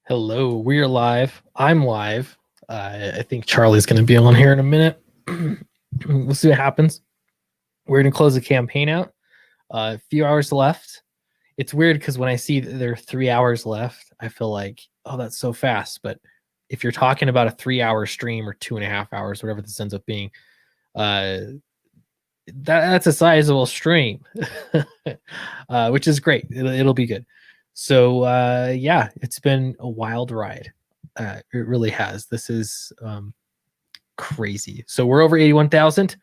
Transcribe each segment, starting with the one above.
Hello, we're live. I'm live. I think Charlie's going to be on here in a minute. We'll see what happens. We're going to close the campaign out. A few hours left. It's weird because when I see that there are 3 hours left, I feel like, oh, that's so fast. But if you're talking about a 3 hour stream or 2.5 hours, whatever this ends up being, that's a sizable stream, which is great. It'll be good. So yeah, it's been a wild ride. It really has. This is crazy. So we're over 81,000.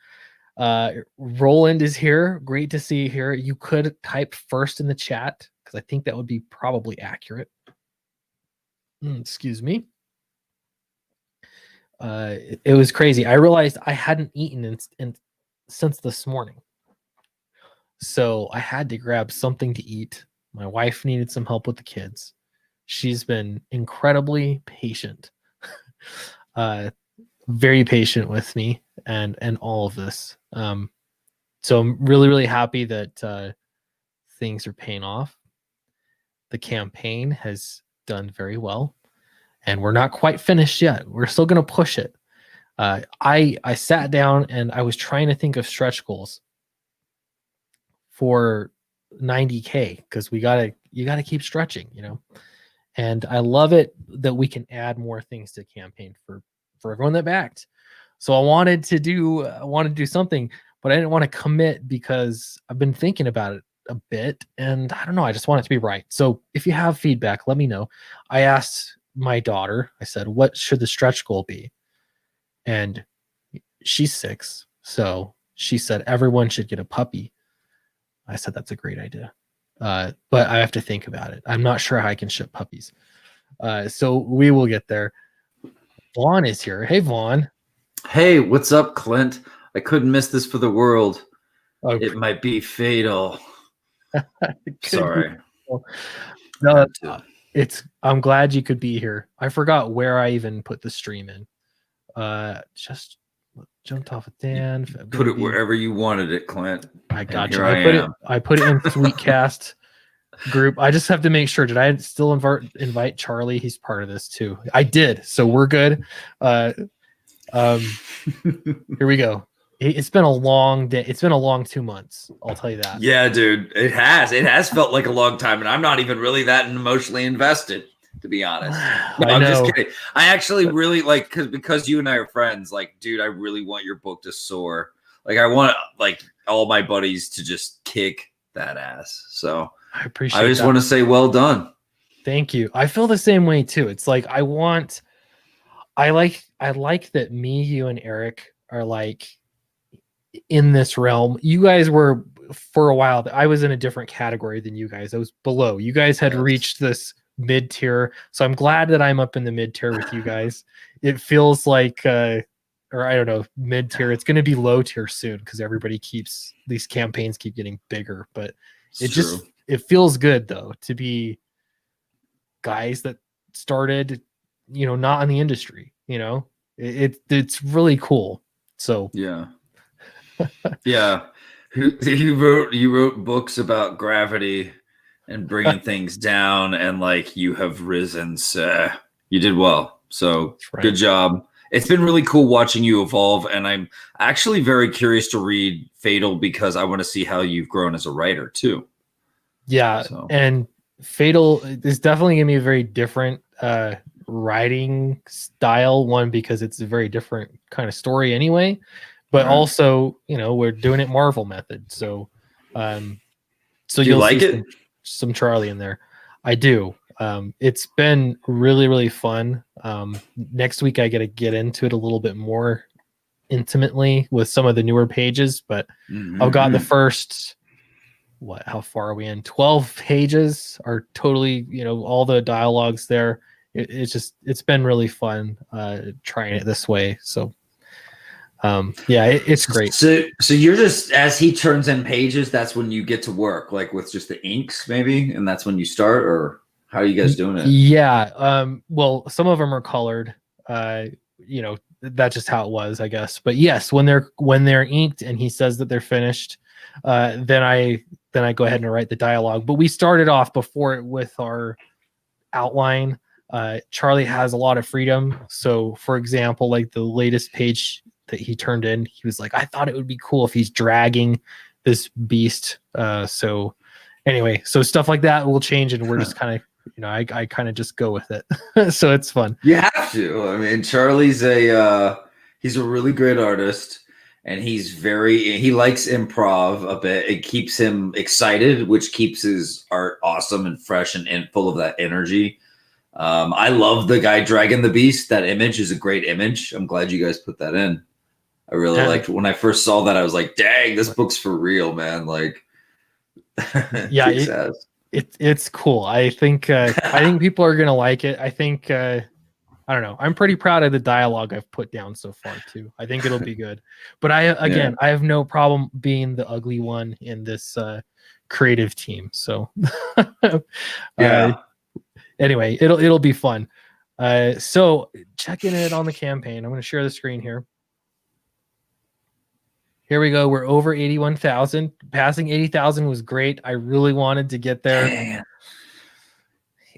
Roland is here. Great to see you here. You could type first in the chat because I think that would be probably accurate. Excuse me. It was crazy. I realized I hadn't eaten since this morning. So I had to grab something to eat. My wife needed some help with the kids. She's been incredibly patient, very patient with me and all of this. So I'm really, really happy that things are paying off. The campaign has done very well, and we're not quite finished yet. We're still going to push it. I sat down and I was trying to think of stretch goals for 90K because you gotta keep stretching, and I love it that we can add more things to campaign for everyone that backed. So I wanted to do something, but I didn't want to commit because I've been thinking about it a bit and I don't know, I just want it to be right. So if you have feedback, let me know. I asked my daughter, I said, what should the stretch goal be? And she's 6, so she said everyone should get a puppy. I said that's a great idea, but I have to think about it. I'm not sure how I can ship puppies, so we will get there. Vaughn is here. Hey, Vaughn. Hey, what's up, Clint? I couldn't miss this for the world. Oh, it might be fatal. Sorry. No, I'm glad you could be here. I forgot where I even put the stream in. Just jumped off a Dan. Put it wherever you wanted it, Clint. I got you. I put it in Sweetcast group. I just have to make sure. Did I still invite Charlie? He's part of this too. I did, so we're good. Here we go. It's been a long day. It's been a long 2 months. I'll tell you that. Yeah, dude. It has felt like a long time, and I'm not even really that emotionally invested, to be honest. No, I'm just kidding. I actually really like because you and I are friends. Like, dude, I really want your book to soar. Like, I want like all my buddies to just kick that ass. So I appreciate. I just want to say, well done. Thank you. I feel the same way too. It's like I like that me, you, and Eric are like in this realm. You guys were for a while. I was in a different category than you guys. I was below. You guys had reached this mid tier, so I'm glad that I'm up in the mid tier with you guys. It feels like, or I don't know, mid tier. It's going to be low tier soon because these campaigns keep getting bigger. But it feels good though to be guys that started, not in the industry. It's really cool. So yeah. Yeah, you wrote books about gravity and bringing things down, and like you have risen. So you did well. So good job. It's been really cool watching you evolve, and I'm actually very curious to read Fatal because I want to see how you've grown as a writer too. Yeah, and Fatal is definitely gonna be a very different writing style. One, because it's a very different kind of story anyway. But also, we're doing it Marvel method. So, so you'll like see some Charlie in there. I do. It's been really, really fun. Next week, I got to get into it a little bit more intimately with some of the newer pages. But I've got the first, how far are we in? 12 pages are totally, all the dialogues there. It's been really fun trying it this way. So. Yeah, it's great. So you're just, as he turns in pages, that's when you get to work, like with just the inks maybe, and that's when you start, or how are you guys doing it? Yeah. Well, some of them are colored. That's just how it was, I guess. But yes, when they're inked and he says that they're finished, then I go ahead and write the dialogue. But we started off before it with our outline Charlie has a lot of freedom. So, for example, like the latest page that he turned in, he was like, I thought it would be cool if he's dragging this beast. So anyway, so stuff like that will change, and we're just kind of, I kind of just go with it. So it's fun. You have to. I mean, Charlie's he's a really great artist, and he likes improv a bit. It keeps him excited, which keeps his art awesome and fresh and full of that energy. I love the guy dragging the beast. That image is a great image. I'm glad you guys put that in. I really liked when I first saw that. I was like, dang, this book's for real, man. Like, yeah, it's cool. I think people are gonna like it. I think I don't know. I'm pretty proud of the dialogue I've put down so far too. I think it'll be good. But I have no problem being the ugly one in this creative team. So yeah. Anyway, it'll be fun. So checking it on the campaign. I'm going to share the screen here. Here we go. We're over 81,000. Passing 80,000 was great. I really wanted to get there. Dang.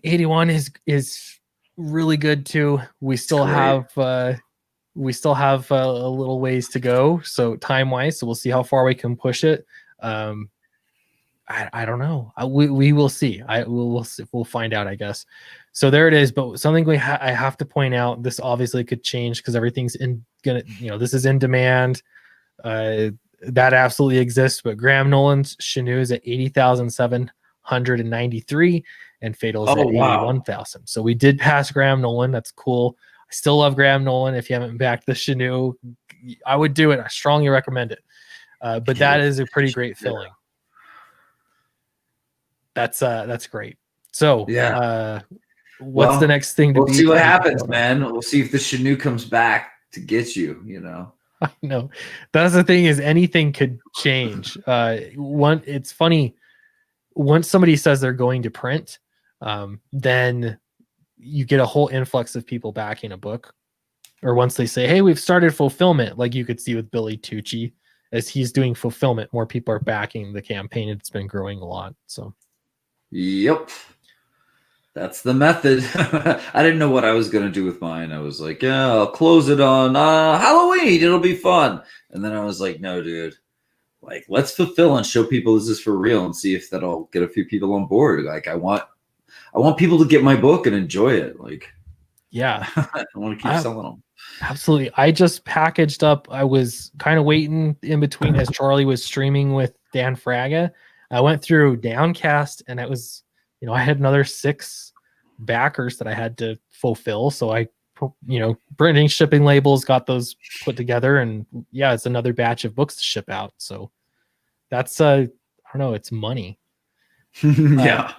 81 is really good too. We still have a little ways to go. So time-wise, so we'll see how far we can push it. I don't know. We will see. We'll find out, I guess. So there it is. But something I have to point out. This obviously could change because everything's this is in demand. That absolutely exists. But Graham Nolan's Chenoo is at 80,793, and Fatal's at 81,000. So we did pass Graham Nolan. That's cool. I still love Graham Nolan. If you haven't backed the Chenoo, I would do it. I strongly recommend it. But that is a pretty great filling. That's great. So what's the next thing to we'll see what happens, man. We'll see if the Chenoo comes back to get you, I know. That's the thing, is anything could change. It's funny, once somebody says they're going to print, then you get a whole influx of people backing a book. Or once they say, hey, we've started fulfillment, like you could see with Billy Tucci, as he's doing fulfillment, more people are backing the campaign. It's been growing a lot. So yep, that's the method. I didn't know what I was going to do with mine. I was like, yeah, I'll close it on Halloween. It'll be fun. And then I was like, no, dude, like, let's fulfill and show people this is for real and see if that'll get a few people on board. Like, I want people to get my book and enjoy it. Like, yeah, I want to keep selling them. Absolutely. I just packaged up. I was kind of waiting in between as Charlie was streaming with Dan Fraga. I went through Downcast, and it was, I had another 6 backers that I had to fulfill. So I, printing, shipping labels, got those put together, and yeah, it's another batch of books to ship out. So that's, I don't know, it's money. Yeah.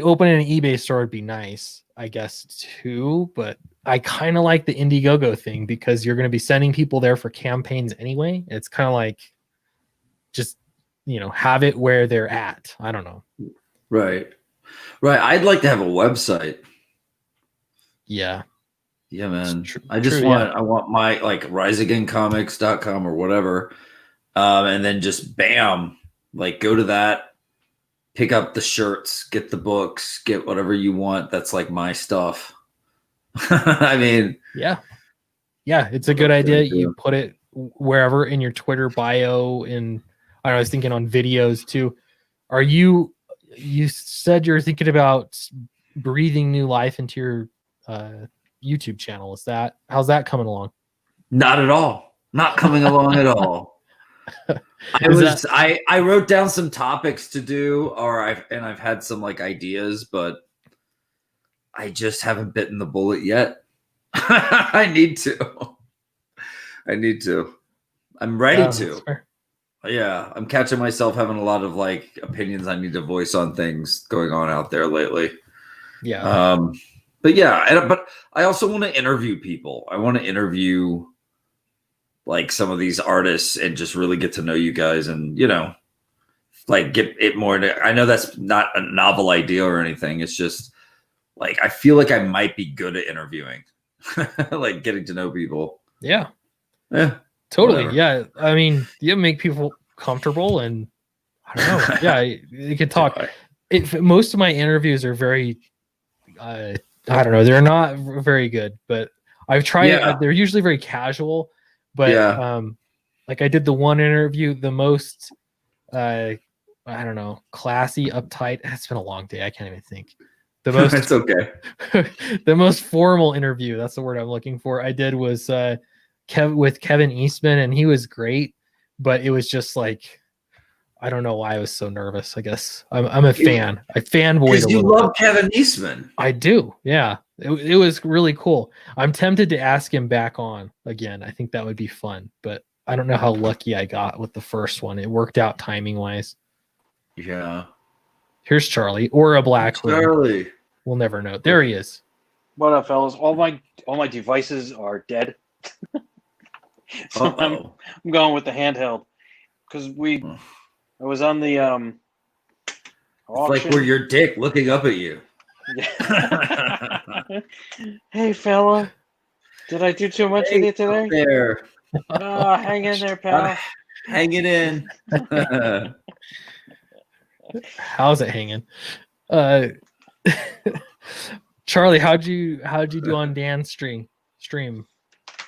Opening an eBay store would be nice, I guess, too. But I kind of like the Indiegogo thing because you're going to be sending people there for campaigns anyway. It's kind of like just, have it where they're at. I don't know. Right. I'd like to have a website. Yeah. Yeah, man. I want my, like, riseagaincomics.com or whatever. And then just bam, like, go to that, pick up the shirts, get the books, get whatever you want. That's like my stuff. I mean, yeah, it's a good idea. You put it wherever in your Twitter bio. I was thinking on videos too. You said you're thinking about breathing new life into your YouTube channel. How's that coming along? Not at all. Not coming along at all. I wrote down some topics to do, I've had some, like, ideas, but I just haven't bitten the bullet yet. I need to. I'm ready to. Yeah, I'm catching myself having a lot of, like, opinions I need to voice on things going on out there lately. Yeah. But yeah, but I also want to interview people. I want to interview, like, some of these artists and just really get to know you guys and, like, get it more. I know that's not a novel idea or anything. It's just, like, I feel like I might be good at interviewing, like, getting to know people. Yeah. Totally. Whatever. Yeah. I mean, you make people comfortable, and I don't know. Yeah, you can talk. Most of my interviews are very, I don't know. They're not very good, but I've tried. Yeah. They're usually very casual, but Yeah. like I did the one interview, the most I don't know, classy, uptight. It's been a long day. I can't even think. The most It's okay. the most formal interview, that's the word I'm looking for, I did was with Kevin Eastman, and he was great, but it was just like, I don't know why I was so nervous. I guess I'm a fan. I fanboyed a Because you little love bit. Kevin Eastman. I do. Yeah. It was really cool. I'm tempted to ask him back on again. I think that would be fun, but I don't know how lucky I got with the first one. It worked out timing wise. Yeah. Here's Charlie or a black room. Charlie. We'll never know. There he is. What up, fellas? All my devices are dead. So I'm going with the handheld because I was on the auction. It's like we're your dick looking up at you. Yeah. Hey, fella. Did I do too much with you today? There. Oh, hang in there, pal. Hang it in. How's it hanging? Charlie, how'd you do on Dan's stream?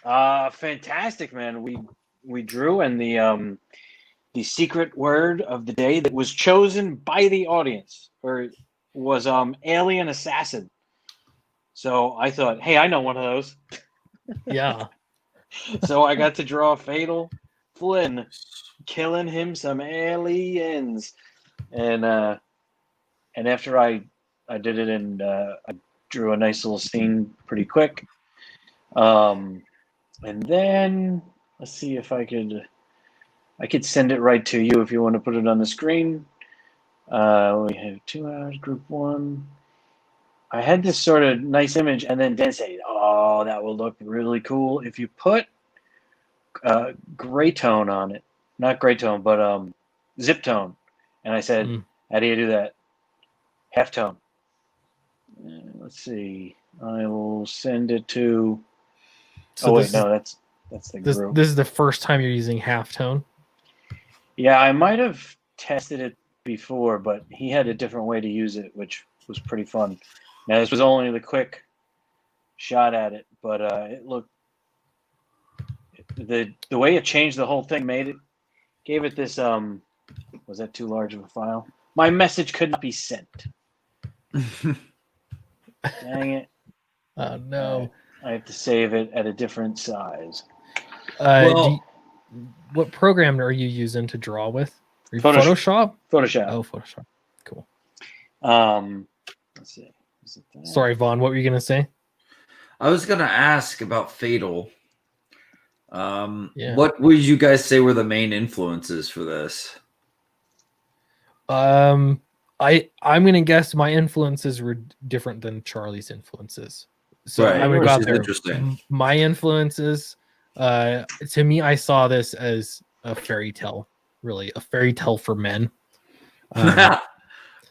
Fantastic, man. We drew, and the secret word of the day that was chosen by the audience was alien assassin. So I thought, hey, I know one of those. Yeah. So I got to draw Fatal Flynn killing him some aliens, and after I did it, and I drew a nice little scene pretty quick, and then let's see if I could send it right to you if you want to put it on the screen. We have 2 hours, group 1. I had this sort of nice image, and then Dan said, "Oh, that will look really cool if you put gray tone on it. Not gray tone, but zip tone." And I said, "How do you do that? Half tone." Let's see. I will send it to. So oh wait, no, that's the group. This is the first time you're using halftone. Yeah, I might have tested it before, but he had a different way to use it, which was pretty fun. Now, this was only the quick shot at it, but it looked the way it changed the whole thing gave it this was that too large of a file? My message could not be sent. Dang it. Oh no. I have to save it at a different size. What program are you using to draw with? Photoshop. Photoshop. Oh, Photoshop. Cool. Let's see. Sorry, Vaughn. What were you gonna say? I was gonna ask about Fatal. Yeah. What would you guys say were the main influences for this? I'm gonna guess my influences were different than Charlie's influences. So Right, I'm gonna go out there. interesting. My influences, to me, I saw this as a fairy tale, really a fairy tale for men.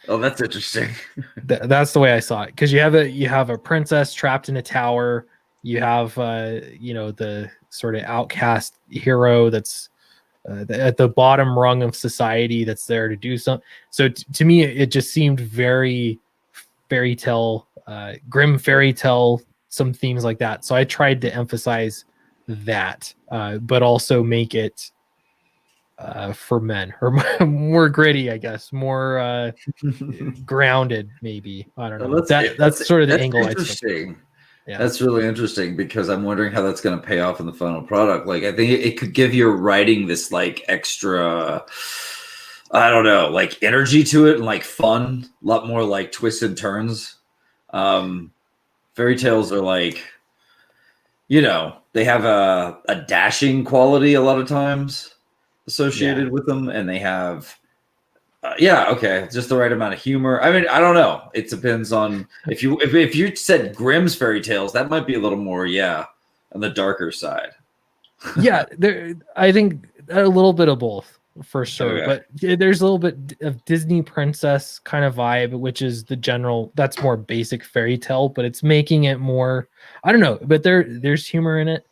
Oh, that's interesting. That's the way I saw it, because you have a princess trapped in a tower. You have the sort of outcast hero that's at the bottom rung of society that's there to do something. So to me, it just seemed very fairy tale, grim fairy tale, some themes like that. So I tried to emphasize that, but also make it for men, or more gritty, I guess, more grounded, maybe. I don't know. That's sort of the angle I took. Yeah. That's really interesting, because I'm wondering how that's going to pay off in the final product. Like, I think it could give your writing this like extra, I don't know, like energy to it, and like fun, a lot more like twists and turns. Fairy tales are like, they have a dashing quality a lot of times associated with them, and they have just the right amount of humor. I mean, I don't know. It depends on if you said Grimm's fairy tales, that might be a little more on the darker side. Yeah, I think a little bit of both for sure. Okay. But there's a little bit of Disney princess kind of vibe, which is the general. That's more basic fairy tale, but it's making it more. I don't know, but there's humor in it.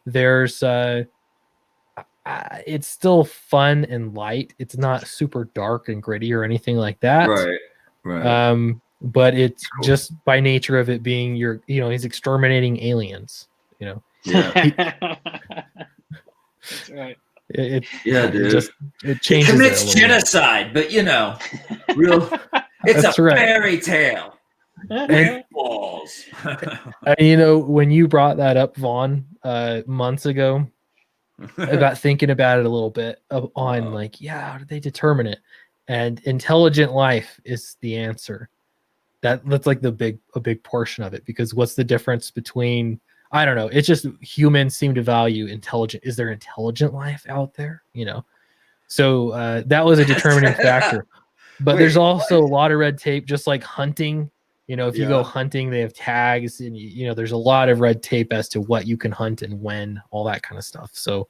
There's it's still fun and light. It's not super dark and gritty or anything like that. Right. but it's Cool. just by nature of it being he's exterminating aliens. Yeah. That's right. It Yeah, dude. just He changes it a commits little bit. genocide, but real. It's That's a right. fairy tale. And Balls. when you brought that up, Vaughn, months ago, I got thinking about it a little bit on like, how did they determine it? And intelligent life is the answer. That's like a big portion of it, because what's the difference between, I don't know, it's just humans seem to value intelligent. Is there intelligent life out there? So that was a determining factor. But there's also a lot of red tape, just like hunting. If you go hunting, they have tags, and there's a lot of red tape as to what you can hunt and when, all that kind of stuff. So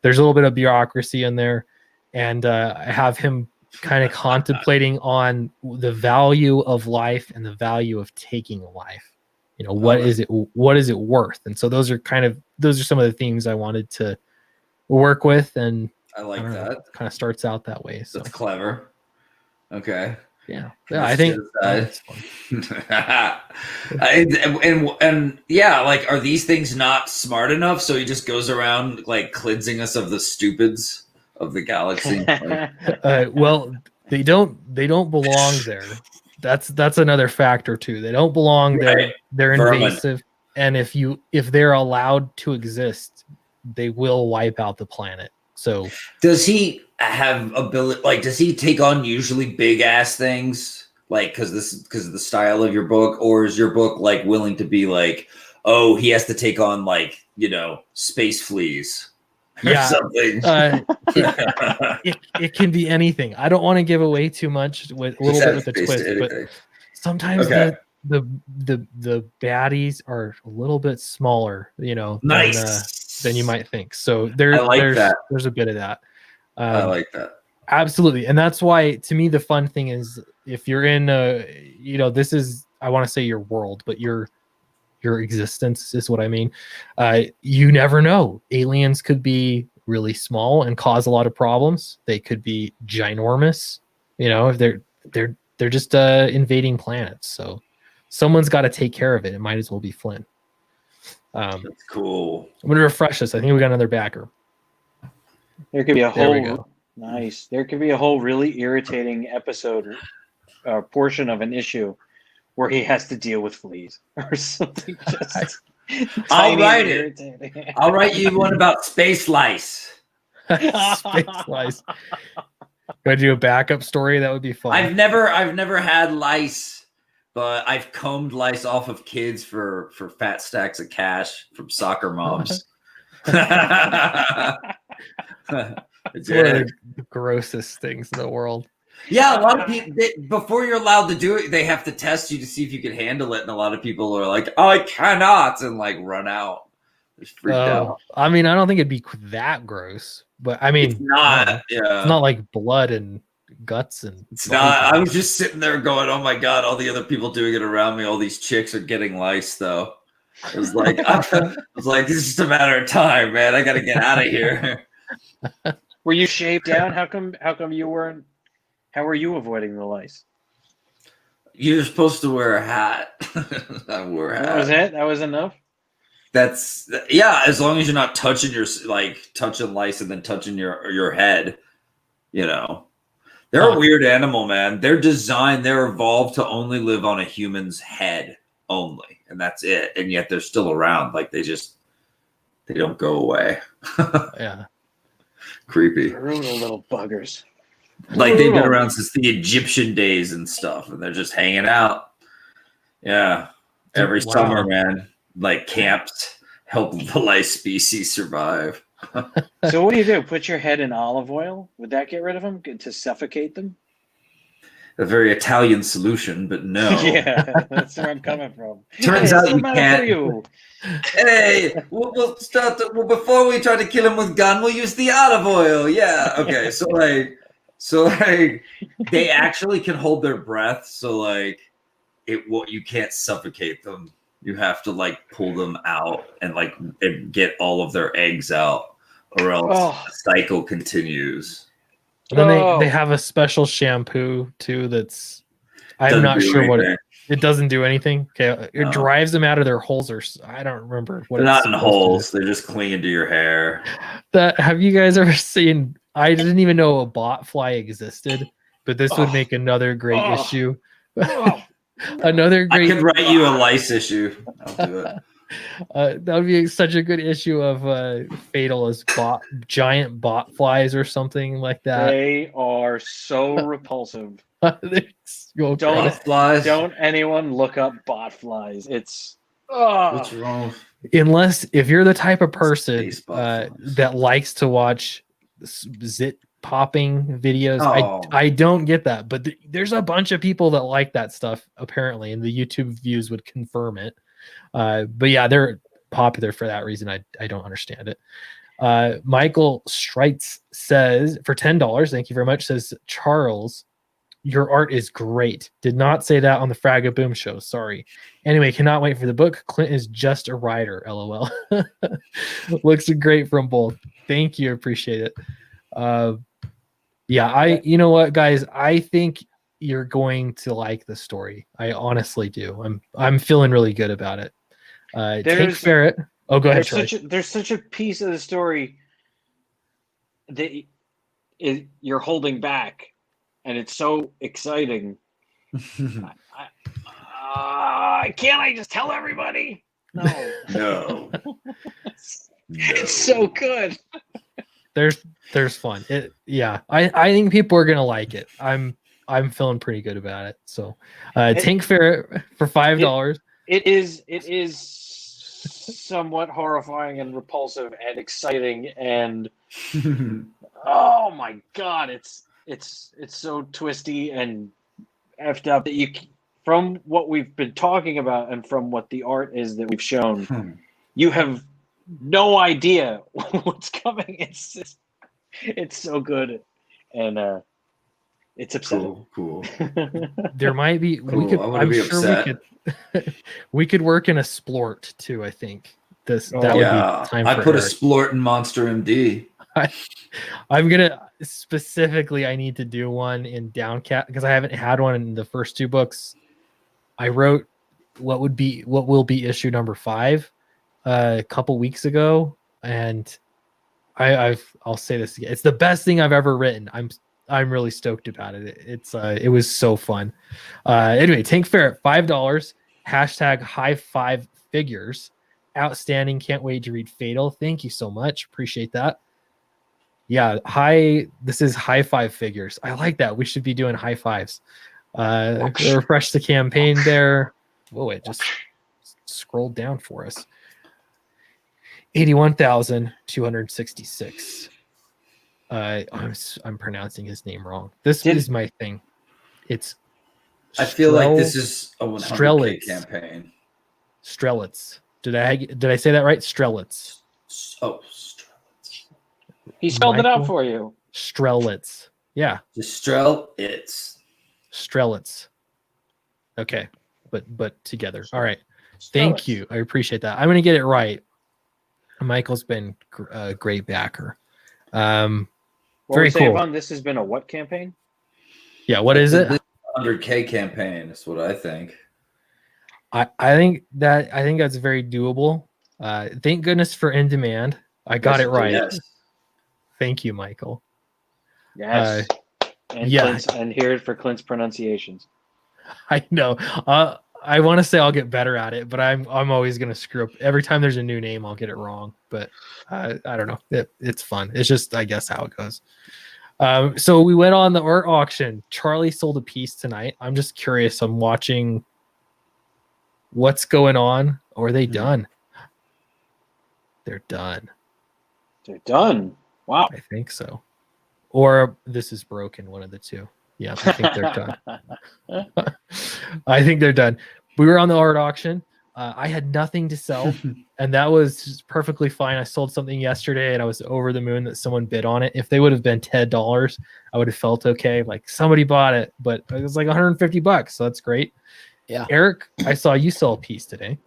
there's a little bit of bureaucracy in there, and I have him kind of contemplating on the value of life and the value of taking a life. What is it worth? And so those are some of the themes I wanted to work with, and I like that. Kind of starts out that way. So that's clever. Okay. Yeah, I think that's fun. and like, are these things not smart enough? So he just goes around like cleansing us of the stupids of the galaxy. Well, they don't belong there. That's another factor too. They don't belong there. They're invasive, and if they're allowed to exist, they will wipe out the planet. So does he have ability? Like, does he take on usually big ass things? Like, because of the style of your book, or is your book like willing to be like, oh, he has to take on like space fleas? Yeah, something. It can be anything. I don't want to give away too much with a little bit with the twist, but sometimes the baddies are a little bit smaller, than you might think. So there's a bit of that. I like that. Absolutely. And that's why, to me, the fun thing is, if you're in this is, I want to say your world, but your existence is what I mean. You never know. Aliens could be really small and cause a lot of problems. They could be ginormous. If they're just invading planets. So someone's got to take care of it. It might as well be Flynn. That's cool. I'm gonna refresh this. I think we got another backer. There could be a whole nice. There could be a whole really irritating episode, portion of an issue, where he has to deal with fleas or something. Just I'll write it. I'll write you one about space lice. Space lice. Could you do a backup story? That would be fun. I've never had lice, but I've combed lice off of kids for fat stacks of cash from soccer moms. It's one of the grossest things in the world. Yeah, a lot of people, before you're allowed to do it, they have to test you to see if you can handle it. And a lot of people are like, oh, I cannot, and like run out. They're freaked out. I mean, I don't think it'd be that gross, but I mean, it's not. It's not like blood and guts and. It's not. I was just sitting there going, oh my God, all the other people doing it around me, all these chicks are getting lice though. It was like, it's just a matter of time, man. I got to get out of here. Were you shaved down? How come you weren't? How were you avoiding the lice? You're supposed to wear a hat. I wore a hat. That was it? That was enough? As long as you're not touching touching lice and then touching your head, They're a weird animal, man. They're evolved to only live on a human's head only, and that's it. And yet they're still around. Like they don't go away. Yeah. Creepy. Brutal little buggers. Like they've been around since the Egyptian days and stuff, and they're just hanging out. Yeah. Every summer, man. Like camps help the lice species survive. So what do? Put your head in olive oil? Would that get rid of them? To suffocate them? A very Italian solution, but no. Yeah, that's where I'm coming from. Turns out you can't. Hey, we'll start. Before we try to kill him with gun, we'll use the olive oil. Yeah. Okay. So they actually can hold their breath. So you can't suffocate them. You have to pull them out and get all of their eggs out, or else the cycle continues. And then they have a special shampoo too. I'm not sure what it. It doesn't do anything. Okay, it No. drives them out of their holes, or I don't remember what They're it's not in supposed to do. holes. They're just clinging to your hair. Have you guys ever seen? I didn't even know a bot fly existed, but this would make another great issue. Another I great. could write you a lice issue. I'll do it. That would be such a good issue of Fatal as giant bot flies or something like that. They are so repulsive. Don't anyone look up bot flies. It's What's wrong? Unless if you're the type of person that likes to watch zit popping videos, I don't get that. But there's a bunch of people that like that stuff apparently, and the YouTube views would confirm it. But yeah, they're popular for that reason. I don't understand it. Michael Streitz says for $10, thank you very much, says Charles, your art is great. Did not say that on the Fragga Boom show. Sorry. Anyway, cannot wait for the book. Clint is just a writer. LOL. Looks great from both. Thank you. Appreciate it. Yeah, you know what, guys? I think you're going to like the story. I honestly do. I'm feeling really good about it. Tank Ferret. Oh, go ahead. There's such a piece of the story that you're holding back, and it's so exciting. Can't I just tell everybody? No. It's so good. There's fun. I think people are gonna like it. I'm feeling pretty good about it. So Tank Ferret for $5. It is somewhat horrifying and repulsive and exciting and oh my god, it's so twisty and effed up that from what we've been talking about and from what the art is that we've shown, you have no idea what's coming. It's so good, and it's upsetting. Cool. There might be. Cool. We could work in a splort too. I think that would be time. I put a splort in Monster MD. I'm gonna specifically. I need to do one in Downcast because I haven't had one in the first two books. I wrote what will be issue number 5 a couple weeks ago, and I'll say this again. It's the best thing I've ever written. I'm really stoked about it. It was so fun. Anyway, Tank Ferret, $5. Hashtag high five figures. Outstanding. Can't wait to read Fatal. Thank you so much. Appreciate that. Yeah, this is high five figures. I like that. We should be doing high fives. Refresh the campaign there. Whoa, it just scrolled down for us. 81,266. I'm pronouncing his name wrong. This is my thing. It's I feel like this is a 100K campaign. Strelitz. Did I say that right? Strelitz. Oh, Strelitz. He spelled it out for you. Strelitz. Yeah. Strelitz. Strelitz. Okay. But together. All right. Thank you. I appreciate that. I'm going to get it right. Michael's been a great backer. Very cool. This has been a what campaign? Yeah, what is it? 100K campaign is what I think. I think that's very doable. Thank goodness for In Demand. I got it right. Yes. Thank you, Michael. Yes. And hear it for Clint's pronunciations. I know. I want to say I'll get better at it, but I'm always going to screw up. Every time there's a new name, I'll get it wrong. But I don't know. It's fun. It's just, I guess, how it goes. So we went on the art auction. Charlie sold a piece tonight. I'm just curious. I'm watching what's going on. Or are they done? They're done. They're done. Wow. I think so. Or this is broken, one of the two. Yeah, I think they're done. I think they're done. We were on the art auction. I had nothing to sell, and that was perfectly fine. I sold something yesterday, and I was over the moon that someone bid on it. If they would have been $10, I would have felt okay. Like somebody bought it, but it was like $150, so that's great. Yeah, Eric, I saw you sell a piece today.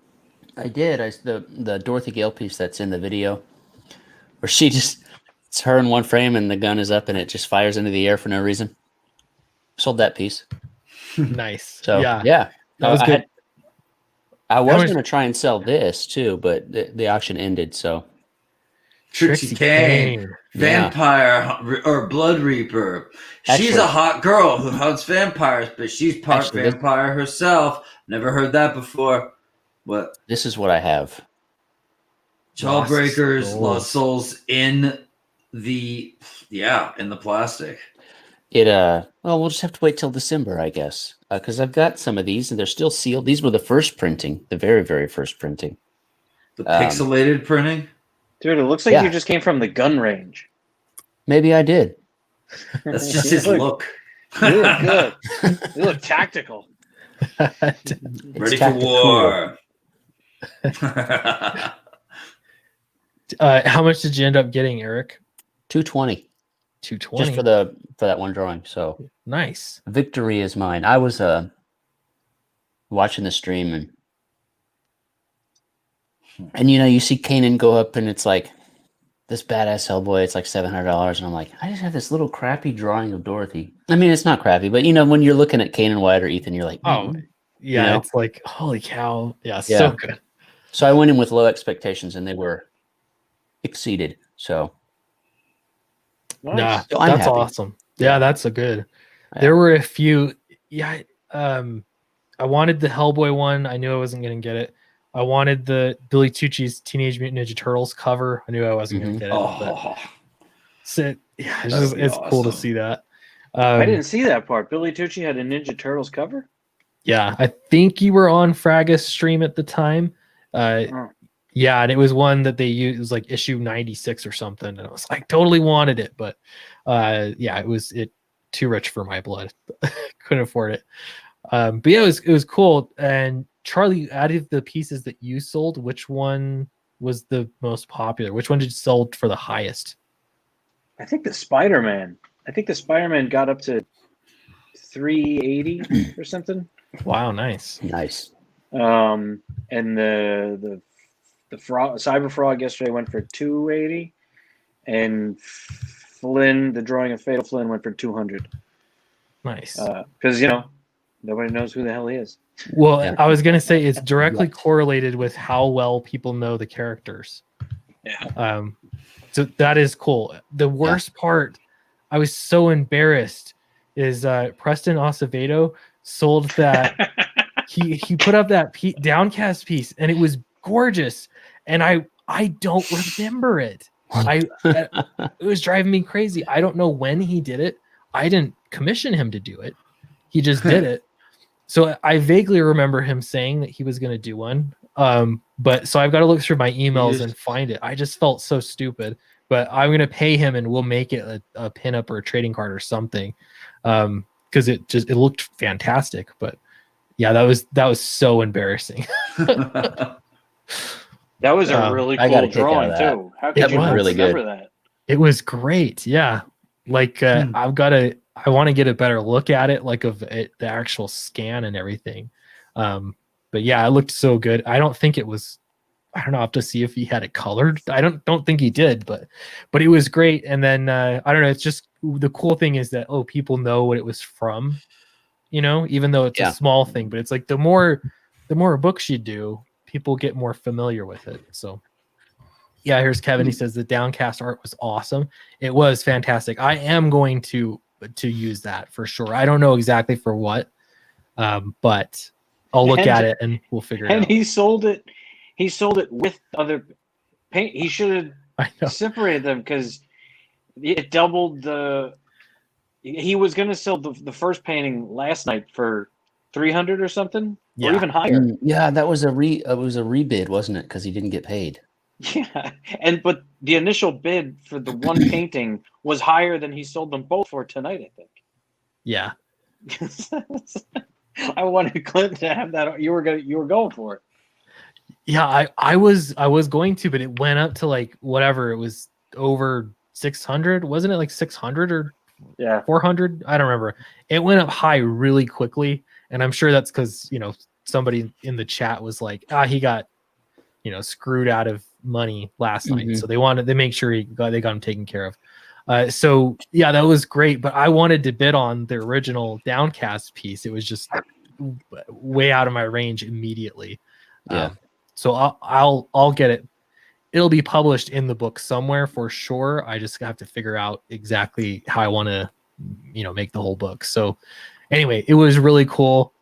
I did. The Dorothy Gale piece that's in the video, where it's her in one frame, and the gun is up, and it just fires into the air for no reason. Sold that piece. Nice. So yeah, That was good. I was much- going to try and sell this too, but the auction ended. So Trixie Kane, vampire or blood reaper. She's Actually- a hot girl who hunts vampires, but she's part Actually, this- vampire herself. Never heard that before. What? this is what I have. Jawbreakers, Souls. Lost Souls in the plastic. Well, we'll just have to wait till December, I guess, because I've got some of these and they're still sealed. These were the first printing, the very, very first printing. The pixelated printing. Dude, it looks like you just came from the gun range. Maybe I did. That's just his look. You look good. You look tactical. Ready for tactical. war. How much did you end up getting, Eric? 220 220. just for that one drawing. So Nice. victory is mine. I was watching the stream and you see Kanan go up and it's like this badass Hellboy. It's like $700, and I'm like, I just have this little crappy drawing of Dorothy. I mean, it's not crappy, but when you're looking at Kanan White or Ethan, you're like, Oh, yeah. You know? It's like, holy cow. Yeah, Yeah. so good. So I went in with low expectations, and they were exceeded. So Nah, So I'm that's happy. awesome. Yeah, that's a good. Yeah. There were a few. Yeah, I wanted the Hellboy one. I knew I wasn't gonna get it. I wanted the Billy Tucci's Teenage Mutant Ninja Turtles cover. I knew I wasn't gonna get it. But Oh, so, yeah, it's, That'd be it's cool to awesome. see that. I didn't see that part. Billy Tucci had a Ninja Turtles cover? Yeah, I think you were on Fraga's stream at the time. Oh. Yeah, and it was one that they used. It was like issue 96 or something, and I was like, totally wanted it, but yeah, it was too rich for my blood. Couldn't afford it. But yeah, it was cool. And Charlie, out of the pieces that you sold, which one was the most popular? Which one did you sell for the highest? I think the Spider-Man. Got up to 380 or something. Wow, nice. nice. And the frog, Cyber Frog yesterday went for 280, and Flynn, the drawing of Fatal Flynn, went for 200. Nice. Because nobody knows who the hell he is. Well, Yeah. I was gonna say it's directly correlated with how well people know the characters. Yeah. So that is cool. The worst part, I was so embarrassed, is Preston Acevedo sold that. he put up that Downcast piece, and it was gorgeous, and I don't remember it. It was driving me crazy. I don't know when he did it. I didn't commission him to do it. He just did it. So I vaguely remember him saying that he was going to do one. But so I've got to look through my emails and find it. I just felt so stupid, but I'm going to pay him and we'll make it a pinup or a trading card or something. Cause it looked fantastic, but yeah, that was so embarrassing. That was a really I got a cool kick out of drawing that. too. How could It you was not really good. remember that? It was great. Yeah. Like I want to get a better look at it, like of it, the actual scan and everything. But yeah, it looked so good. I don't think it was, I don't know, I have to see if he had it colored. I don't think he did, but it was great. And then I don't know, it's just the cool thing is that people know what it was from, even though it's a small thing, but it's like the more books you do, people get more familiar with it. So yeah, here's Kevin. He says the Downcast art was awesome. It was fantastic. I am going to use that for sure. I don't know exactly for what, but I'll look at it and we'll figure it And out. he sold it with other paint. He should I know. have separated them because it doubled the. He was going to sell the first painting last night for 300 or something, or even higher. Yeah, that was it was a rebid, wasn't it? Because he didn't get paid. Yeah, but the initial bid for the one painting was higher than he sold them both for tonight, I think. Yeah. I wanted Clint to have that. You were going for it. Yeah, I was going to, but it went up to like whatever. It was over 600, wasn't it? Like 600 or 400? I don't remember. It went up high really quickly, and I'm sure that's because somebody in the chat was like, he got screwed out of money last night, so they make sure they got him taken care of. So yeah, that was great. But I wanted to bid on the original Downcast piece. It was just way out of my range immediately. Yeah. So I'll get it. It'll be published in the book somewhere for sure. I just have to figure out exactly how I want to, make the whole book. So anyway, it was really cool.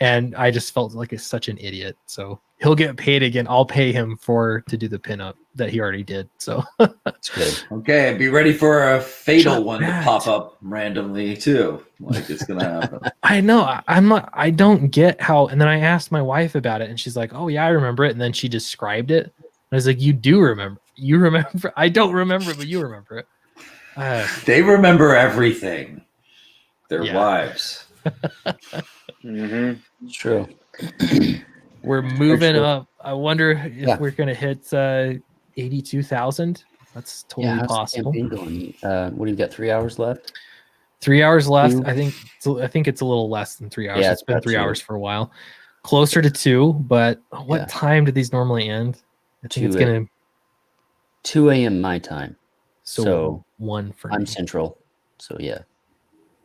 And I just felt like such an idiot. So he'll get paid again. I'll pay him to do the pinup that he already did. So That's good. Okay, be ready for a fatal Shut one that. to pop up randomly too. Like it's gonna happen. I know I don't get how. And then I asked my wife about it, and she's like, "Oh yeah, I remember it." And then she described it. And I was like, "You do remember? You remember? I don't remember it, but you remember it." They remember everything. Their Yeah. wives. Mm-hmm. It's true. We're moving true. up. I wonder if Yeah. we're gonna hit 82,000. That's totally How's the possible. campaign going? What do you got? 3 hours left? 3 hours left. Two. I think it's a little less than 3 hours. Yeah, It's been it's 3 about hours for a while. Closer to 2, but what Yeah. time do these normally end? I think it's 2 gonna 2 a.m. my time. so 1 for I'm me. central. So yeah.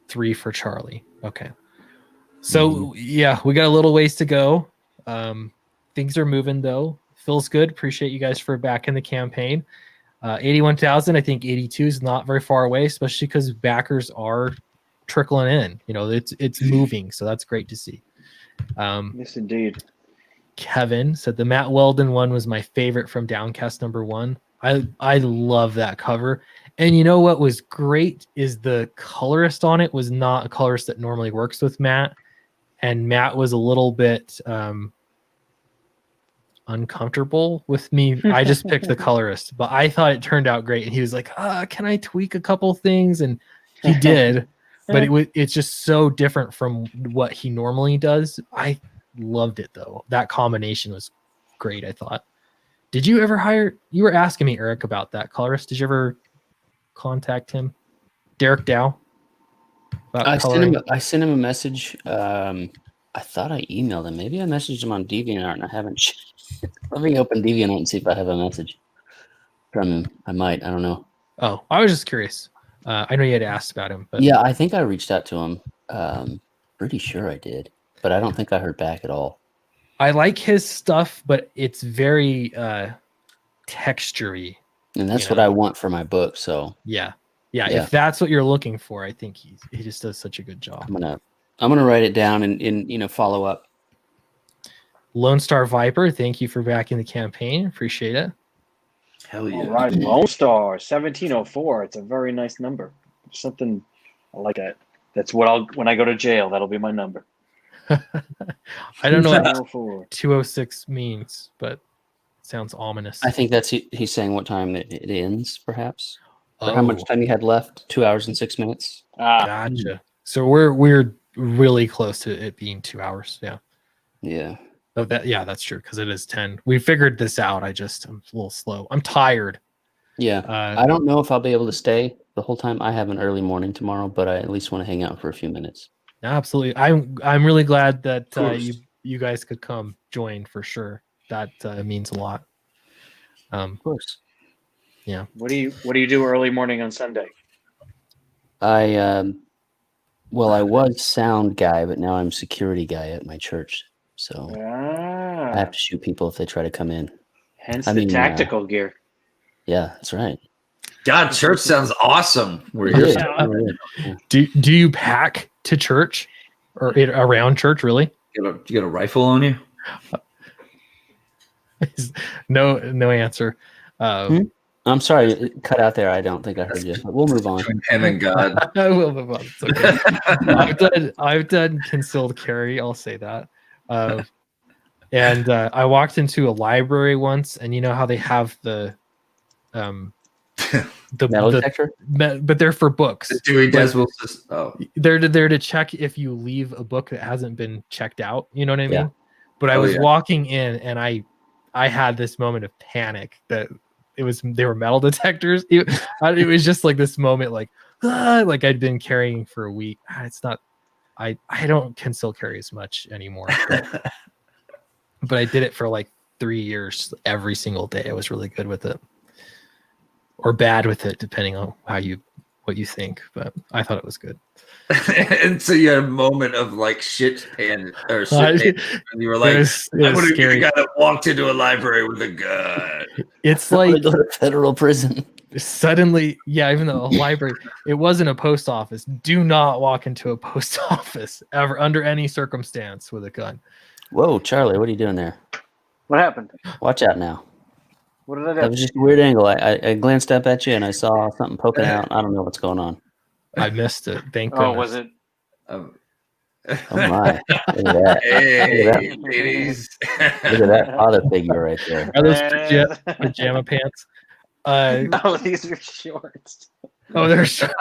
3 for Charlie. Okay. So yeah, we got a little ways to go. Things are moving though. Feels good. Appreciate you guys for backing the campaign. 81,000. I think 82 is not very far away, especially because backers are trickling in. It's moving, so that's great to see. Yes, indeed. Kevin said the Matt Weldon one was my favorite from Downcast #1. I love that cover. And you know what was great is the colorist on it was not a colorist that normally works with Matt. And Matt was a little bit uncomfortable with me. I just picked the colorist, but I thought it turned out great. And he was like, can I tweak a couple things? And he did, but it's just so different from what he normally does. I loved it though. That combination was great, I thought. Did you ever you were asking me, Eric, about that colorist. Did you ever contact him? Derek Dow? I sent him a message. I thought I emailed him. Maybe I messaged him on DeviantArt and I haven't. Let me open DeviantArt and see if I have a message from him. I might. I don't know. Oh, I was just curious. I know you had asked about him, but Yeah, I think I reached out to him. Pretty sure I did, but I don't think I heard back at all. I like his stuff, but it's very textury. And that's what I want for my book. So yeah. If that's what you're looking for, I think he just does such a good job. I'm gonna write it down and follow up. Lone Star Viper, thank you for backing the campaign. Appreciate it. Hell yeah. All right, Lone Star 1704. It's a very nice number. Something I like that. That's what when I go to jail. That'll be my number. I don't know what 1704. 206 means, but it sounds ominous. I think he's saying what time it ends, perhaps. Or how much time you had left? 2 hours and 6 minutes. Gotcha. So we're really close to it being 2 hours. Yeah. Yeah. Oh, that's true because it is 10. We figured this out. I'm a little slow. I'm tired. Yeah. I don't know if I'll be able to stay the whole time. I have an early morning tomorrow, but I at least want to hang out for a few minutes. Absolutely. I'm really glad that you guys could come join for sure. That means a lot. Of course. Yeah. What do you do early morning on Sunday? I was sound guy, but now I'm security guy at my church. So I have to shoot people if they try to come in. Hence the tactical gear. Yeah, that's right. God, church sounds awesome. Do you pack to church or around church? Really? You got a rifle on you? No answer. I'm sorry, it cut out there. I don't think I heard you. But we'll move on. Between him and God. I will move on. It's okay. I've done concealed carry. I'll say that. And I walked into a library once, and you know how they have the metal detector, but they're for books. Dewey Desmond. They're there to check if you leave a book that hasn't been checked out. You know what I mean? Yeah. But I was walking in, and I had this moment of panic that they were metal detectors. It was just like this moment, like I'd been carrying for a week. It's not. I don't conceal carry as much anymore, but I did it for like 3 years every single day. I was really good with it, or bad with it, depending on how you what you think, but I thought it was good. And so you had a moment of like shit pan or shit pan, and you were like, I would have been the guy that walked into a library with a gun. It's I wanna like go to federal prison. suddenly, yeah, even though a library, it wasn't a post office. Do not walk into a post office ever under any circumstance with a gun. Whoa, Charlie, what are you doing there? What happened? Watch out now. What did I do? That was just a weird angle. I glanced up at you and I saw something poking out. I don't know what's going on. I missed it. Thank Oh, goodness. was it? Oh my! Look at that! Hey, Look at that. ladies. Look at that father figure right there. Are those pajama pants? No, these are shorts. Oh, they're short.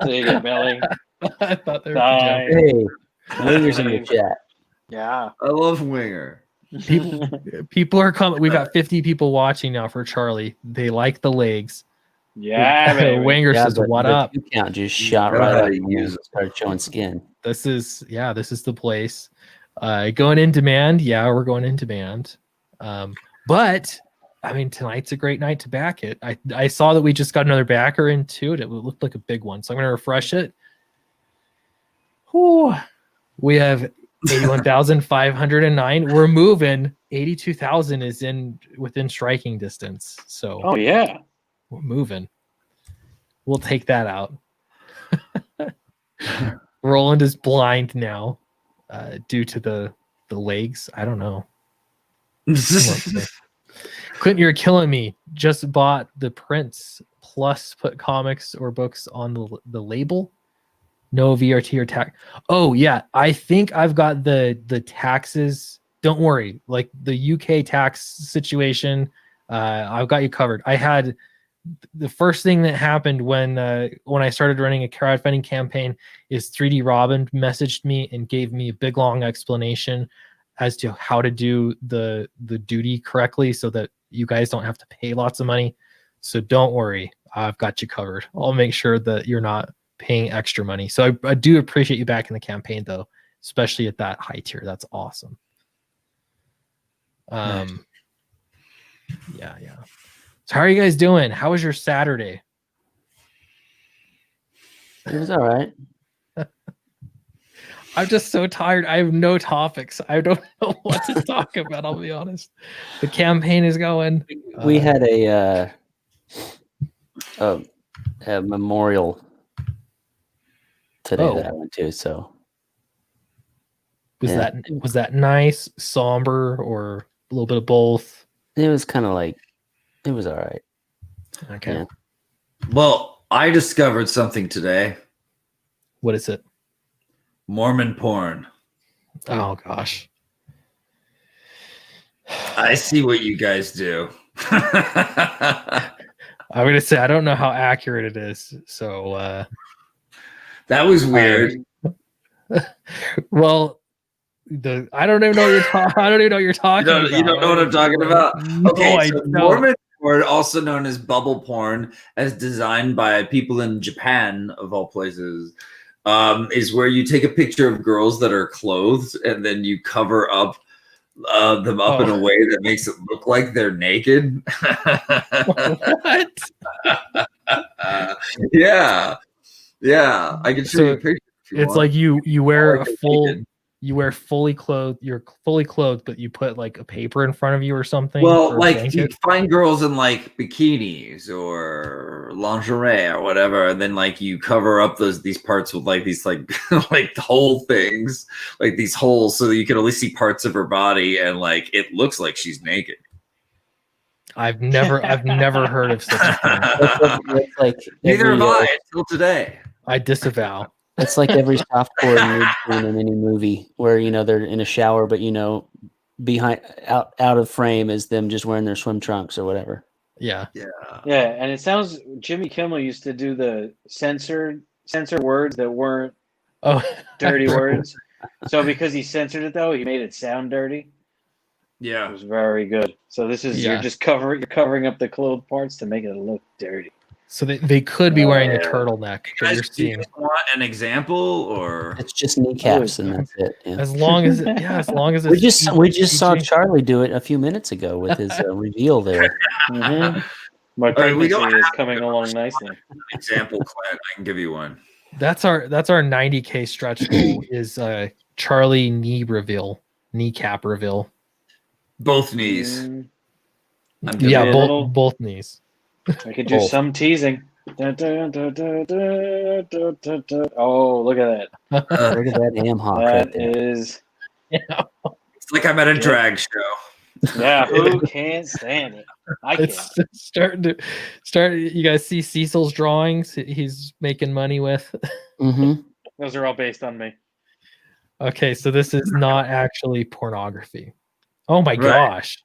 There you go, belly. I thought they were Thigh. pajama. Hey, Winger's in the chat. Yeah. I love Winger. People are coming. We've got 50 people watching now for Charlie. They like the legs. Yeah, baby. Winger says, but "What the up?" view count just shot know right how up to and use it. started showing skin. This is the place. Going in demand. Yeah, we're going in demand. But I mean, tonight's a great night to back it. I saw that we just got another backer into it. It looked like a big one, so I'm gonna refresh it. Whew. We have 81,509. We're moving. 82,000 is within striking distance. So Oh yeah. we're moving. We'll take that out. Roland is blind now due to the legs. I don't know. Clinton, you're killing me. Just bought the prints plus put comics or books on the label. No VRT or tax. Oh yeah, I think I've got the taxes. Don't worry, like the UK tax situation, I've got you covered. I had the first thing that happened when I started running a crowdfunding campaign is 3D Robin messaged me and gave me a big long explanation as to how to do the duty correctly so that you guys don't have to pay lots of money. So don't worry, I've got you covered. I'll make sure that you're not paying extra money. So I do appreciate you back in the campaign though, especially at that high tier. That's awesome. Nice. Yeah. So how are you guys doing? How was your Saturday? It was all right. I'm just so tired. I have no topics. I don't know what to talk about. I'll be honest. The campaign is going. We had a memorial today that I went to. So was that nice, somber, or a little bit of both? It was kind of like it was all right. Okay. Yeah. Well, I discovered something today. What is it? Mormon porn. Oh gosh. I see what you guys do. I'm gonna say I don't know how accurate it is. So that was weird. Well, I don't even know what you're talking. I don't even know what you're talking about. You don't know what I'm talking about. No, Okay, so Mormon porn, also known as bubble porn, as designed by people in Japan, of all places, is where you take a picture of girls that are clothed and then you cover up them up in a way that makes it look like they're naked. What? Yeah, I can show you a picture. It's like you wear a full. You wear fully clothed. You're fully clothed, but you put like a paper in front of you or something. Well, like you find girls in like bikinis or lingerie or whatever, and then like you cover up these parts with like these like like whole things, like these holes, so that you can only see parts of her body, and like it looks like she's naked. I've never heard of such a thing. It's like neither have I until today. I disavow. It's like every softcore nude scene in any movie where they're in a shower, but behind out of frame is them just wearing their swim trunks or whatever. Yeah. And it sounds Jimmy Kimmel used to do the censor words that weren't dirty words. So because he censored it though, he made it sound dirty. Yeah, it was very good. So this is you're covering up the clothed parts to make it look dirty. So they could be wearing a turtleneck. Do you want an example, or it's just kneecaps and that's it? Yeah. As long as we just saw Charlie do it a few minutes ago with his reveal there. Mm-hmm. My All right, we pregnancy don't is have coming along nicely. example, Clint. I can give you one. That's our 90K stretch goal is Charlie kneecap reveal. Both knees. I'm good Yeah, with a it. little- both knees. I could do Both. some teasing. Dun, dun, dun, dun, dun, dun, dun, dun. Oh, look at that. Look at that ham hock right That there. is, It's like I'm at a Yeah. drag show. yeah, who can't stand it? I can't. It's starting to start. You guys see Cecil's drawings? He's making money with. Mm-hmm. Those are all based on me. Okay, so this is not actually pornography. Oh my Right. gosh.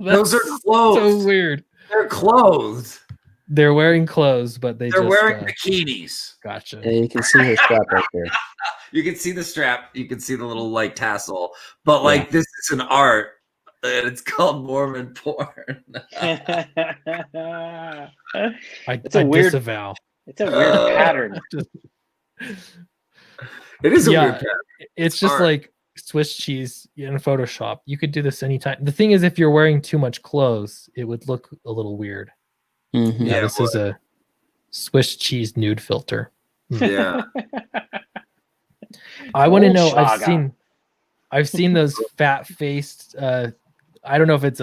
Those are That's clothes. so weird. They're clothes. They're wearing clothes, but They're just wearing bikinis. gotcha. Yeah, you can see her strap right there. You can see the strap. You can see the little like tassel. But like this is an art, and it's called Mormon porn. It's a weird- disavow. It's a weird pattern. It is a Yeah. weird pattern. It's just art. like Swiss cheese in Photoshop. You could do this anytime. The thing is, if you're wearing too much clothes, it would look a little weird. Mm-hmm. Yeah, Yeah, this is a Swiss cheese nude filter. Yeah. I want to Old know. Schlager. I've seen those fat faced. I don't know if it's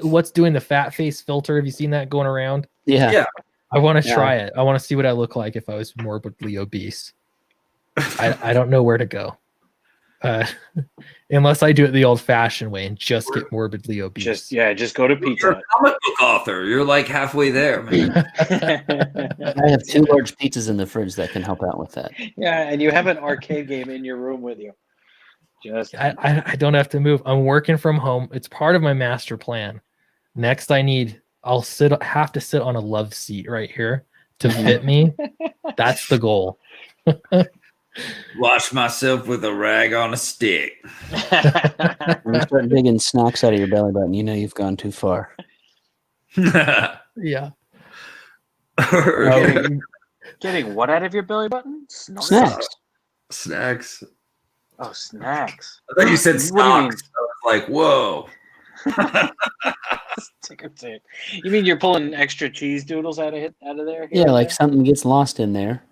what's doing the fat face filter. Have you seen that going around? Yeah. Yeah. I want to Yeah. try it. I want to see what I look like if I was morbidly obese. I don't know where to go, unless I do it the old-fashioned way and just get morbidly obese. Just go to You're pizza. a comic book author. You're like halfway there, man. I have 2 large pizzas in the fridge that can help out with that. Yeah, and you have an arcade game in your room with you. Just I don't have to move. I'm working from home. It's part of my master plan. Next, I'll have to sit on a love seat right here to fit me. That's the goal. Wash myself with a rag on a stick. When you start digging snacks out of your belly button, you know you've gone too far. Yeah. getting what out of your belly button? Snacks. Snacks. Oh, snacks. I thought you said What do you mean? stocks. I was like, whoa. Take a tape. You mean you're pulling extra cheese doodles out of there? Yeah, like something gets lost in there.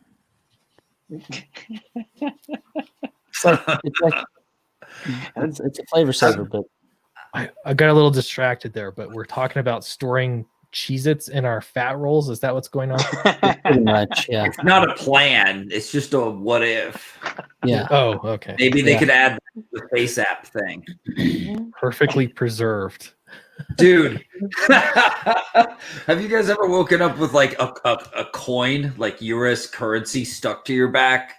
It's a flavor saver, but I got a little distracted there, but we're talking about storing Cheez-Its in our fat rolls. Is that what's going on? pretty much, yeah. It's not a plan. It's just a what if. Yeah. Oh, okay. Maybe they Yeah. could add the face app thing. Perfectly preserved. Dude, have you guys ever woken up with like a coin, like US currency stuck to your back?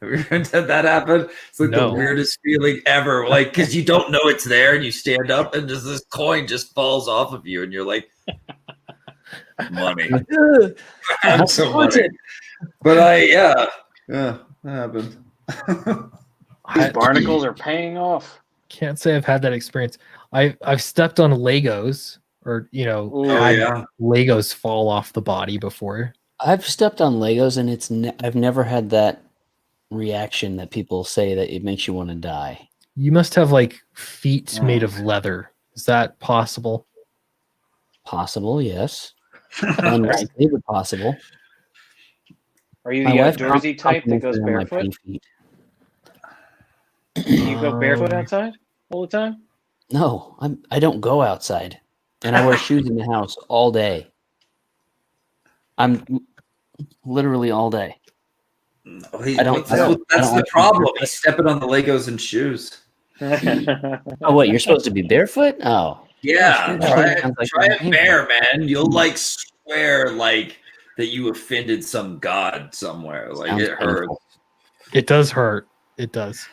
Have you ever had that happen? It's like No. the weirdest feeling ever. Like, because you don't know it's there and you stand up and just this coin just falls off of you and you're like, money. I'm so money. But yeah, that happened. These barnacles are paying off. Can't say I've had that experience. I've stepped on Legos or Ooh. had yeah. Legos fall off the body before. I've stepped on Legos, and I've never had that reaction that people say that it makes you want to die. You must have like feet made of leather. Is that possible? Possible, yes. Unlikely, but possible. Are you My the wife outdoorsy type that goes complimented me on my barefoot? pretty feet. Do you go barefoot Um, outside all the time? No, I don't go outside, and I wear shoes in the house all day. I'm literally all day. That's I don't the like problem. He's stepping on the Legos and shoes. Oh, what? You're supposed to be barefoot? Oh, Yeah, Gosh, try that sounds like it bare, man. You'll like swear like that you offended some god somewhere. Like sounds it hurts. painful. It does hurt. It does.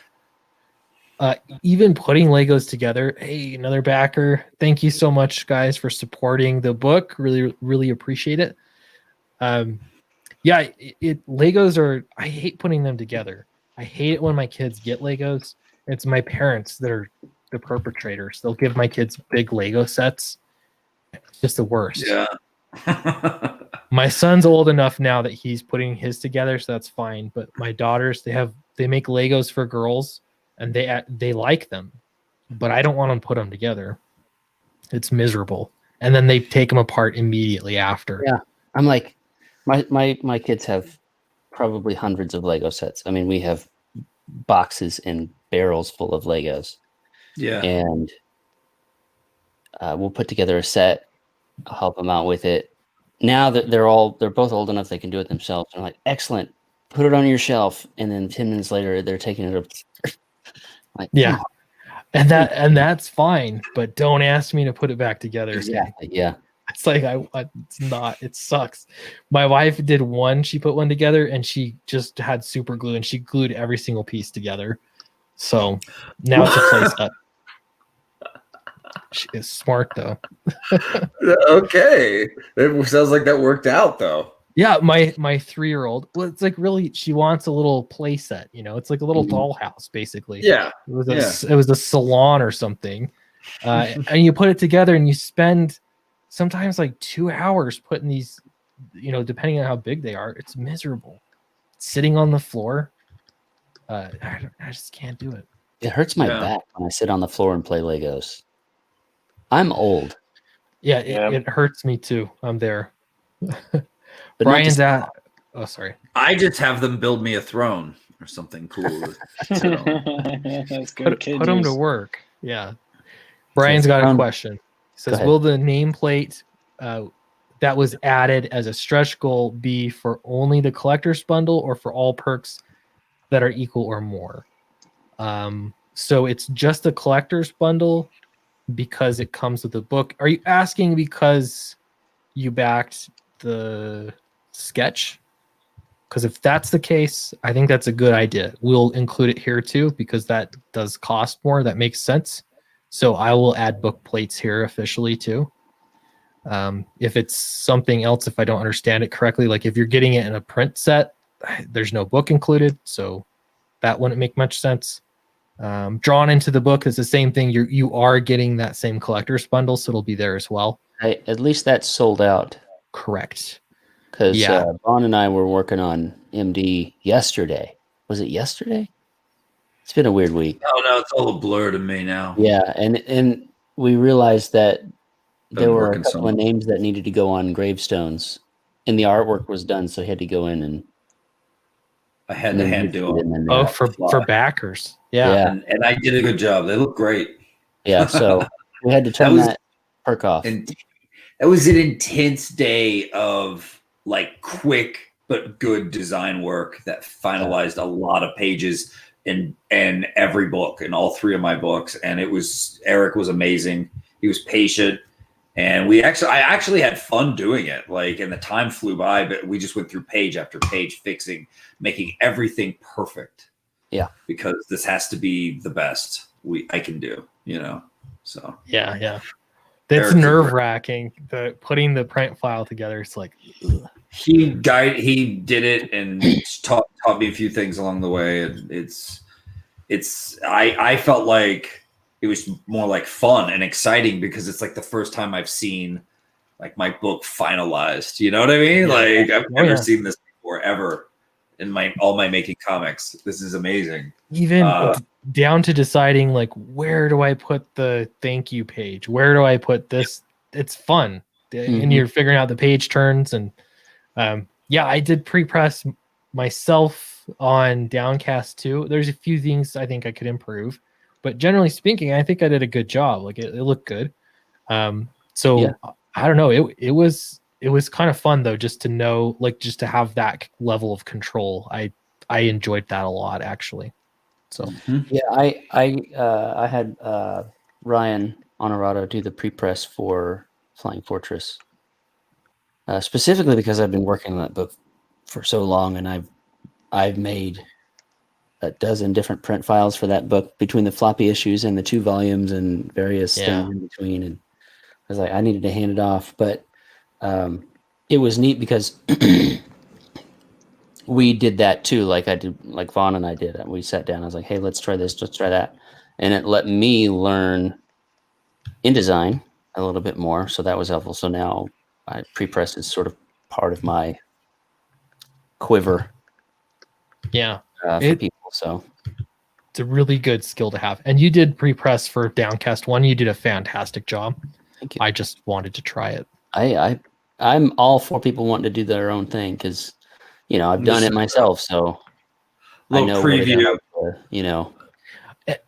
Even putting Legos together. Hey, another backer. Thank you so much, guys, for supporting the book. Really, really appreciate it. Yeah, Legos are. I hate putting them together. I hate it when my kids get Legos. It's my parents that are the perpetrators. They'll give my kids big Lego sets. It's just the worst. Yeah. My son's old enough now that he's putting his together, so that's fine. But my daughters, they make Legos for girls, and they like them, but I don't want them to put them together. It's miserable. and then they take them apart immediately after. Yeah, I'm like, my kids have probably hundreds of Lego sets. I mean, we have boxes and barrels full of Legos. Yeah. And we'll put together a set. I'll help them out with it. Now that they're both old enough, they can do it themselves. I'm like, excellent. Put it on your shelf, and then 10 minutes later, they're taking it up. Like, Yeah, oh, and that's fine, but don't ask me to put it back together. exactly. Yeah. It's like it's not. It sucks. My wife did one. She put one together, and she just had super glue, and she glued every single piece together. So now it's a play set. She is smart though. Okay, it sounds like that worked out though. Yeah, my 3-year-old. Well, it's like really, she wants a little play set. It's like a little dollhouse, basically. Yeah, it was a salon or something, and you put it together, and you spend sometimes like 2 hours putting these. Depending on how big they are, it's miserable. Sitting on the floor, I just can't do it. It hurts my back when I sit on the floor and play Legos. I'm old. Yeah, it hurts me too. I'm there. But Brian's at. Oh, sorry. I just have them build me a throne or something cool. That's good. Put them to work. Yeah. Brian's got a question. He says, will the nameplate that was added as a stretch goal be for only the collector's bundle or for all perks that are equal or more? So it's just the collector's bundle because it comes with the book. Are you asking because you backed the sketch? Because if that's the case, I think that's a good idea. We'll include it here too because that does cost more. That makes sense. So I will add book plates here officially too. If it's something else, if I don't understand it correctly, like if you're getting it in a print set, there's no book included, so that wouldn't make much sense. Drawn into the book is the same thing. You are getting that same collector's bundle, so it'll be there as well. At least that's sold out. Correct. Because Vaughn and I were working on MD yesterday. Was it yesterday? It's been a weird week. Oh no, it's all a blur to me now. Yeah, and we realized that there were a couple of names that needed to go on gravestones, and the artwork was done, so he had to go in and I had to hand do them. Oh, for backers. Yeah. And I did a good job. They look great. Yeah, so we had to turn that perk off. And it was an intense day of like quick but good design work that finalized a lot of pages in every book, in all 3 of my books. And Eric was amazing. He was patient. And I actually had fun doing it. Like, and the time flew by, but we just went through page after page, fixing, making everything perfect. Yeah. Because this has to be the best I can do, so. Yeah. That's nerve-wracking. Putting the print file together, it's like, ugh. He did it and taught me a few things along the way. And I felt like it was more like fun and exciting because it's like the first time I've seen like my book finalized. You know what I mean? Yeah. Like I've never seen this before ever in all my making comics. This is amazing. Even down to deciding like, where do I put the thank you page? Where do I put this? It's fun. And you're figuring out the page turns. And I did pre-press myself on Downcast too. There's a few things I think I could improve. But generally speaking, I think I did a good job. Like it looked good. I don't know. It was kind of fun though, just to know, like, just to have that level of control. I enjoyed that a lot actually. So I had Ryan Honorado do the pre-press for Flying Fortress, specifically because I've been working on that book for so long, and I've made a dozen different print files for that book between the floppy issues and the 2 volumes and various things in between. And I was like, I needed to hand it off, but it was neat because we did that too. Like Vaughn and I did. We sat down. I was like, hey, let's try this. Let's try that. And it let me learn InDesign a little bit more. So that was helpful. So now pre-press is sort of part of my quiver. Yeah. For people. So it's a really good skill to have. And you did pre-press for Downcast 1. You did a fantastic job. Thank you. I just wanted to try it. I'm all for people wanting to do their own thing because, I've done it myself, so I Little know preview.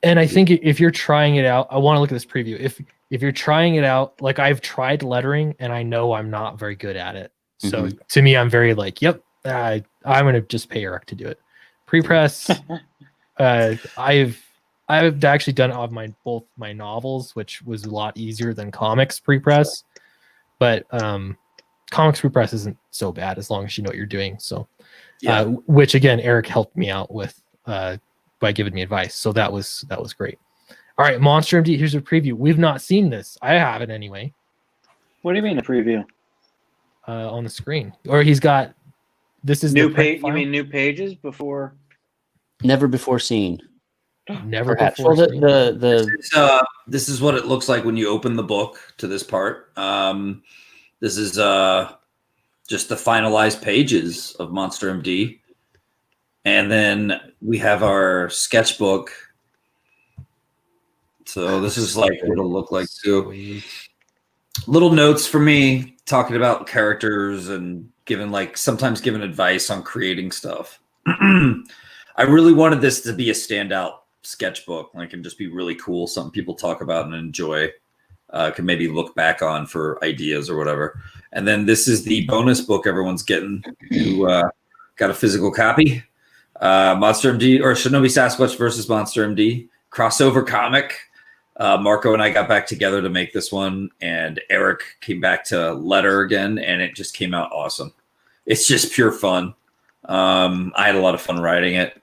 And I think if you're trying it out, I want to look at this preview. If you're trying it out, like I've tried lettering and I know I'm not very good at it. So to me, I'm very like, yep, I'm going to just pay Eric to do it. Pre-press, I've actually done it on both my novels, which was a lot easier than comics pre-press. But comics pre-press isn't so bad as long as you know what you're doing. So, which again, Eric helped me out with by giving me advice. So that was great. All right, Monster MD. Here's a preview. We've not seen this. I haven't anyway. What do you mean a preview? On the screen, or he's got. This is new the page. You mean new pages before? Never before seen. Never Perhaps. before. Well, this is what it looks like when you open the book to this part. This is just the finalized pages of Monster MD. And then we have our sketchbook. So this is like what it'll look like too. Sweet. Little notes for me talking about characters and sometimes giving advice on creating stuff. I really wanted this to be a standout sketchbook, and just be really cool, something people talk about and enjoy, can maybe look back on for ideas or whatever. And then this is the bonus book everyone's getting who got a physical copy. Monster MD or Shinobi Sasquatch versus Monster MD crossover comic. Marco and I got back together to make this one, and Eric came back to letter again, and it just came out awesome. It's just pure fun. I had a lot of fun writing it.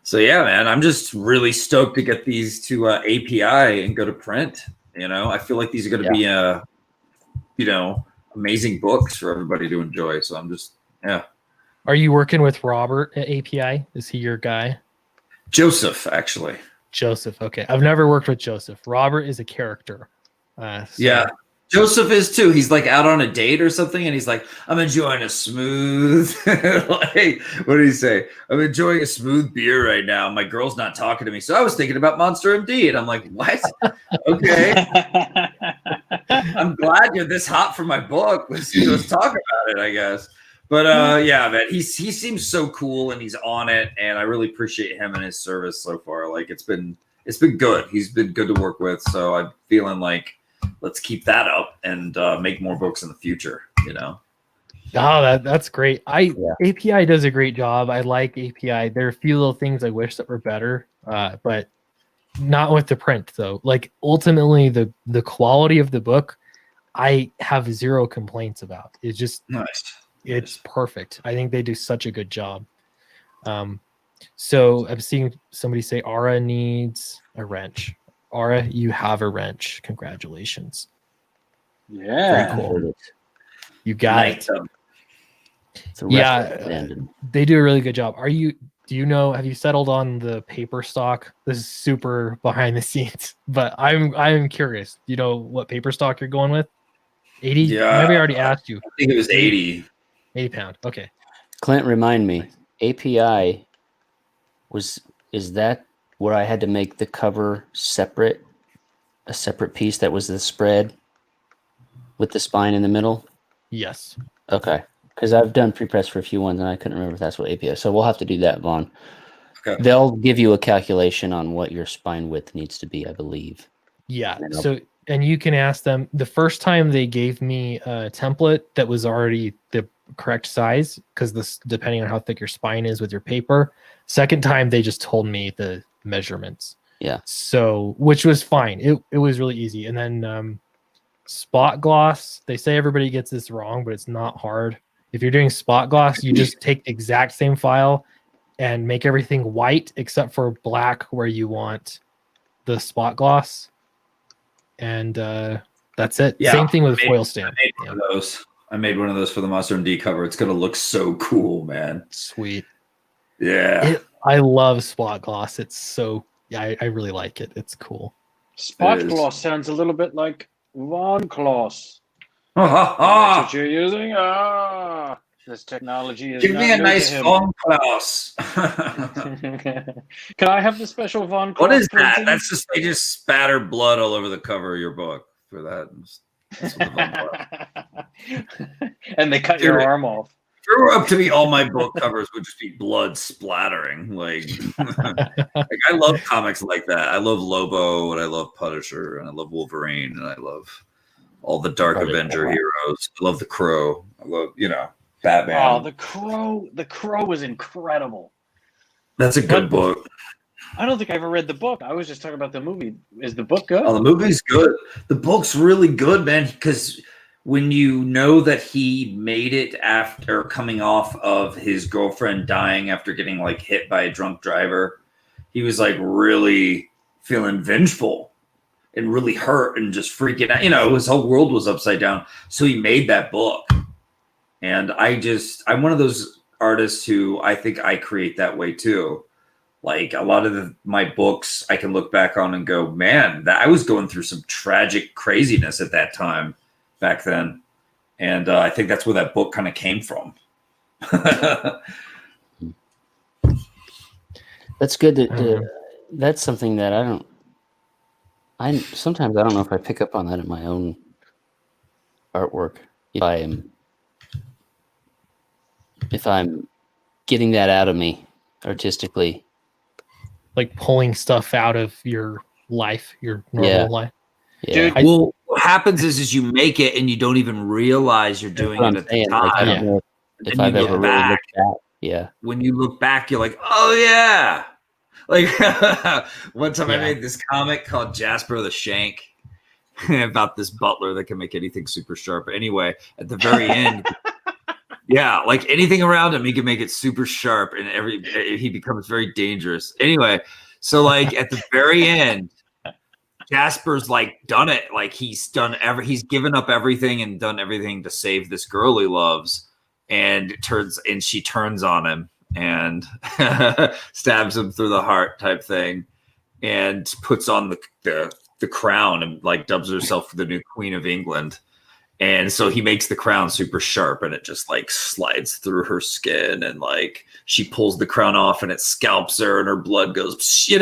So yeah, man, I'm just really stoked to get these to API and go to print. I feel like these are going to be amazing books for everybody to enjoy. So I'm just Are you working with Robert at API? Is he your guy? Joseph, actually. Joseph. Okay. I've never worked with Joseph. Robert is a character. Yeah. Joseph is too. He's like out on a date or something, and he's like, I'm enjoying a smooth what did he say? I'm enjoying a smooth beer right now. My girl's not talking to me. So I was thinking about Monster MD, and I'm like, what? Okay. I'm glad you're this hot for my book. Let's talk about it, I guess. But yeah, man, he seems so cool and he's on it, and I really appreciate him and his service so far. It's been good. He's been good to work with. So I'm feeling like let's keep that up and make more books in the future. Oh, that's great. API does a great job. I like API. There are a few little things I wish that were better, but not with the print though. Ultimately, the quality of the book, I have zero complaints about. It's just nice. It's perfect. I think they do such a good job. So I'm seeing somebody say Ara needs a wrench. Ara, you have a wrench. Congratulations. Yeah. Very cool. You got it. Yeah. They do a really good job. Have you settled on the paper stock? This is super behind the scenes, but I'm curious. Do you know what paper stock you're going with? 80? Yeah. Maybe I already asked you. I think it was 80. 80 pound. Okay. Clint, remind me. API is that where I had to make the cover separate, a separate piece that was the spread with the spine in the middle? Yes. Okay. Because I've done pre-press for a few ones and I couldn't remember if that's what API is. So we'll have to do that, Vaughn. Okay. They'll give you a calculation on what your spine width needs to be, I believe. Yeah. And you can ask them. The first time they gave me a template that was already the correct size, because this depending on how thick your spine is with your paper. Second time they just told me the measurements. Yeah. So which was fine. It was really easy. And then spot gloss. They say everybody gets this wrong, but it's not hard. If you're doing spot gloss, you just take the exact same file and make everything white except for black where you want the spot gloss. And that's it. Yeah, Same thing with foil stamp. I made one of those for the Monster MD cover. It's gonna look so cool, man. Sweet. Yeah. I love spot gloss. It's so I really like it. It's cool. Spot gloss sounds a little bit like Von Gloss. That's what you're using? This technology is. Give me a nice Von Gloss. Can I have the special Von Gloss? What is that? That's just they just spatter blood all over the cover of your book. for that. That's what the fun part. And they cut your arm off. If it were up to me, all my book covers would just be blood splattering. Like, like I love comics like that. I love Lobo, and I love Punisher, and I love Wolverine, and I love all the Dark Avenger heroes. I love the Crow. I love, Batman. Oh, the Crow was incredible. That's a good book. I don't think I ever read the book. I was just talking about the movie. Is the book good? Oh, the movie's good. The book's really good, man, because when you know that he made it after coming off of his girlfriend dying after getting like hit by a drunk driver, he was like really feeling vengeful and really hurt and just freaking out. His whole world was upside down. So he made that book. And I'm one of those artists who I think I create that way too. Like a lot of my books, I can look back on and go, man, I was going through some tragic craziness at that time back then. And I think that's where that book kind of came from. That's good. That's something that sometimes I don't know if I pick up on that in my own artwork. If I'm getting that out of me artistically. Like pulling stuff out of your life, your normal life. Yeah. Dude, Well, what happens is you make it and you don't even realize you're doing it at the time. Like, I don't know if I've ever really looked back. Yeah. When you look back, you're like, oh yeah. Like one time I made this comic called Jasper the Shank about this butler that can make anything super sharp. But anyway, at the very end, like anything around him, he can make it super sharp, and he becomes very dangerous. Anyway, so like at the very end, Jasper's like done it. Like he's given up everything and done everything to save this girl he loves, and she turns on him and stabs him through the heart type thing, and puts on the crown and like dubs herself the new Queen of England. And so he makes the crown super sharp, and it just like slides through her skin, and like she pulls the crown off and it scalps her and her blood goes, and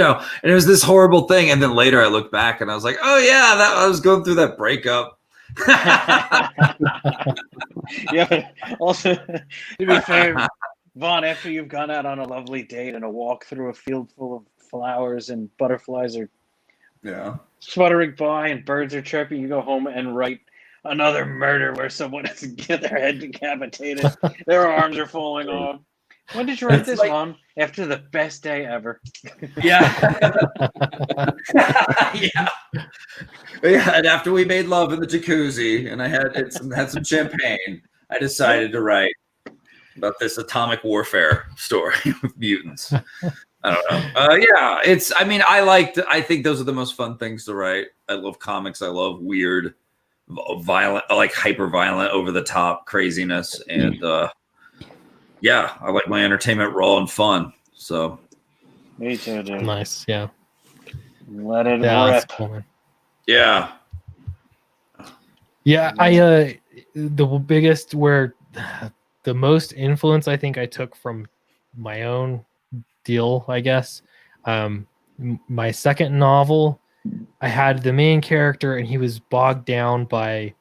it was this horrible thing. And then later I look back and I was like, oh yeah, I was going through that breakup. Yeah, but also to be fair, Vaughn, after you've gone out on a lovely date and a walk through a field full of flowers and butterflies are fluttering by and birds are chirping, you go home and write another murder where someone has to get their head decapitated, their arms are falling off. When did you write this, Mom? After the best day ever. Yeah. And after we made love in the jacuzzi and I had some champagne, I decided to write about this atomic warfare story with mutants. I don't know. I think those are the most fun things to write. I love comics. I love weird, violent, like hyper violent, over the top craziness. And I like my entertainment raw and fun. So me too, dude. Nice. Yeah. Let it rip. Cool, yeah. The biggest the most influence I think I took from my own deal, I guess. My second novel, I had the main character and he was bogged down by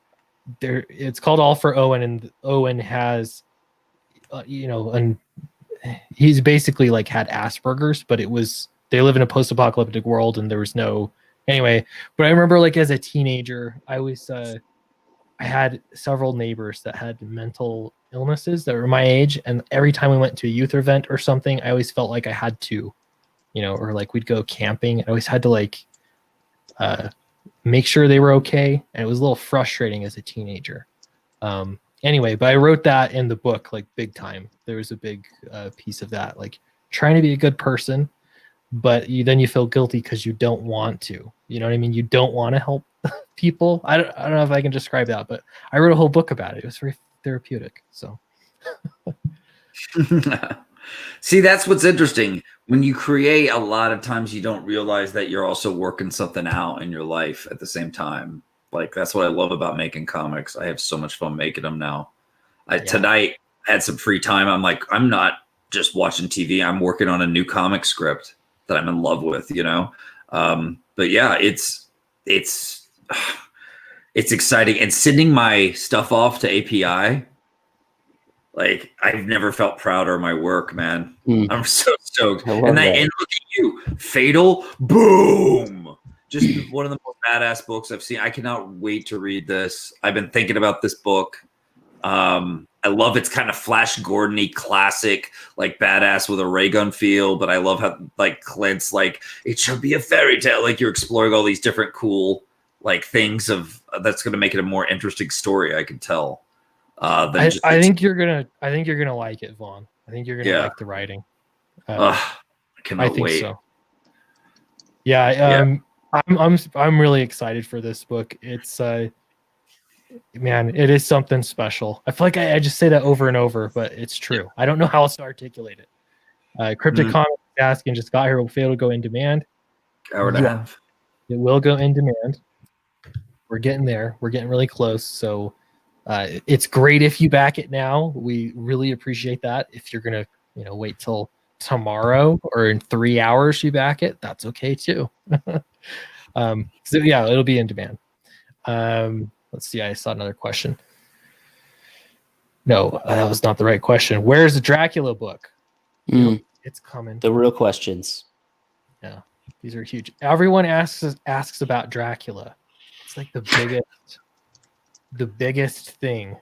it's called All for Owen, and Owen has and he's basically like had Asperger's, but they live in a post-apocalyptic world and there was no anyway. But I remember like as a teenager, I always I had several neighbors that had mental illnesses that were my age, and every time we went to a youth event or something, I always felt like I had to, or like we'd go camping, I always had to like make sure they were okay, and it was a little frustrating as a teenager. Anyway, but I wrote that in the book like big time. There was a big piece of that, like trying to be a good person, but then you feel guilty because you don't want to. You know what I mean? You don't want to help people. I don't know if I can describe that, but I wrote a whole book about it. It was very therapeutic. So see, that's what's interesting. When you create, a lot of times you don't realize that you're also working something out in your life at the same time. Like, that's what I love about making comics. I have so much fun making them now. Tonight I had some free time. I'm like, I'm not just watching TV. I'm working on a new comic script that I'm in love with, But yeah, it's it's exciting. And sending my stuff off to API, like I've never felt prouder of my work, man. I'm so stoked. And look at you, Fatal, boom! Just one of the most badass books I've seen. I cannot wait to read this. I've been thinking about this book. I love its kind of Flash Gordon-y classic, like badass with a ray gun feel, but I love how like Clint's like, it should be a fairy tale. Like you're exploring all these different cool like things of that's going to make it a more interesting story. I can tell. I think you're gonna like it, Vaughn. I think you're gonna like the writing. I cannot think wait. So. Yeah, I'm really excited for this book. It's man, it is something special. I feel like I just say that over and over, but it's true. I don't know how else to articulate it. Cryptic Comics is asking, just got here, will Fatal go in demand? Hour and a half. It will go in demand. We're getting there. We're getting really close. So it's great if you back it now. We really appreciate that. If you're gonna, wait till tomorrow or in 3 hours you back it, that's okay too. So yeah, it'll be in demand. Let's see. I saw another question. No, that was not the right question. Where's the Dracula book? It's coming. The real questions. Yeah, these are huge. Everyone asks about Dracula. It's like the biggest thing.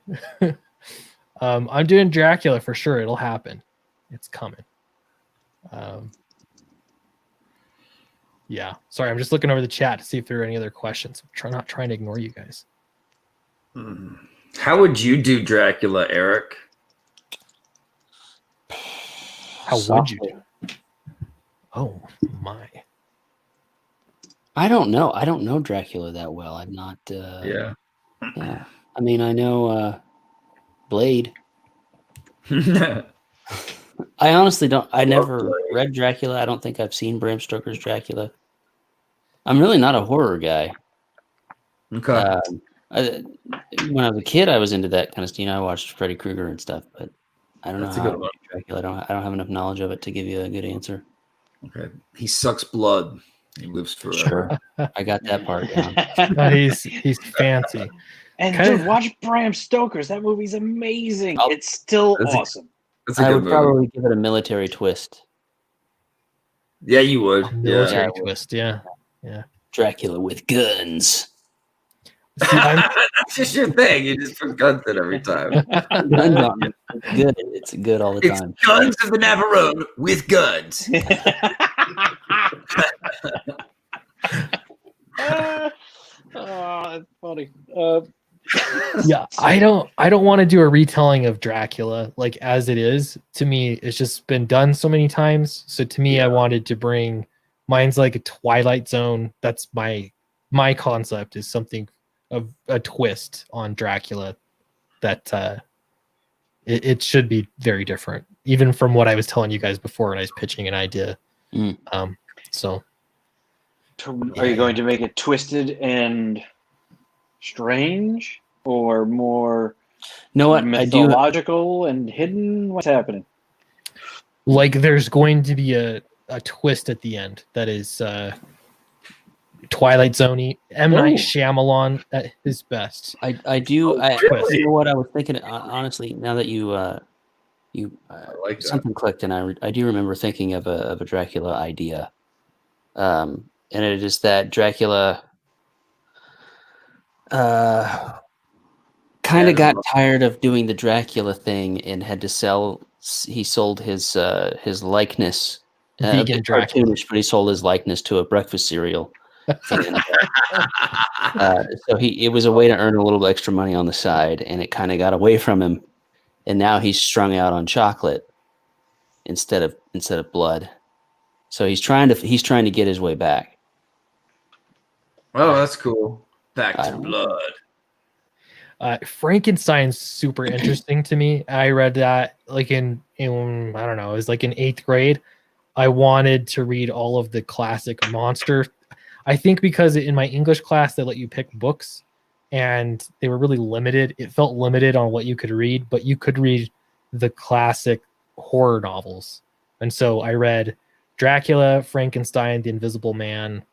I'm doing Dracula for sure. It'll happen. It's coming. Yeah. Sorry, I'm just looking over the chat to see if there are any other questions. I'm not trying to ignore you guys. How would you do Dracula, Eric? How would you do? Oh my. I don't know. I don't know Dracula that well. I'm not. Yeah. I mean, I know Blade. I honestly don't. I never read Dracula. I don't think I've seen Bram Stoker's Dracula. I'm really not a horror guy. Okay. When I was a kid, I was into that kind of stuff. I watched Freddy Krueger and stuff, but I don't know how to do Dracula. I don't have enough knowledge of it to give you a good answer. Okay. He sucks blood. He lives forever. Sure. I got that part down. He's fancy. And dude, watch Bram Stoker's. That movie's amazing. It's still awesome. I would probably give it a military twist. Yeah, you would. Military twist. Yeah. Dracula with guns. See, that's just your thing. You just put guns in every time. Guns on it. It's good. It's good all the time. Guns of the Navarone with guns. That's funny. Yeah, I don't want to do a retelling of Dracula like as it is. To me, it's just been done so many times. So to me, I wanted to bring mine's like a Twilight Zone. That's my concept is something of a twist on Dracula that it should be very different, even from what I was telling you guys before when I was pitching an idea. So are you going to make it twisted and strange, or more mythological and hidden? What's happening? Like there's going to be a twist at the end that is Twilight Zone-y. M. Night Shyamalan at his best. I do. Really? You know what I was thinking? Honestly, now that you like something clicked, and I do remember thinking of a Dracula idea. And it is that Dracula kind of got tired of doing the Dracula thing and had to sell. He sold his likeness. Vegan Dracula, but he sold his likeness to a breakfast cereal. So it was a way to earn a little extra money on the side, and it kind of got away from him. And now he's strung out on chocolate instead of blood. So he's trying to get his way back. Oh, that's cool. Back to blood. Frankenstein's super interesting to me. I read that like in I don't know, it was like in 8th grade. I wanted to read all of the classic monster. I think because in my English class they let you pick books and they were really limited. It felt limited on what you could read, but you could read the classic horror novels. And so I read Dracula, Frankenstein, The Invisible Man,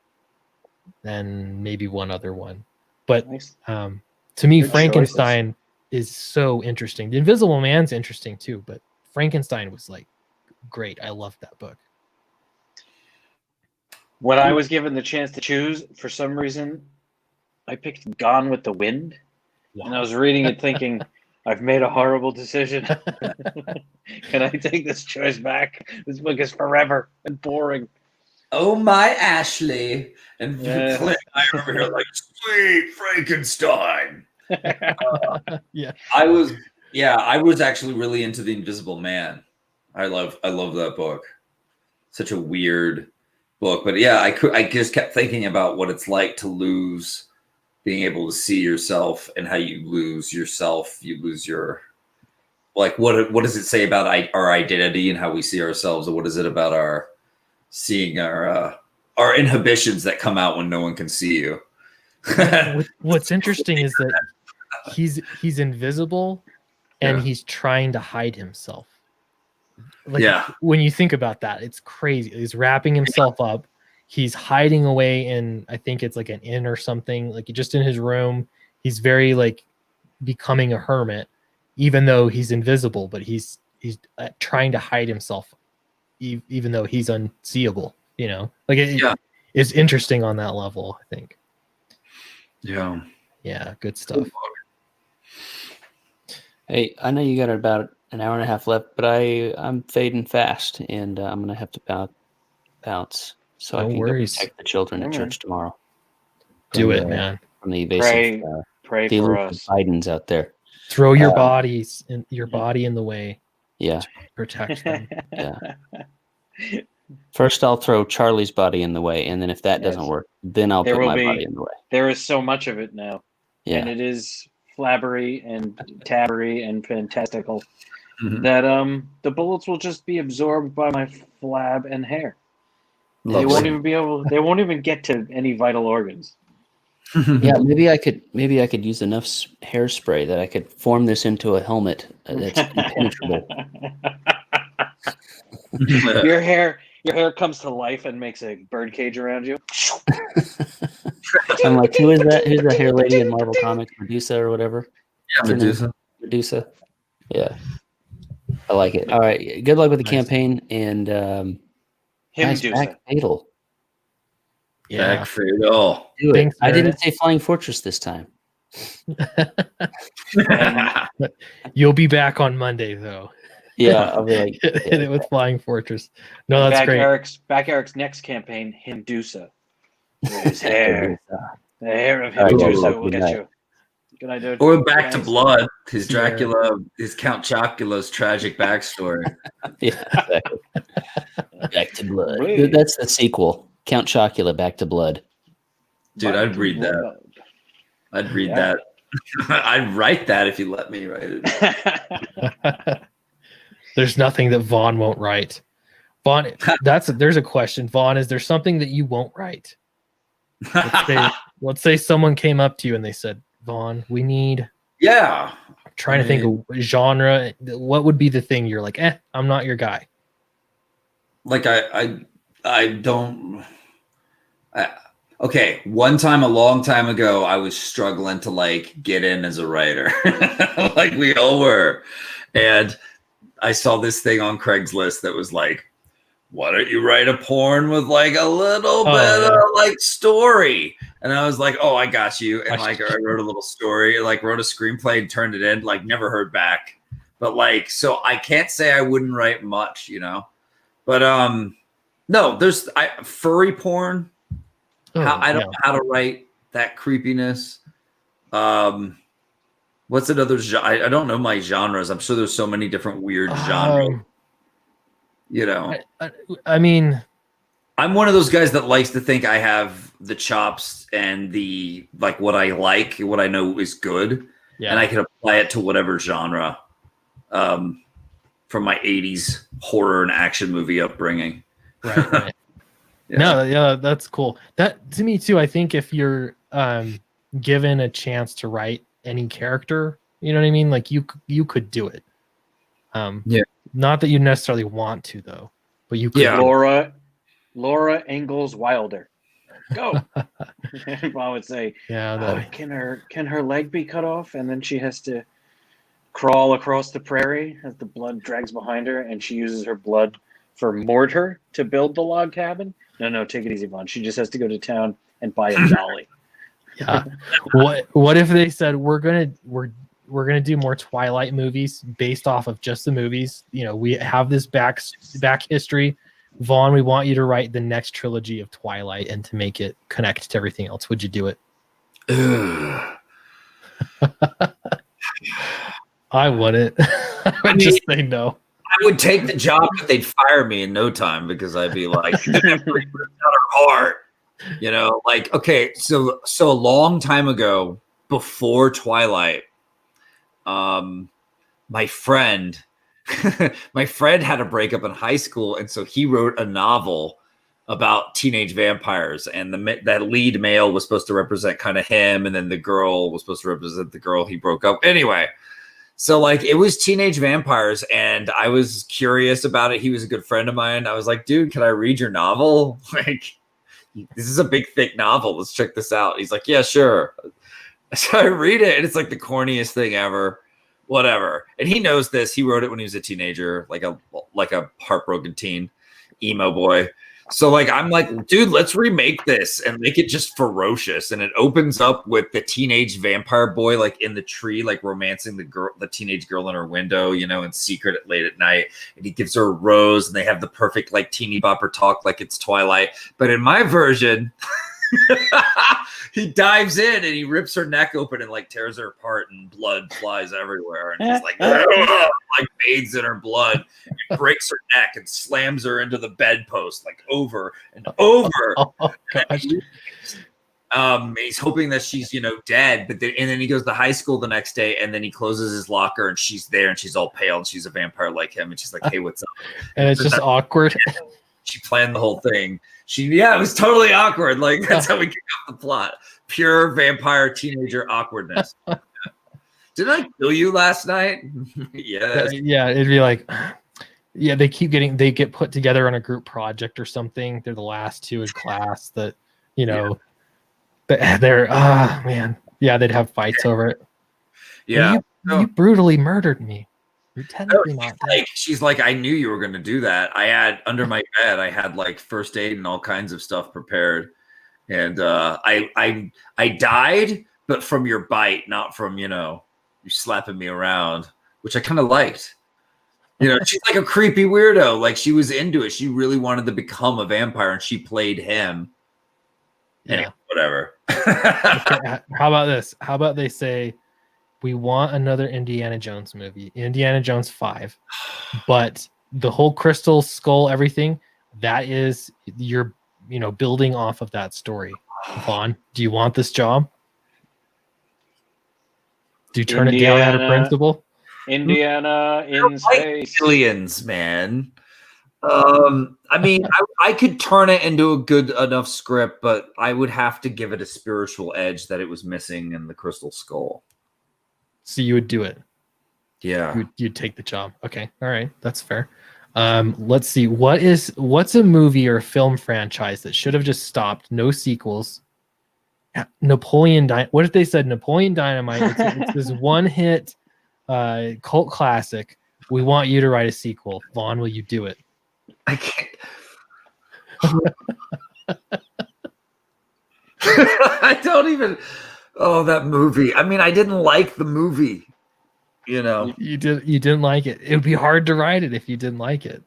and maybe one other one. But Nice. to me, Good Frankenstein is so interesting. The Invisible Man's interesting too, but Frankenstein was like great. I loved that book. When I was given the chance to choose, for some reason, I picked Gone with the Wind. And I was reading it thinking, I've made a horrible decision. Can I take this choice back? This book is forever and boring. Oh my Ashley. And Yeah. Clint, I remember here like, sweet Frankenstein. Yeah. I was actually really into The Invisible Man. I love that book. Such a weird book. But yeah, I just kept thinking about what it's like to lose being able to see yourself, and how you lose yourself. You lose your, like, what does it say about our identity and how we see ourselves? Or what is it about our seeing our inhibitions that come out when no one can see you? What's interesting is that he's invisible and he's trying to hide himself. Like, when you think about that, it's crazy. He's wrapping himself up. He's hiding away in, I think it's like an inn or something, like just in his room. He's very like becoming a hermit, even though he's invisible, but he's trying to hide himself, even though he's unseeable, you know, like it's interesting on that level, I think. Yeah, good stuff. Hey, I know you got about an hour and a half left, but I'm fading fast, and I'm gonna have to bounce so I can go protect the children at church tomorrow. Do it, man. From the evasive pray for us. Bidens out there. Throw your bodies in your body in the way. Yeah, protect them. Yeah. First, I'll throw Charlie's body in the way, and then if that doesn't work, then I'll put my body in the way. There is so much of it now, and it is flabbery and tabbery and fantastical that the bullets will just be absorbed by my flab and hair. They won't even be able. They won't even get to any vital organs. Yeah, maybe I could use enough hairspray that I could form this into a helmet that's impenetrable. Your hair comes to life and makes a birdcage around you. I'm like, who is that? Who's the hair lady in Marvel Comics, Medusa or whatever? Yeah, Medusa. Medusa. Yeah, I like it. All right, good luck with the campaign, and guys, back Fatal. Yeah, back Fatal. Do it. I didn't say Flying Fortress this time. You'll be back on Monday, though. Yeah, I'll be like, hit it with Flying Fortress. No, that's great. Eric's next campaign, Hindusa. His hair. The hair of Hindusa will get you. Good night, dude. Or Back to Blood, his Dracula, his Count Chocula's tragic backstory. Yeah, exactly. Back to Blood. Really? That's the sequel. Count Chocula, Back to Blood. Dude, I'd read that. I'd read that. I'd write that if you let me write it. There's nothing that Vaughn won't write. Vaughn, there's a question. Vaughn, is there something that you won't write? Let's say someone came up to you and they said, Vaughn, we need. Yeah. I'm trying to think of genre. What would be the thing you're like, I'm not your guy? Like I don't. Okay, one time a long time ago, I was struggling to like get in as a writer, like we all were, and I saw this thing on Craigslist that was like, why don't you write a porn with like a little bit of like story? And I was like, oh, I got you. And like, I wrote a little story, like wrote a screenplay and turned it in, like never heard back. But like, so I can't say I wouldn't write much, you know, but no, there's furry porn. I don't know how to write that creepiness. What's another genre? I don't know my genres. I'm sure there's so many different weird genres. You know, I mean, I'm one of those guys that likes to think I have the chops and the like what I like, what I know is good, and I can apply it to whatever genre. From my '80s horror and action movie upbringing. Right. No, that's cool. That to me too. I think if you're given a chance to write any character, you know what I mean. Like you could do it. Not that you necessarily want to though, but you could. Yeah. Laura Ingalls Wilder. Go. And Vaughn would say, Yeah, can her leg be cut off? And then she has to crawl across the prairie as the blood drags behind her, and she uses her blood for mortar to build the log cabin. No, take it easy, Vaughn. She just has to go to town and buy a dolly. yeah. What if they said we're gonna do more Twilight movies based off of just the movies? You know, we have this back history. Vaughn, we want you to write the next trilogy of Twilight and to make it connect to everything else. Would you do it? I wouldn't. I would just say no. I would take the job, but they'd fire me in no time because I'd be like, out her heart. You know, like, okay, so a long time ago, before Twilight, my friend had a breakup in high school, and so he wrote a novel about teenage vampires, and that lead male was supposed to represent kind of him, and then the girl was supposed to represent the girl he broke up. Anyway, so like it was teenage vampires, and I was curious about it. He was a good friend of mine. I was like, dude, can I read your novel? Like, this is a big, thick novel. Let's check this out. He's like, yeah, sure. So I read it, and it's like the corniest thing ever. Whatever. And he knows this. He wrote it when he was a teenager, like a heartbroken teen, emo boy. So like I'm like, dude, let's remake this and make it just ferocious. And it opens up with the teenage vampire boy like in the tree, like romancing the teenage girl in her window, you know, in secret late at night. And he gives her a rose, and they have the perfect like teeny bopper talk like it's Twilight. But in my version, he dives in and he rips her neck open and like tears her apart, and blood flies everywhere, and he's like like bathes in her blood and breaks her neck and slams her into the bedpost like over and over. He's hoping that she's, you know, dead, but then he goes to high school the next day, and then he closes his locker, and she's there, and she's all pale, and she's a vampire like him, and she's like, hey, what's up? And it's just awkward. She planned the whole thing. It was totally awkward. Like, that's how we kick off the plot. Pure vampire teenager awkwardness. Didn't I kill you last night? Yes. Yeah, it'd be like, yeah, they get put together on a group project or something. They're the last two in class that, you know, they're, man. Yeah, they'd have fights over it. Yeah. You brutally murdered me. You're technically not dead. She's like, I knew you were going to do that. I had under my bed, I had like first aid and all kinds of stuff prepared. And I died, but from your bite, not from, you know, you slapping me around, which I kind of liked. You know, she's like a creepy weirdo. Like, she was into it. She really wanted to become a vampire, and she played him. Yeah. Anyway, whatever. Okay, how about this? How about they say, we want another Indiana Jones movie, Indiana Jones 5, but the whole crystal skull, everything, that is, you're, you know, building off of that story. Vaughn, do you want this job? Do you turn it down out of principle? Indiana in space. Aliens, man. I mean, I could turn it into a good enough script, but I would have to give it a spiritual edge that it was missing in the crystal skull. So you would do it. Yeah. You'd take the job. Okay. All right. That's fair. Let's see. What's a movie or a film franchise that should have just stopped? No sequels. Napoleon Dynamite. What if they said Napoleon Dynamite? It's this one hit cult classic. We want you to write a sequel. Vaughn, will you do it? I can't. I don't even. Oh, that movie. I mean, I didn't like the movie. You know, you didn't like it. It would be hard to write it if you didn't like it.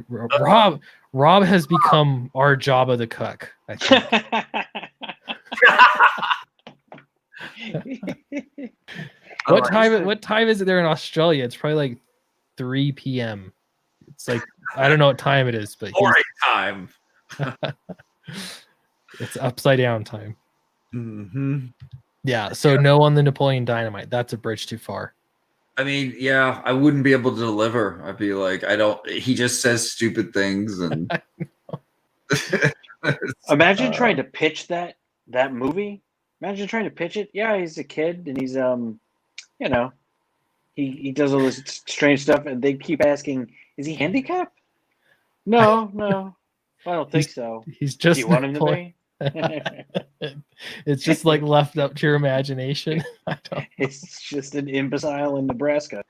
Rob has become our Jabba the Cook, I think. What time is it there in Australia? It's probably like 3 p.m. It's like, I don't know what time it is, but time. It's upside down time. Mm-hmm. Yeah, so no on the Napoleon Dynamite. That's a bridge too far. I mean, yeah, I wouldn't be able to deliver. I'd be like, he just says stupid things. And imagine trying to pitch that movie. Imagine trying to pitch it. Yeah, he's a kid, and he's you know, he does all this strange stuff, and they keep asking, is he handicapped? No. I don't think so. He's Do just you want him to Napoleon. be? It's just like left up to your imagination. I don't, It's just an imbecile in Nebraska.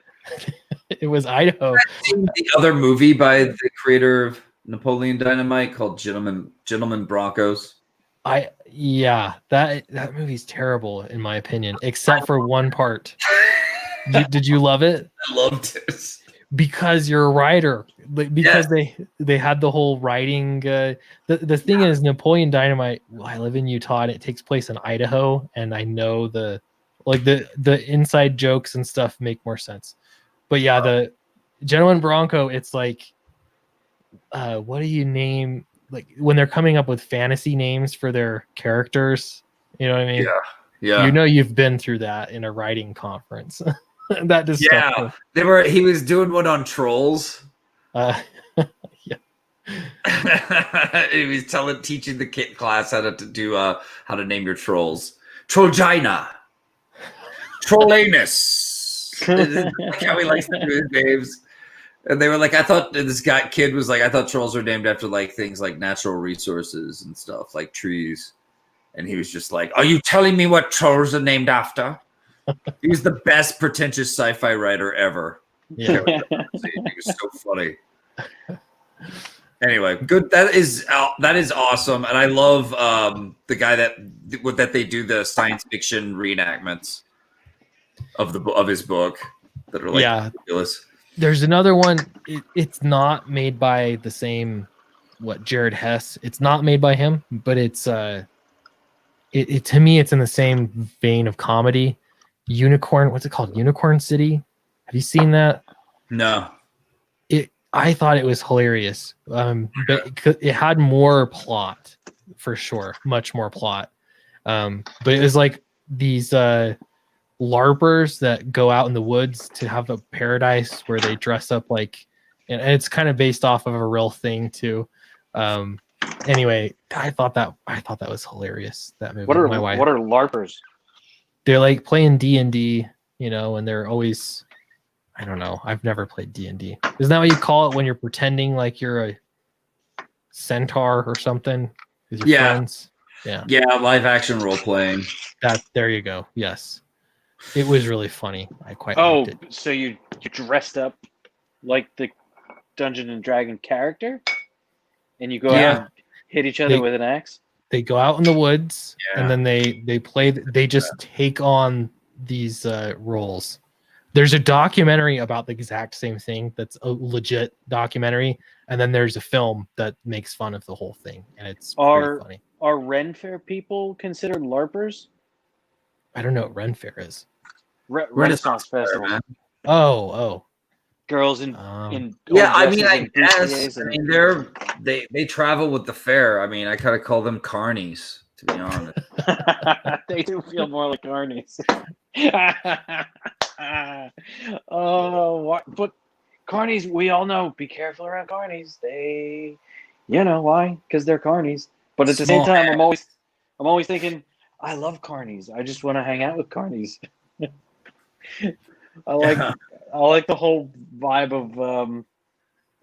it was Idaho. The other movie by the creator of Napoleon Dynamite called Gentlemen Broncos. That movie's terrible in my opinion, except for one part. Did you love it? I loved it. Because you're a writer, because they had the whole writing. The thing is, Napoleon Dynamite. I live in Utah, and it takes place in Idaho, and I know the inside jokes and stuff make more sense. But yeah, the Gentleman Bronco, it's like, what do you name? Like when they're coming up with fantasy names for their characters, you know what I mean? Yeah. You know, you've been through that in a writing conference. That just he was doing one on trolls. Yeah. He was teaching the class how to name your trolls. Trollgina. Trollanus. Like how he likes to do his names. And they were like, I thought kid was like, I thought trolls were named after like things like natural resources and stuff, like trees. And he was just like, are you telling me what trolls are named after? He was the best pretentious sci-fi writer ever. Yeah. He was so funny. Anyway, good. That is awesome, and I love the guy that they do the science fiction reenactments of his book that are like ridiculous. There's another one. It's not made by the same Jared Hess. It's not made by him, but it's to me it's in the same vein of comedy. Unicorn, what's it called? Unicorn City. Have you seen that? No. I thought it was hilarious. But it had more plot for sure, much more plot. But it was like these LARPers that go out in the woods to have a paradise where they dress up like, and it's kind of based off of a real thing too. Anyway, I thought that was hilarious. That movie. What are LARPers? They're like playing D&D, you know, and they're always, I don't know. I've never played D&D. Isn't that what you call it when you're pretending like you're a centaur or something with your friends? Yeah, live action role playing. There you go. Yes, it was really funny. I quite liked it. So you dressed up like the Dungeon and Dragon character, and you go out and hit each other with an axe. They go out in the woods and then they just take on these roles. There's a documentary about the exact same thing that's a legit documentary, and then there's a film that makes fun of the whole thing, and it's pretty funny. Are Ren Fair people considered LARPers? I don't know what Ren Fair is. Renaissance Festival. Man. Oh. Girls in I mean, I guess. I mean, they travel with the fair. I mean, I kind of call them carnies, to be honest. They do feel more like carnies. But carnies, we all know. Be careful around carnies. They, why? Because they're carnies. But at the same time, I'm always thinking, I love carnies. I just want to hang out with carnies. I like the whole vibe of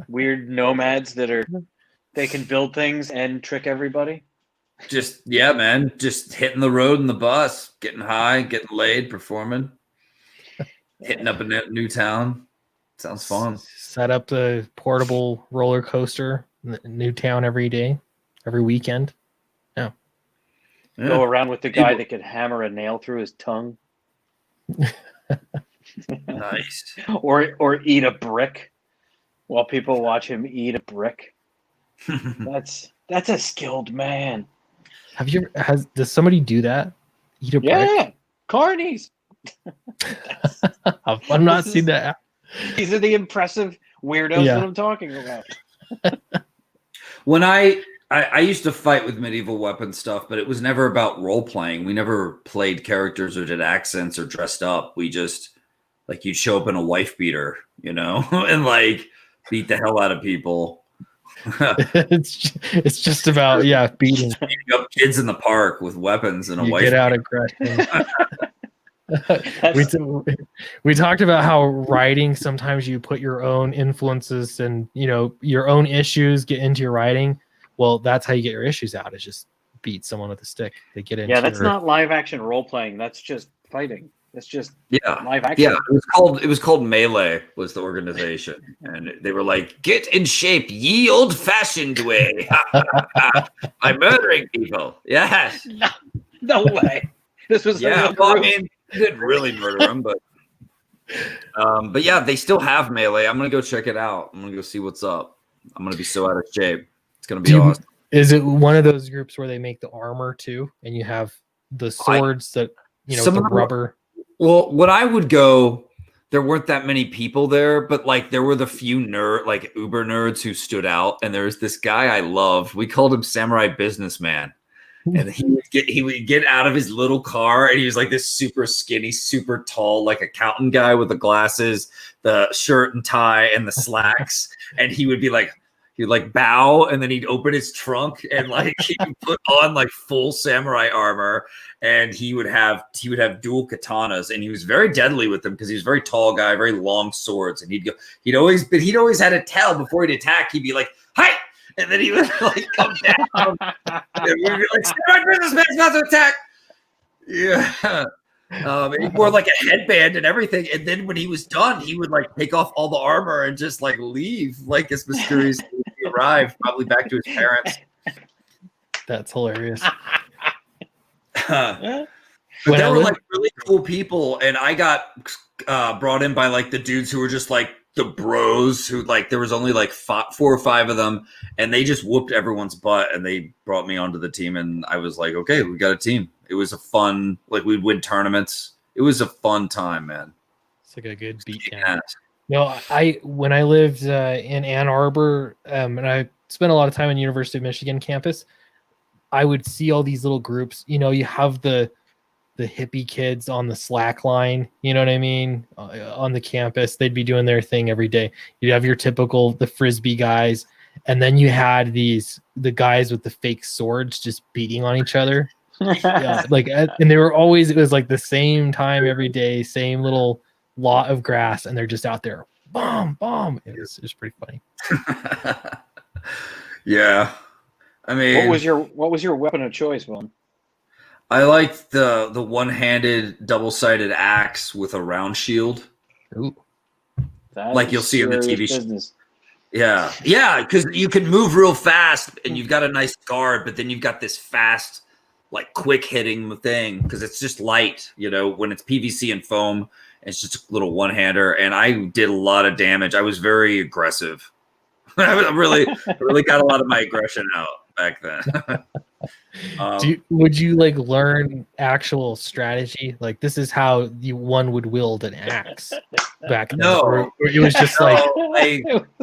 weird nomads they can build things and trick everybody. Just hitting the road in the bus, getting high, getting laid, performing, hitting up a new town. Sounds fun. Set up the portable roller coaster in a new town every weekend. Yeah. Go around with the guy that could hammer a nail through his tongue. Nice. Or eat a brick while people watch him eat a brick. That's a skilled man. Does somebody do that? Eat a brick? Yeah, carnies. I've not seen that. These are the impressive weirdos that I'm talking about. When I used to fight with medieval weapon stuff, but it was never about role playing. We never played characters or did accents or dressed up. We just you'd show up in a wife beater, and beat the hell out of people. it's just about beating up kids in the park with weapons and a wife. Get out aggression. We talked about how writing, sometimes you put your own influences and your own issues get into your writing, Well, that's how you get your issues out, is just beat someone with a stick. They get into Yeah, that's not live action role playing. That's just fighting. That's just live action. Yeah, it was called Melee was the organization, and they were like, "Get in shape, ye old-fashioned way, by murdering people." Yes, No way. This was a real Well, I group. mean, they didn't really murder them, but yeah, they still have Melee. I'm gonna go check it out. I'm gonna go see what's up. I'm gonna be so out of shape. It's gonna be awesome. Is it one of those groups where they make the armor too, and you have the swords that some the of them- rubber? Well, when I would go, there weren't that many people there, but like there were the few uber nerds who stood out. And there was this guy I loved. We called him Samurai Businessman. And he would get out of his little car, and he was like this super skinny, super tall, like accountant guy with the glasses, the shirt and tie, and the slacks. And he would be like, he'd like bow, and then he'd open his trunk, and like he would put on like full samurai armor, and he would have dual katanas, and he was very deadly with them because he was a very tall guy, very long swords, and he'd always had to tell before he'd attack. He'd be like, "Hi!" And then he would like come down, and we'd be like, "Samurai Businessman's about to attack!" Yeah. He wore like a headband and everything, and then when he was done, he would like take off all the armor and just like leave, like as mysteriously as he arrived, probably back to his parents. That's hilarious. But they were like really cool people, and I got brought in by like the dudes who were just like the bros, who like there was only like 4 or 5 of them, and they just whooped everyone's butt, and they brought me onto the team, and I was like, okay, we got a team. It was a fun, like we'd win tournaments. It was a fun time, man. It's like a good beat camp. When I lived in Ann Arbor, and I spent a lot of time in University of Michigan campus, I would see all these little groups. You have the hippie kids on the slack line, you know what I mean? On the campus, they'd be doing their thing every day. You'd have your the frisbee guys, and then you had the guys with the fake swords just beating on each other. Yeah, and they were always, it was like the same time every day, same little lot of grass, and they're just out there, bomb. It was pretty funny. Yeah, I mean, what was your weapon of choice, Vaughn? I liked the one-handed double-sided axe with a round shield. Ooh, like you'll see in the TV show. Business. Yeah, because you can move real fast, and you've got a nice guard, but then you've got this fast, like quick hitting thing because it's just light. When it's PVC and foam, it's just a little one-hander, and I did a lot of damage. I was very aggressive. I really got a lot of my aggression out back then. Would you like learn actual strategy? Like this is how one would wield an axe back then. No, or it was just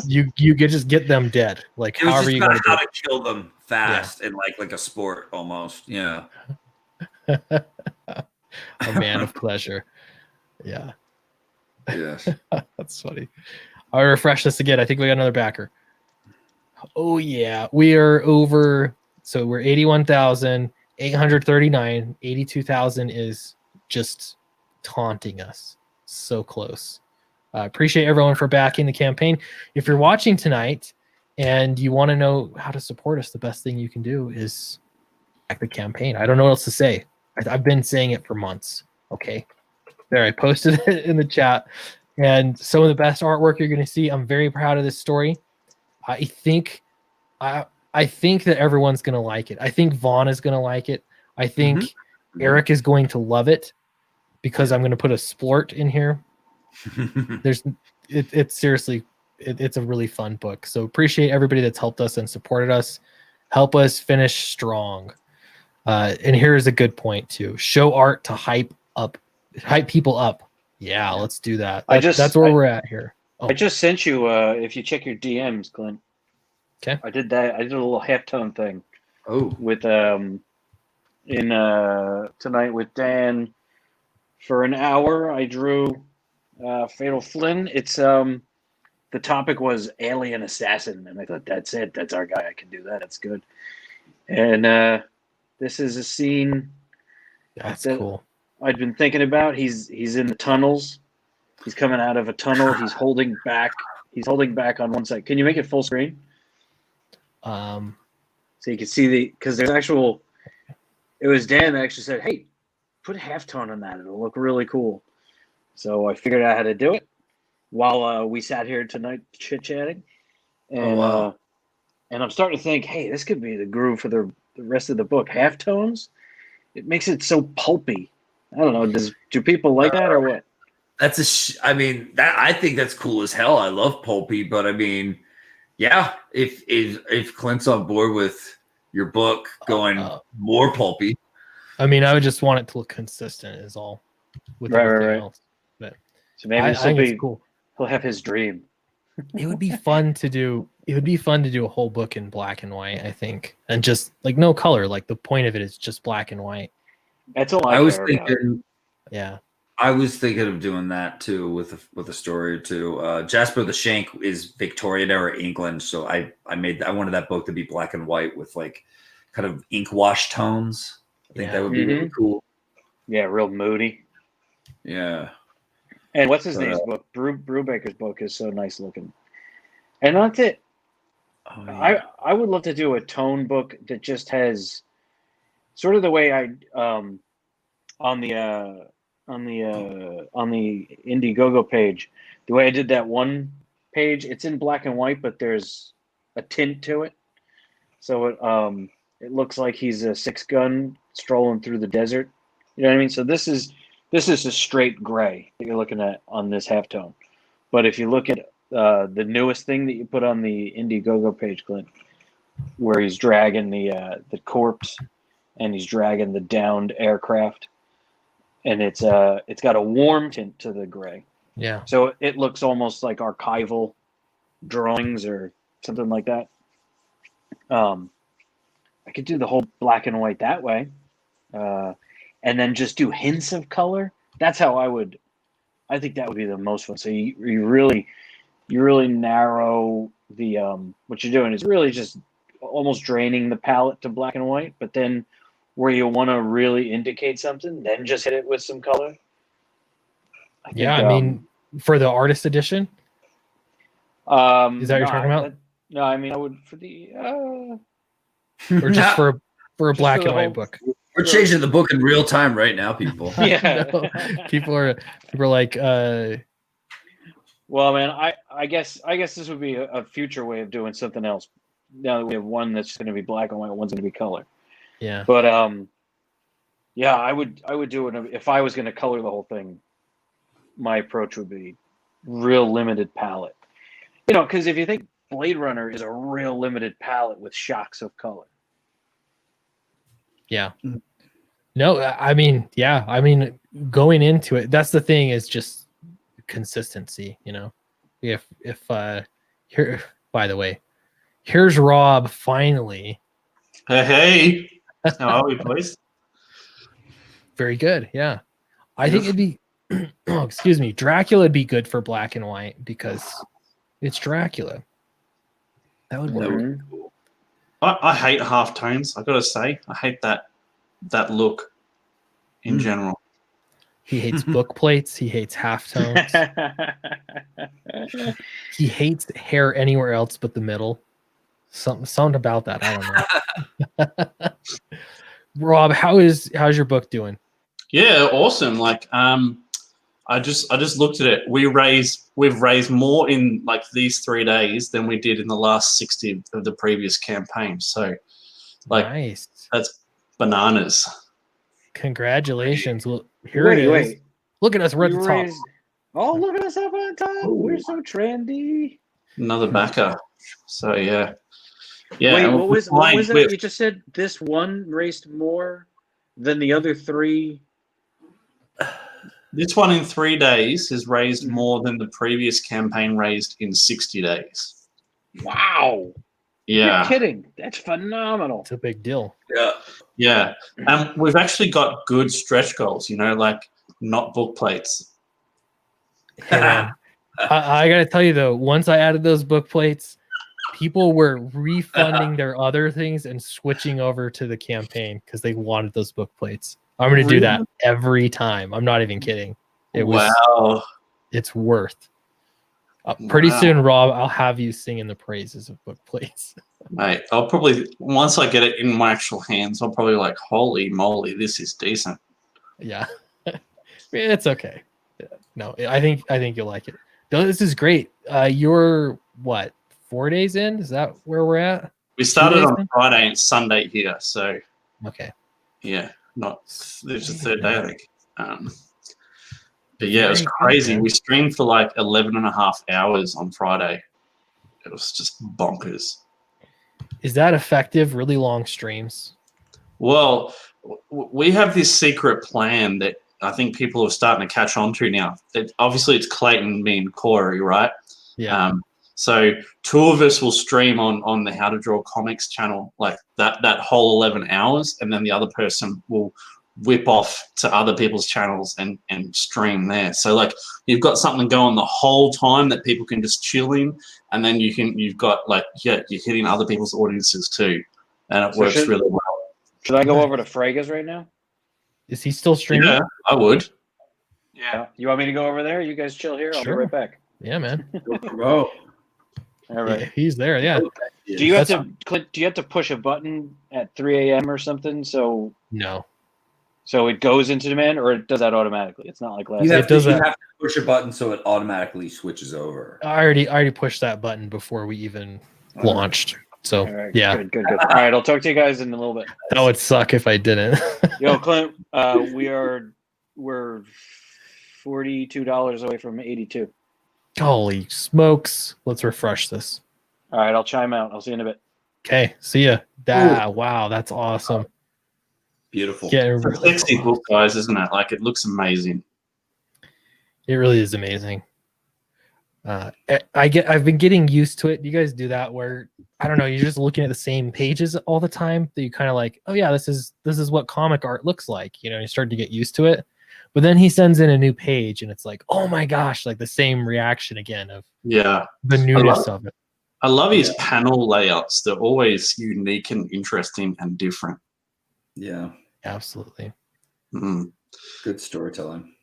you could just get them dead. Like it was however just you about want how to kill them fast and like a sport almost. Yeah. A man of pleasure. Yeah. Yes. That's funny. I'll refresh this again. I think we got another backer. Oh yeah, we are over. So we're 81,839. 82,000 is just taunting us. So close. Appreciate everyone for backing the campaign. If you're watching tonight and you want to know how to support us, the best thing you can do is back the campaign. I don't know what else to say. I've been saying it for months. Okay. There, I posted it in the chat. And some of the best artwork you're going to see. I'm very proud of this story. I think that everyone's going to like it. I think Vaughn is going to like it. I think Eric is going to love it because I'm going to put a splort in here. It's seriously, it's a really fun book. So appreciate everybody that's helped us and supported us. Help us finish strong. And here's a good point too. Show art to hype people up. Yeah, let's do that. That's where we're at here. Oh. I just sent you, if you check your DMs, Glenn. Okay. I did that. I did a little halftone thing. Oh. With tonight with Dan for an hour. I drew Fatal Flynn. It's the topic was alien assassin, and I thought that's it. That's our guy. I can do that. That's good. And this is a scene. That's cool. I'd been thinking about. He's in the tunnels. He's coming out of a tunnel. He's holding back. He's holding back on one side. Can you make it full screen? so you can see because there's actual. It was Dan that actually said, "Hey, put halftone on that. It'll look really cool." So I figured out how to do it while we sat here tonight chit chatting, and wow. and I'm starting to think, hey, this could be the groove for the rest of the book. Halftones, it makes it so pulpy. I don't know. Do people like that or what? That's I mean, that I think that's cool as hell. I love pulpy, but I mean, yeah, if Clint's on board with your book going more pulpy, I mean, I would just want it to look consistent is all with everything else. But so maybe I think it's cool. He'll have his dream. It would be fun to do. It would be fun to do a whole book in black and white, I think, and just like no color. Like the point of it is just black and white. That's all I was care thinking. about. Yeah, I was thinking of doing that too with a story or two. Jasper the Shank is Victorian era England, so I wanted that book to be black and white with like kind of ink wash tones. I think that would be really cool. Yeah, real moody. Yeah. And what's his name's book? Brubaker's book is so nice looking. And that's it. Oh, yeah. I would love to do a tone book that just has sort of the way I on the Indiegogo page, the way I did that one page, it's in black and white, but there's a tint to it. So it looks like he's a 6-gun strolling through the desert. You know what I mean? So this is a straight gray that you're looking at on this halftone. But if you look at the newest thing that you put on the Indiegogo page, Clint, where he's dragging the corpse and he's dragging the downed aircraft, and it's got a warm tint to the gray. Yeah. So it looks almost like archival drawings or something like that. I could do the whole black and white that way. And then just do hints of color. That's how I think that would be the most fun. So you really narrow the what you're doing is really just almost draining the palette to black and white, but then where you want to really indicate something, then just hit it with some color. I mean, for the artist edition, is that what you're talking about? No, I mean I would for the or just for a black and white book. We're changing the book in real time right now, people. Yeah. No, people are like well, man, I guess this would be a future way of doing something else. Now that we have one that's going to be black and white, one's going to be color. Yeah. But yeah, I would do it if I was going to color the whole thing. My approach would be real limited palette. You know, because if you think Blade Runner is a real limited palette with shocks of color. Yeah. No, I mean, yeah. I mean, going into it, that's the thing is just consistency, you know. If here, by the way, here's Rob finally. Hey. How are we, boys? Very good. Yeah. I think it'd be oh, excuse me, Dracula would be good for black and white because it's Dracula. That would work. I hate halftones. I gotta say, I hate that look in general. He hates book plates. He hates halftones. He hates hair anywhere else but the middle. Something about that. I don't know. Rob, how's your book doing? Yeah, awesome. Like, I just looked at it. We've raised more in like these 3 days than we did in the last 60 of the previous campaign. So, like, nice. That's bananas. Congratulations. Well, here it is. Wait. Look at us. We're at the top. Oh, look at us up on top. Ooh. We're so trendy. Another backer. So, yeah. Yeah. Wait, what was it? You just said this one raised more than the other 3. This one in 3 days has raised more than the previous campaign raised in 60 days. Wow. Yeah. You're kidding. That's phenomenal. It's a big deal. Yeah. Yeah. And we've actually got good stretch goals, you know, like not book plates. Hey, man, I got to tell you, though, once I added those book plates, people were refunding their other things and switching over to the campaign because they wanted those book plates. I'm going to do that every time. I'm not even kidding. It's worth. Pretty Wow. soon, Rob, I'll have you singing the praises of book plates. Mate, I'll probably, once I get it in my actual hands, I'll probably like, holy moly, this is decent. Yeah, it's okay. Yeah. No, I think you'll like it. No, this is great. You're what, 4 days in? Is that where we're at? We started days on in? Friday and Sunday here, so Okay. yeah, there's a third day, I think. But yeah, Very it was good, crazy. man. We streamed for like 11 and a half hours on Friday. It was just bonkers. Is that effective? Really long streams? Well, we have this secret plan that I think people are starting to catch on to now. Obviously, it's Clayton, me, and Corey, right? Yeah. So 2 of us will stream on the How to Draw Comics channel, like that whole 11 hours, and then the other person will whip off to other people's channels and stream there. So like you've got something going the whole time that people can just chill in, and then you've got like, yeah, you're hitting other people's audiences too, and it works really well. Should I go over to Frega's right now? Is he still streaming? Yeah, I would. Yeah. You want me to go over there? You guys chill here. I'll Sure. be right back. Yeah, man. Bro. All right. Yeah, he's there. Yeah. Do you have That's- to click? Do you have to push a button at 3 a.m. or something? So it goes into demand, or it does that automatically? It's not like last. You time. have, It does to, you that. have to push a button so it automatically switches over. I already pushed that button before we even launched. So All right. yeah, Good. All right. I'll talk to you guys in a little bit. that would suck if I didn't. Yo, Clint, we're $42 away from 82. Holy smokes! Let's refresh this. All right, I'll chime out. I'll see you in a bit. Okay, see ya. Wow, that's awesome. Beautiful. Yeah, It's a sexy book, guys, isn't it? Like it looks amazing. it really is amazing. I've been getting used to it. You guys do that where I don't know, you're just looking at the same pages all the time that you kind of like, oh yeah, this is what comic art looks like. You start to get used to it. But then he sends in a new page and it's like, oh my gosh, like the same reaction again of Yeah. the newness of it. I love his panel layouts. They're always unique and interesting and different. Yeah. Absolutely. Mm. Good storytelling.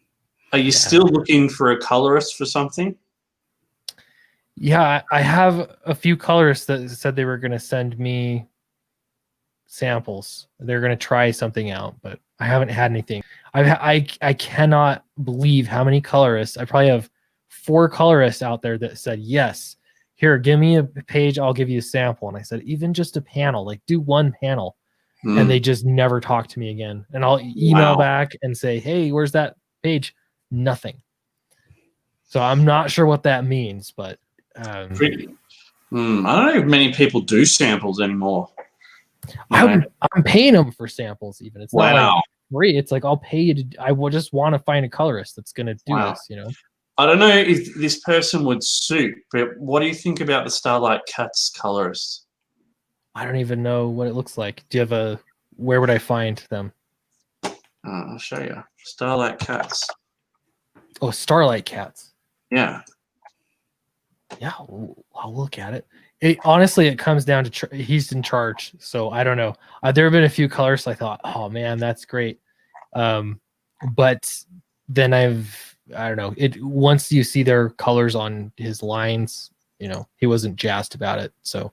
Are you still looking for a colorist for something? Yeah, I have a few colorists that said they were going to send me samples. They're going to try something out, but I haven't had anything. I cannot believe how many colorists. I probably have 4 colorists out there that said, yes, here, give me a page. I'll give you a sample. And I said, even just a panel, like do 1 panel. And they just never talk to me again. And I'll email back and say, hey, where's that page? Nothing. So I'm not sure what that means, but I don't know if many people do samples anymore. I'm paying them for samples. Even it's not like free. It's like I'll pay you to. I will just want to find a colorist that's going to do this. I don't know if this person would suit, but what do you think about the Starlight Cats colorist? I don't even know what it looks like. Do you have where would I find them? I'll show you. Starlight Cats. Oh, Starlight Cats. Yeah. Yeah, I'll look at it. Honestly, it comes down to he's in charge, so I don't know. There have been a few colors I thought, oh man, that's great, but then I don't know. Once you see their colors on his lines, he wasn't jazzed about it. So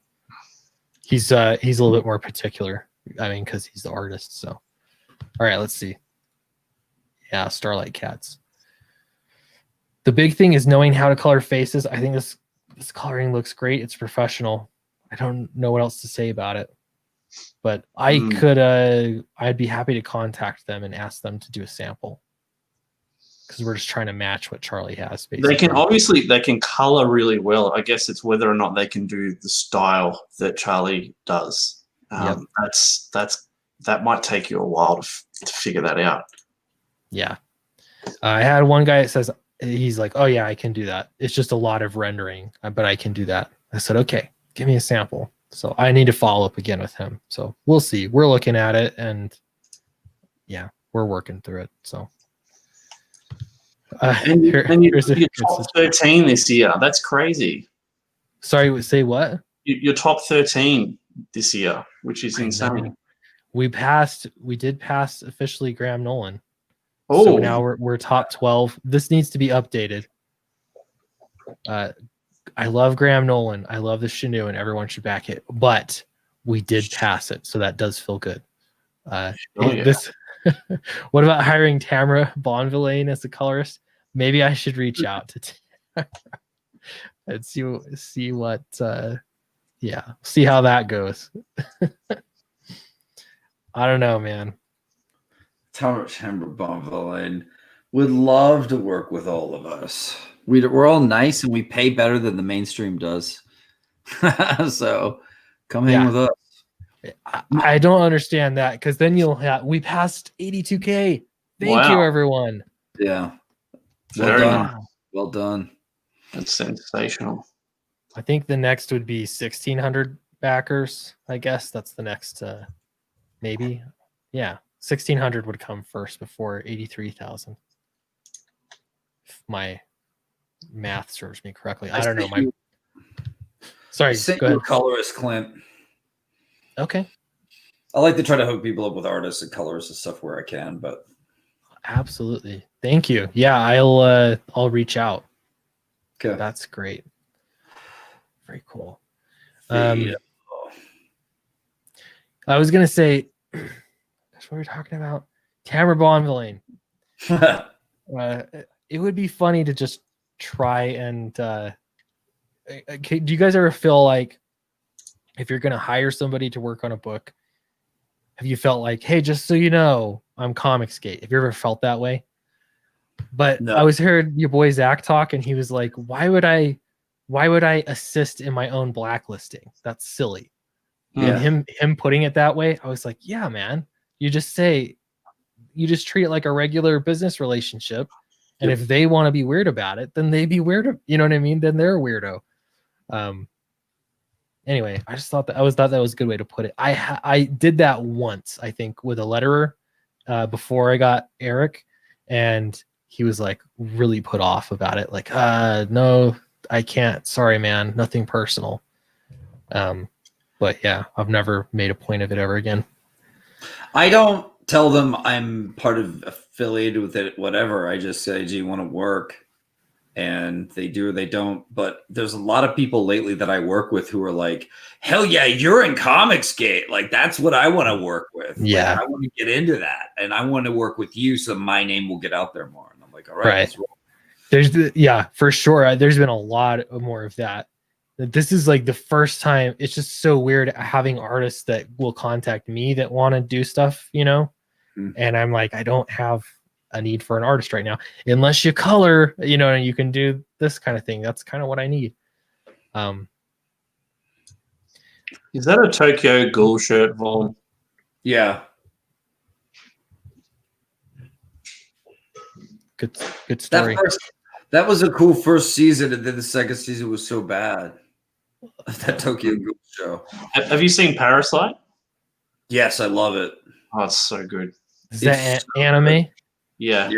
he's a little bit more particular. I mean, because he's the artist. So, all right, let's see. Yeah, Starlight Cats. The big thing is knowing how to color faces. I think this coloring looks great. It's professional. I don't know what else to say about it, but I'd be happy to contact them and ask them to do a sample because we're just trying to match what Charlie has. Basically. They can color really well. I guess it's whether or not they can do the style that Charlie does. That might take you a while to figure that out. Yeah. I had one guy that says, he's like, oh yeah, I can do that. It's just a lot of rendering, but I can do that. I said, okay, give me a sample. So I need to follow up again with him. So we'll see. We're looking at it and yeah, we're working through it. So. You're top 13 this year. That's crazy. Sorry, say what? You're top 13 this year, which is insane. We did pass officially Graham Nolan. Oh, so now we're top 12. This needs to be updated. I love Graham Nolan. I love the Shinu, and everyone should back it. But we did pass it, so that does feel good. This. What about hiring Tamara Bonvillain as a colorist? Maybe I should reach out to Tamara and see what. See how that goes. I don't know, man. Tamara Bonvillain would love to work with all of us. We're all nice and we pay better than the mainstream does. So come hang with us. I don't understand that, because then we passed 82K. Thank you, everyone. Yeah. Very nice. Well done. That's sensational. I think the next would be 1,600 backers. I guess that's the next, maybe. Yeah, 1,600 would come first before 83,000. If my math serves me correctly. I don't know. Sorry, go ahead. Colorist, Clint. Okay. I like to try to hook people up with artists and colorists and stuff where I can, but absolutely. Thank you. Yeah, I'll reach out. Okay. That's great. Very cool. Yeah. I was gonna say that's what we were talking about. Tamara Bonvillain. It would be funny to just try and do you guys ever feel like if you're gonna hire somebody to work on a book, have you felt like, hey, just so you know, I'm comicsgate? Have you ever felt that way? But no. I heard your boy Zach talk, and he was like, why would I assist in my own blacklisting? That's silly. Yeah. And him putting it that way, I was like, yeah, man. You just treat it like a regular business relationship. And if they want to be weird about it, then they be weird. You know what I mean? Then they're a weirdo. Anyway, I just thought that was a good way to put it. I did that once, I think, with a letterer before I got Eric, and he was like really put off about it. Like, no, I can't. Sorry, man. Nothing personal. But yeah, I've never made a point of it ever again. I don't tell them I'm part of affiliated with it, whatever. I just say, do you want to work? And they do or they don't. But there's a lot of people lately that I work with who are like, hell yeah, you're in Comicsgate. Like, that's what I want to work with. Yeah. Like, I want to get into that. And I want to work with you so my name will get out there more. And I'm like, all right. There's for sure. There's been a lot more of that. This is like the first time. It's just so weird having artists that will contact me that want to do stuff, you know? And I'm like, I don't have a need for an artist right now, unless you color, you know, and you can do this kind of thing. That's kind of what I need. Is that a Tokyo Ghoul shirt, Vaughn? Yeah. Good story. That was a cool first season, and then the second season was so bad. That Tokyo Ghoul show. Have you seen Parasite? Yes, I love it. Oh, it's so good. Is that anime? Good. Yeah.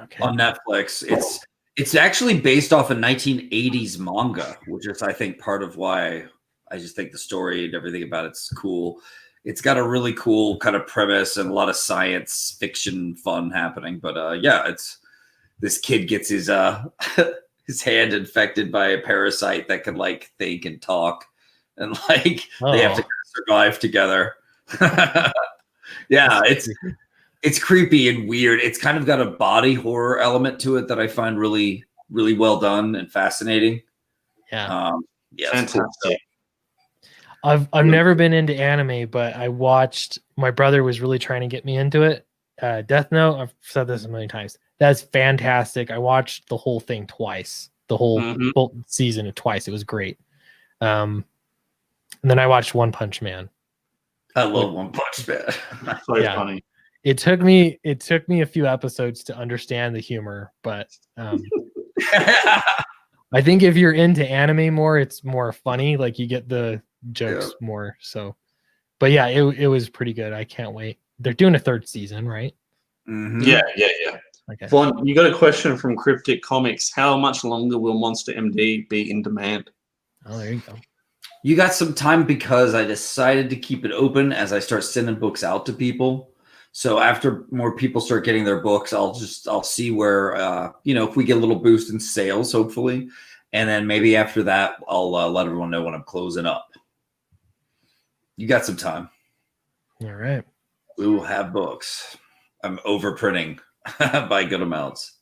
Okay. On Netflix. It's actually based off a 1980s manga, which is, I think, part of why I just think the story and everything about it's cool. It's got a really cool kind of premise and a lot of science fiction fun happening. But yeah, it's this kid gets his his hand infected by a parasite that can like think and talk, and like they have to survive together. Yeah, it's creepy and weird. It's kind of got a body horror element to it that I find really, really well done and fascinating. Yeah. Yeah, fantastic. Cool. I've never been into anime, but I watched. My brother was really trying to get me into it. Death Note. I've said this a million times. That's fantastic. I watched the whole thing twice. The whole season twice. It was great. And then I watched One Punch Man. I love One Punch Man. That's so funny. It took me a few episodes to understand the humor, but I think if you're into anime more, it's more funny. Like you get the jokes more. So, but yeah, it was pretty good. I can't wait. They're doing a third season, right? Mm-hmm. Yeah. Okay. Vaughn, you got a question from Cryptic Comics. How much longer will Monster MD be in demand? Oh, there you go. You got some time because I decided to keep it open as I start sending books out to people. So after more people start getting their books, I'll see where, if we get a little boost in sales, hopefully. And then maybe after that, I'll let everyone know when I'm closing up. You got some time. All right. We will have books. I'm overprinting by good amounts.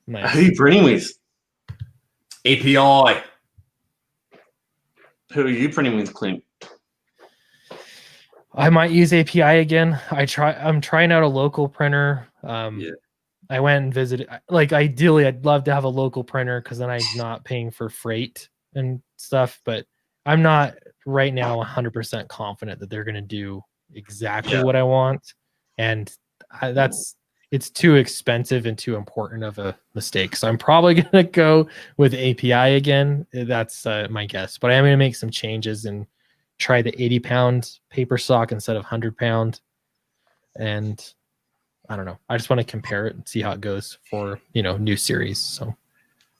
Who are you printing with? API. Who are you printing with, Clint? I might use API again. I'm trying out a local printer. I went and visited. Like, ideally, I'd love to have a local printer because then I'm not paying for freight and stuff. But I'm not right now 100% confident that they're going to do exactly what I want, and it's too expensive and too important of a mistake. So I'm probably going to go with API again. That's my guess. But I am going to make some changes and try the 80-pound paper stock instead of 100-pound. And I don't know. I just want to compare it and see how it goes for, new series. So,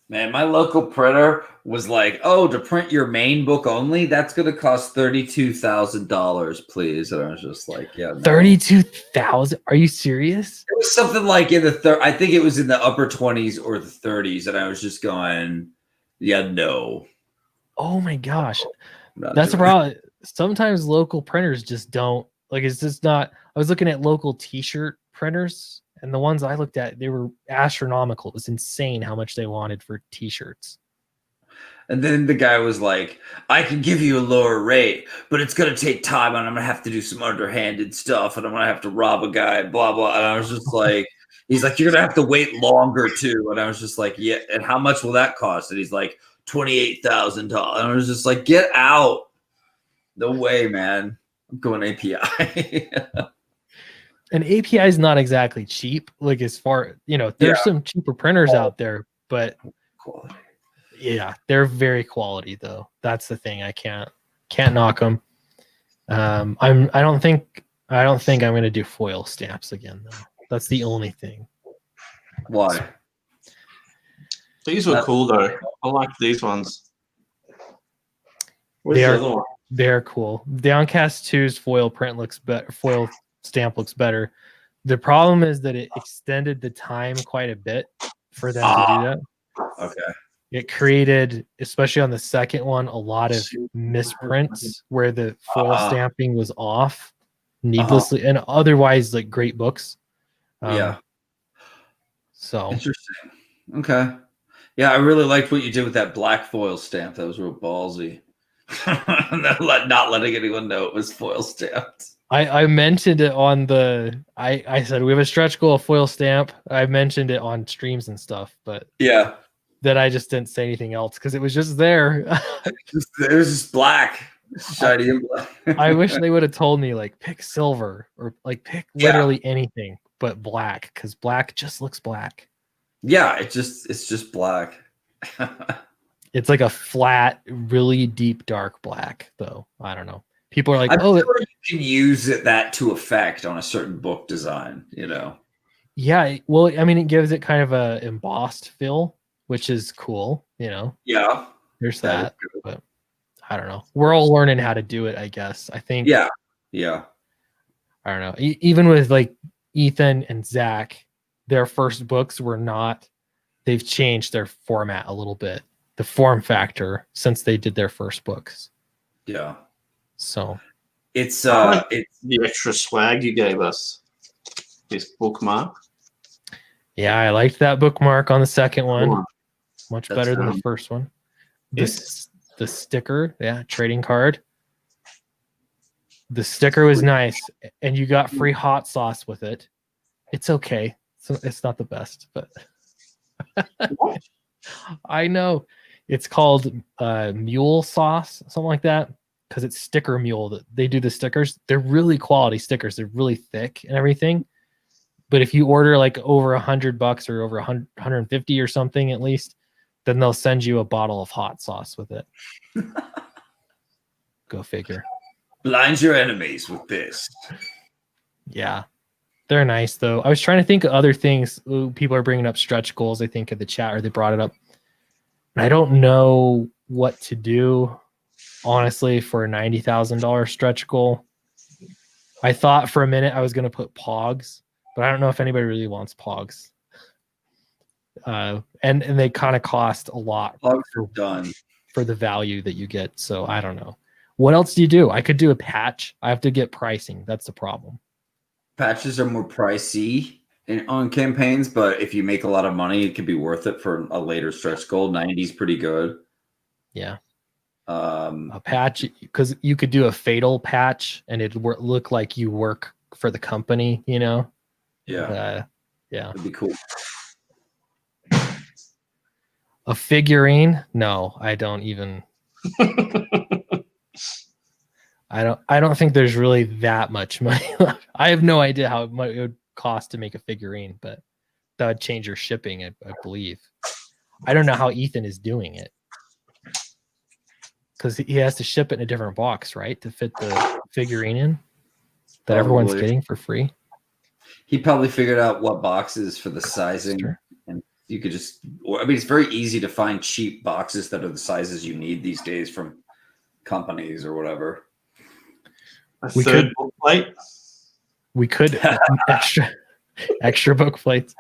man, my local printer was like, "Oh, to print your main book only, that's going to cost $32,000, please." And I was just like, "Yeah, no. 32,000? Are you serious?" It was something like in the I think it was in the upper 20s or the 30s, and I was just going, "Yeah, no." Oh my gosh, that's a problem. Sometimes local printers just don't like. It's just not. I was looking at local T-shirt printers, and the ones I looked at, they were astronomical. It was insane how much they wanted for T-shirts. And then the guy was like, "I can give you a lower rate, but it's going to take time, and I'm going to have to do some underhanded stuff, and I'm going to have to rob a guy, blah, blah." And I was just like, he's like, "You're going to have to wait longer, too." And I was just like, "Yeah, and how much will that cost?" And he's like, $28,000. And I was just like, "Get out. No way, man. I'm going API." And API is not exactly cheap. Like, as far, there's some cheaper printers out there, but quality. Yeah, they're very quality though. That's the thing. I can't knock them. I don't think I'm going to do foil stamps again though. That's the only thing. Why? These were cool though. I like these ones. Where's the other one? They're cool. Downcast 2's foil print looks better. Foil stamp looks better. The problem is that it extended the time quite a bit for them to do that. Okay. It created, especially on the second one, a lot of misprints where the foil stamping was off needlessly, and otherwise like great books. So interesting. Okay. Yeah, I really liked what you did with that black foil stamp. That was real ballsy. Not letting anyone know it was foil stamped. I mentioned it on I said we have a stretch goal foil stamp. I mentioned it on streams and stuff, but yeah, that I just didn't say anything else because it was just there. It was just black, shiny and black. I wish they would have told me like pick silver or like pick literally anything but black, because black just looks black. Yeah, it's just black. It's like a flat, really deep, dark black, though. I don't know. People are like, I'm "Oh, sure you can use that to effect on a certain book design." Yeah, well, I mean, it gives it kind of a embossed feel, which is cool. Yeah, there's that, but I don't know. We're all learning how to do it, I guess. I think. Yeah. I don't know. Even with like Ethan and Zach, their first books were not. They've changed their format a little bit, the form factor, since they did their first books. Yeah. So it's the extra swag you gave us. This bookmark. Yeah, I liked that bookmark on the second one. Cool. Much better than the first one. The sticker, trading card. The sticker was nice, and you got free hot sauce with it. It's okay. So it's not the best, but I know it's called mule sauce, something like that, because it's Sticker Mule that they do the stickers. They're really quality stickers. They're really thick and everything. But if you order like over $100 or over 150 or something at least, then they'll send you a bottle of hot sauce with it. Go figure. Blind your enemies with this. Yeah. They're nice, though. I was trying to think of other things. Ooh, people are bringing up stretch goals, I think, in the chat, or they brought it up. And I don't know what to do, honestly, for a $90,000 stretch goal. I thought for a minute I was going to put Pogs, but I don't know if anybody really wants Pogs. and they kind of cost a lot Plugs are done. for the value that you get. So I don't know. What else do you do? I could do a patch. I have to get pricing. That's the problem. Patches are more pricey on campaigns, but if you make a lot of money, it could be worth it for a later stretch goal. 90's pretty good. Yeah. A patch, because you could do a fatal patch and it'd look like you work for the company, you know? Yeah. Yeah. It'd be cool. A figurine? No, I don't even. I don't think there's really that much money left. I have no idea how much it would cost to make a figurine, but that would change your shipping, I believe. I don't know how Ethan is doing it, because he has to ship it in a different box, right, to fit the figurine in that everyone's getting for free. He probably figured out what boxes for the sizing, and you could just. I mean, it's very easy to find cheap boxes that are the sizes you need these days from companies or whatever. We third book plate. We could extra book plates.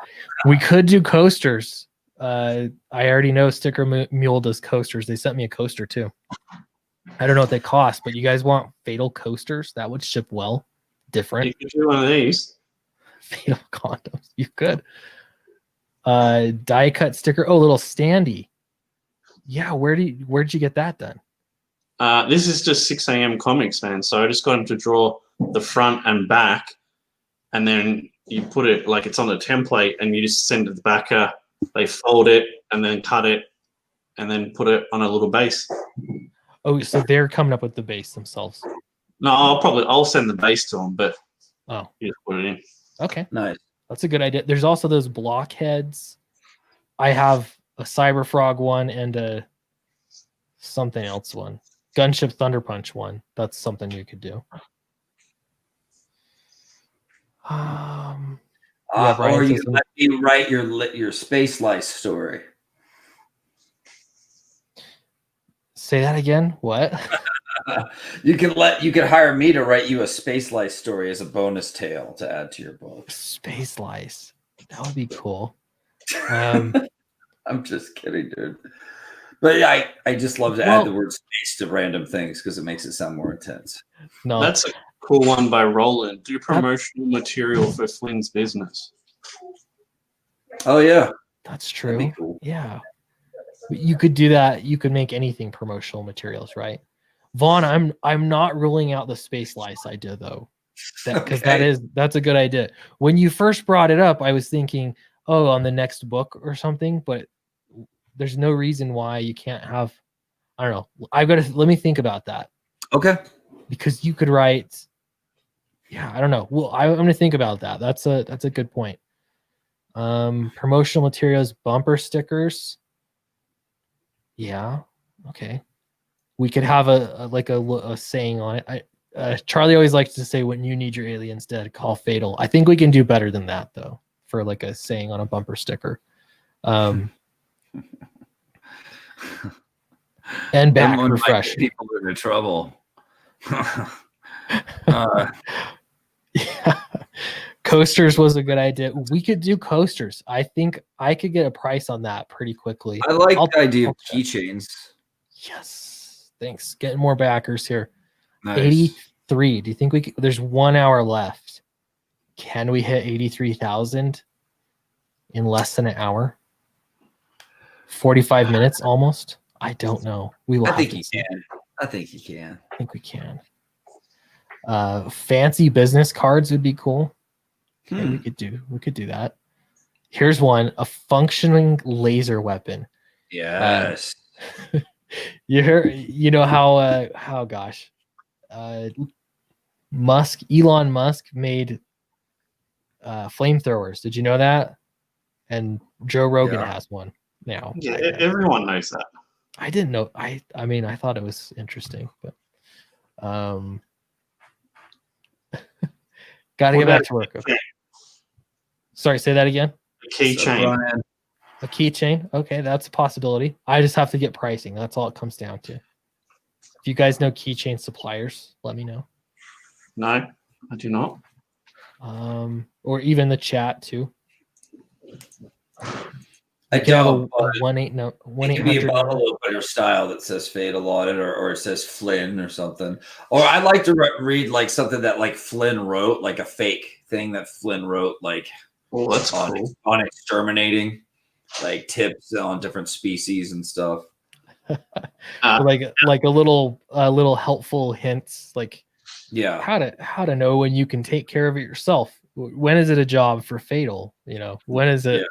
We could do coasters. I already know Sticker Mule does coasters. They sent me a coaster too. I don't know what they cost, but you guys want fatal coasters? That would ship well. Different. You could do one of these. Fatal condoms. You could. Die cut sticker. Oh, little standee. Yeah, where'd you get that done? This is just 6 a.m. comics, man. So I just got him to draw the front and back, and then you put it like it's on a template, and you just send it the backer. They fold it and then cut it, and then put it on a little base. Oh, so they're coming up with the base themselves. No, I'll send the base to them, but you just put it in. Okay, Nice. That's a good idea. There's also those blockheads. I have a Cyber Frog one and a something else one. Gunship Thunder Punch one. That's something you could do. Or you let me write your Space Lice story. Say that again. What? You can hire me to write you a Space Lice story as a bonus tale to add to your book. Space Lice. That would be cool. I'm just kidding, dude. But yeah, I just love to add the word space to random things because it makes it sound more intense. No, that's a cool one by Roland. Do promotional material for Flynn's business. Oh yeah, that's true. That'd be cool. Yeah, you could do that. You could make anything promotional materials, right? Vaughn, I'm not ruling out the Space Lice idea though, because that's a good idea. When you first brought it up, I was thinking, oh, on the next book or something, but there's no reason why you can't have. I don't know. Let me think about that. Okay. Because you could write. Yeah, I don't know. Well, I'm gonna think about that. That's a good point. Promotional materials, bumper stickers. Yeah. Okay. We could have a saying on it. Charlie always likes to say, "When you need your aliens dead, call fatal." I think we can do better than that though, for like a saying on a bumper sticker. And back refresh. People into trouble. Yeah. Coasters was a good idea. We could do coasters. I think I could get a price on that pretty quickly. I like the idea of keychains. Yes. Thanks. Getting more backers here. Nice. 83. Do you think there's 1 hour left? Can we hit 83,000 in less than an hour? 45 minutes almost? I don't know. We will. I think you can. I think you can. I think we can. Fancy business cards would be cool. Okay, we could do that. Here's one: a functioning laser weapon. Yes. You know how gosh, Elon Musk made flamethrowers. Did you know that? And Joe Rogan has one now. Yeah, everyone knows that. I didn't know. I mean, I thought it was interesting, but gotta get back to work. Okay. Sorry, say that again. A keychain. A keychain. Okay, that's a possibility. I just have to get pricing. That's all it comes down to. If you guys know keychain suppliers, let me know. No, I do not. Or even the chat too. I You can have don't. a 1-800 It could be a number. bottle opener style that says Fatal on it, or it says Flynn or something. Or I like to read like something that like Flynn wrote, like a fake thing that Flynn wrote, like that's cool. on exterminating, like tips on different species and stuff. Like a little helpful hints, like Yeah, how to know when you can take care of it yourself. When is it a job for Fatal? When is it? Yeah.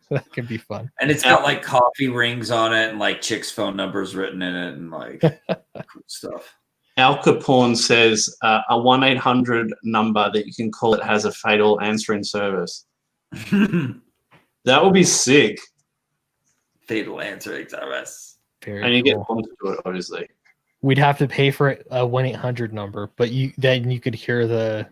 That could be fun. and it's got like coffee rings on it and like chicks' phone numbers written in it and like cool stuff. Al Capone says a 1-800 number that you can call it has a Fatal answering service. That would be sick. Fatal answering service. Very And you get cool. points to it, obviously. We'd have to pay for it, a 1-800 number, but then you could hear the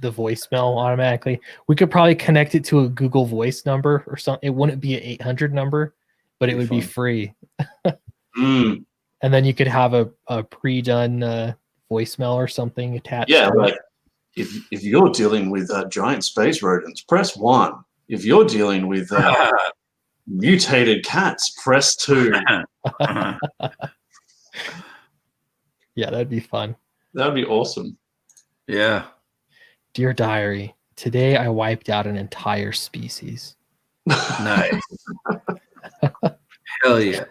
voicemail automatically. We could probably connect it to a Google Voice number or something. It wouldn't be an 800 number, but it would be free. Mm. And then you could have a pre-done voicemail or something attached. Yeah, to like if you're dealing with giant space rodents, press 1. If you're dealing with mutated cats, press 2. Yeah, that'd be fun. That'd be awesome. Yeah. Dear Diary, today I wiped out an entire species. Nice. Hell yeah.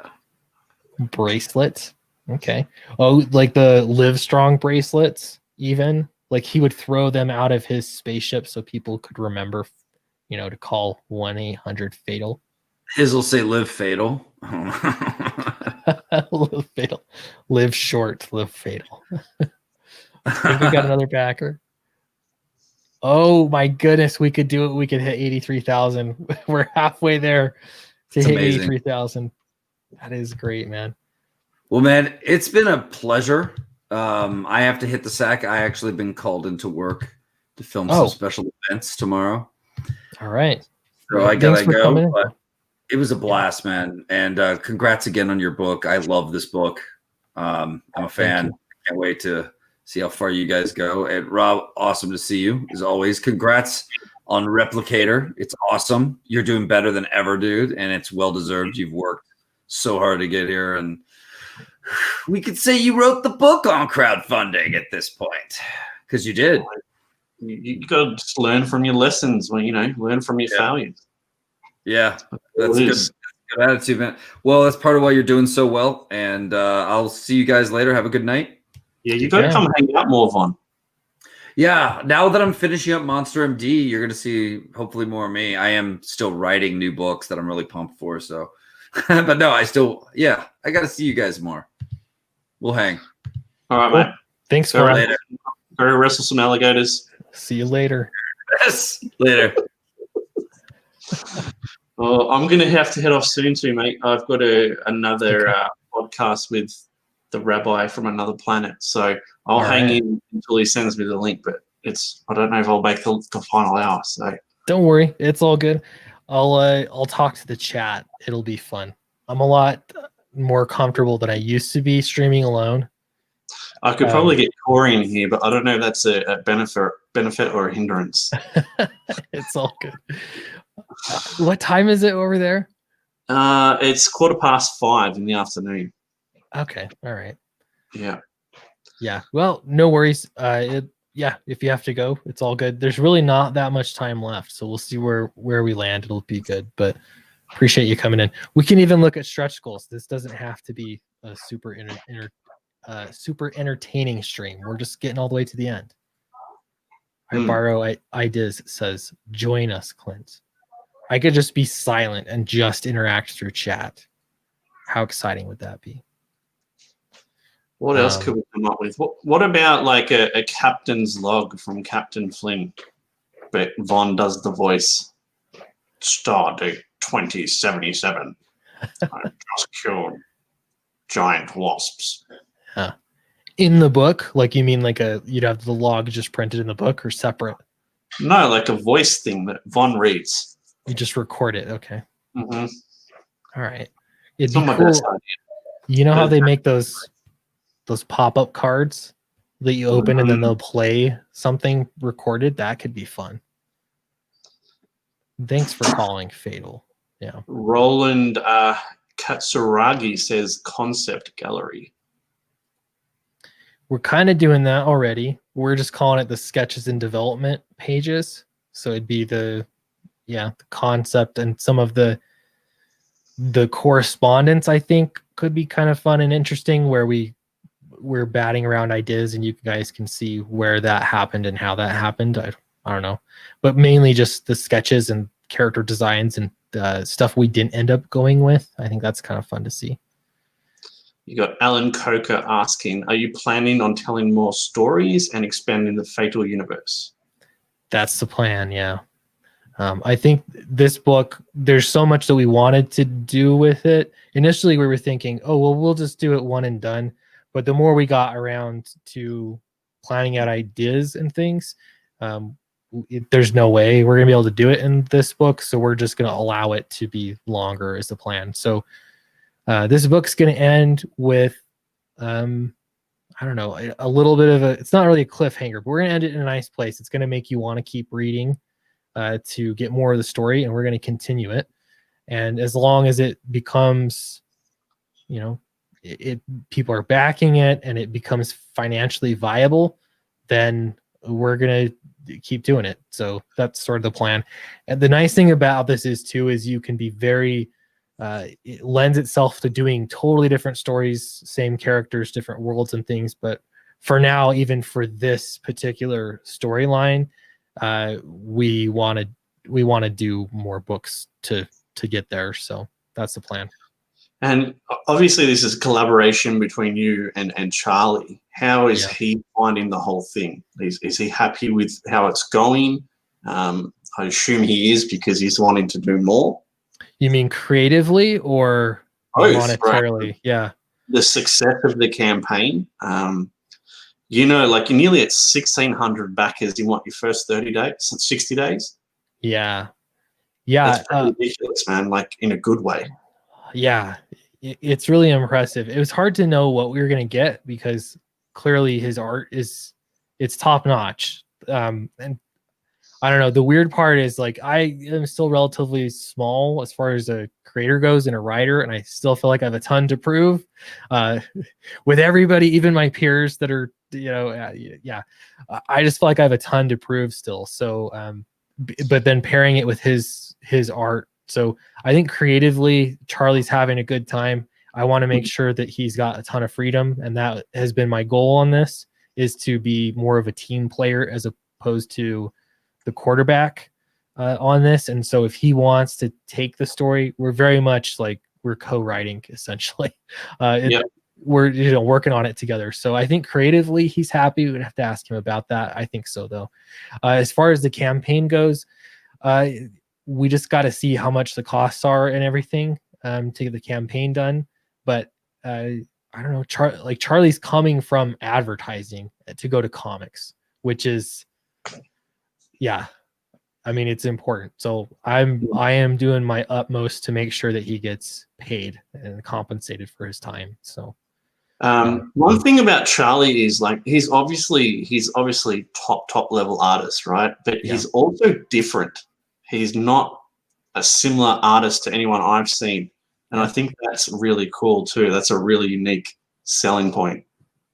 Bracelets. Okay. Oh, like the Live Strong bracelets, even. Like he would throw them out of his spaceship so people could remember, to call 1-800 Fatal. His will say live fatal. Live Fatal. Live short, live fatal. I think we got another backer. Oh my goodness, we could do it. We could hit 83,000. We're halfway there to hit 83,000. That is great, man. Well, man, it's been a pleasure. I have to hit the sack. I actually been called into work to film some special events tomorrow. All right. So I gotta go. But it was a blast, man. And congrats again on your book. I love this book. I'm a fan. Can't wait to see how far you guys go. And Rob, awesome to see you as always. Congrats on Replicator. It's awesome. You're doing better than ever, dude. And it's well deserved. You've worked so hard to get here. And we could say you wrote the book on crowdfunding at this point because you did. You got to just learn from your lessons, learn from your failures. Yeah, that's good attitude, man. Well, that's part of why you're doing so well. And I'll see you guys later. Have a good night. Yeah, you got to come hang out more, Von. Yeah, now that I'm finishing up Monster MD, you're going to see hopefully more of me. I am still writing new books that I'm really pumped for. So, but no, I got to see you guys more. We'll hang. All right, mate. Thanks for later. Go wrestle some alligators. See you later. Yes, later. Well, I'm going to have to head off soon too, mate. I've got another podcast with the rabbi from another planet. So I'll hang in until he sends me the link, but I don't know if I'll make the final hour. So don't worry. It's all good. I'll talk to the chat. It'll be fun. I'm a lot more comfortable than I used to be streaming alone. I could probably get Corey in here, but I don't know if that's a benefit or a hindrance. It's all good. What time is it over there? It's 5:15 in the afternoon. Okay. All right. Yeah. Yeah. Well, no worries. If you have to go, it's all good. There's really not that much time left, so we'll see where we land. It'll be good, but appreciate you coming in. We can even look at stretch goals. This doesn't have to be a super super entertaining stream. We're just getting all the way to the end. I borrow ideas. Says join us, Clint. I could just be silent and just interact through chat. How exciting would that be? What else could we come up with? What about like a captain's log from Captain Flynn, but Von does the voice? Stardate 2077. I just killed giant wasps. In the book, like you mean like you'd have the log just printed in the book or separate? No, like a voice thing that Von reads. You just record it. Okay. Mm-hmm. All right. It'd be cool. You know how they make those pop-up cards that you open and then they'll play something recorded? That could be fun. Thanks for calling Fatal. Yeah. Roland Katsuragi says concept gallery. We're kind of doing that already. We're just calling it the sketches and development pages. So it'd be the concept, and some of the correspondence I think could be kind of fun and interesting, where we're batting around ideas and you guys can see where that happened and how that happened. I don't know, but mainly just the sketches and character designs and stuff we didn't end up going with. I think that's kind of fun to see. You got Alan Coker asking, are you planning on telling more stories and expanding the FATL universe? That's the plan, yeah. I think this book, there's so much that we wanted to do with it. Initially, we were thinking, oh, well, we'll just do it one and done. But the more we got around to planning out ideas and things, there's no way we're going to be able to do it in this book. So we're just going to allow it to be longer is the plan. So this book's going to end with, I don't know, a little bit of it's not really a cliffhanger, but we're going to end it in a nice place. It's going to make you want to keep reading to get more of the story, and we're going to continue it. And as long as it becomes, people are backing it and it becomes financially viable, then we're going to keep doing it. So that's sort of the plan. And the nice thing about this is you can be very, it lends itself to doing totally different stories, same characters, different worlds and things. But for now, even for this particular storyline, we want to do more books to get there. So that's the plan. And obviously this is a collaboration between you and Charlie. How is he finding the whole thing? Is he happy with how it's going? I assume he is, because he's wanting to do more. You mean creatively or monetarily? Right. Yeah. The success of the campaign. Like you're nearly at 1,600 backers in your first 30 days, 60 days. Yeah. That's pretty ridiculous, man. Like in a good way. Yeah, it's really impressive. It was hard to know what we were going to get, because clearly his art it's top notch. And I don't know. The weird part is, like, I am still relatively small as far as a creator goes and a writer, and I still feel like I have a ton to prove with everybody, even my peers that are, I just feel like I have a ton to prove still. So, but then pairing it with his art. So I think creatively, Charlie's having a good time. I want to make sure that he's got a ton of freedom, and that has been my goal on this, is to be more of a team player as opposed to the quarterback on this. And so if he wants to take the story, we're very much like we're co-writing essentially. We're working on it together. So I think creatively he's happy. We'd have to ask him about that. I think so though. As far as the campaign goes, we just got to see how much the costs are and everything to get the campaign done. But I don't know, Charlie's coming from advertising to go to comics, which is, I mean, it's important. So I am doing my utmost to make sure that he gets paid and compensated for his time. So one thing about Charlie is, like, he's obviously top level artist, right? But he's also different. He's not a similar artist to anyone I've seen. And I think that's really cool too. That's a really unique selling point.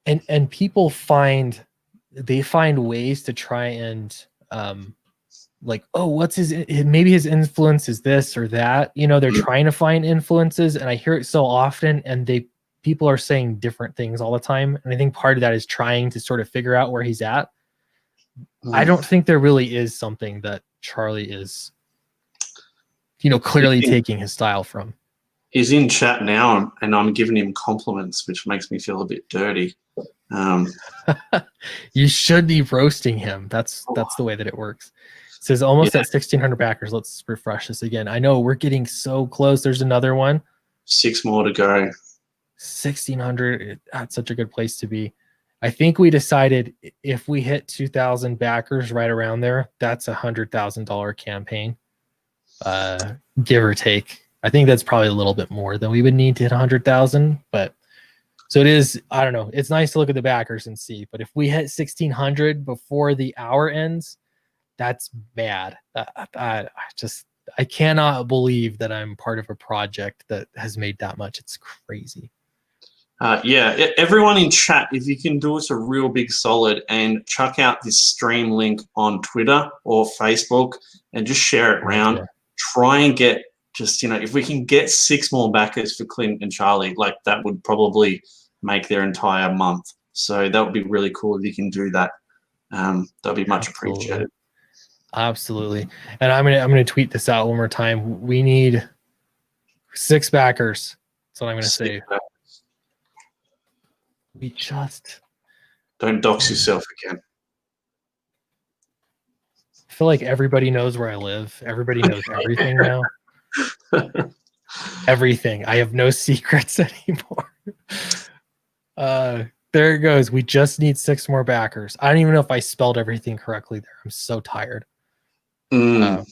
And people find ways to try and like, oh, what's maybe his influence is this or that. They're trying to find influences, and I hear it so often, and people are saying different things all the time. And I think part of that is trying to sort of figure out where he's at. I don't think there really is something that Charlie is, clearly taking his style from. He's in chat now, and I'm giving him compliments, which makes me feel a bit dirty. You should be roasting him. That's the way that it works. It says almost at 1,600 backers. Let's refresh this again. I know we're getting so close. There's another one. 6 more to go. 1,600. That's such a good place to be. I think we decided if we hit 2,000 backers right around there, that's $100,000 campaign, give or take. I think that's probably a little bit more than we would need to hit 100,000. But so it is. I don't know. It's nice to look at the backers and see. But if we hit 1,600 before the hour ends, that's bad. I cannot believe that I'm part of a project that has made that much. It's crazy. Everyone in chat, if you can do us a real big solid and chuck out this stream link on Twitter or Facebook and just share it around. Yeah. Try and get just, if we can get 6 more backers for Clint and Charlie, like that would probably make their entire month. So that would be really cool if you can do that. That'd be much appreciated. Absolutely. And I'm gonna tweet this out one more time. We need 6 backers. That's what I'm gonna say. We just don't dox yourself again. I feel like everybody knows where I live. Everybody knows everything now. Everything. I have no secrets anymore. There it goes. We just need 6 more backers. I don't even know if I spelled everything correctly there. I'm so tired. But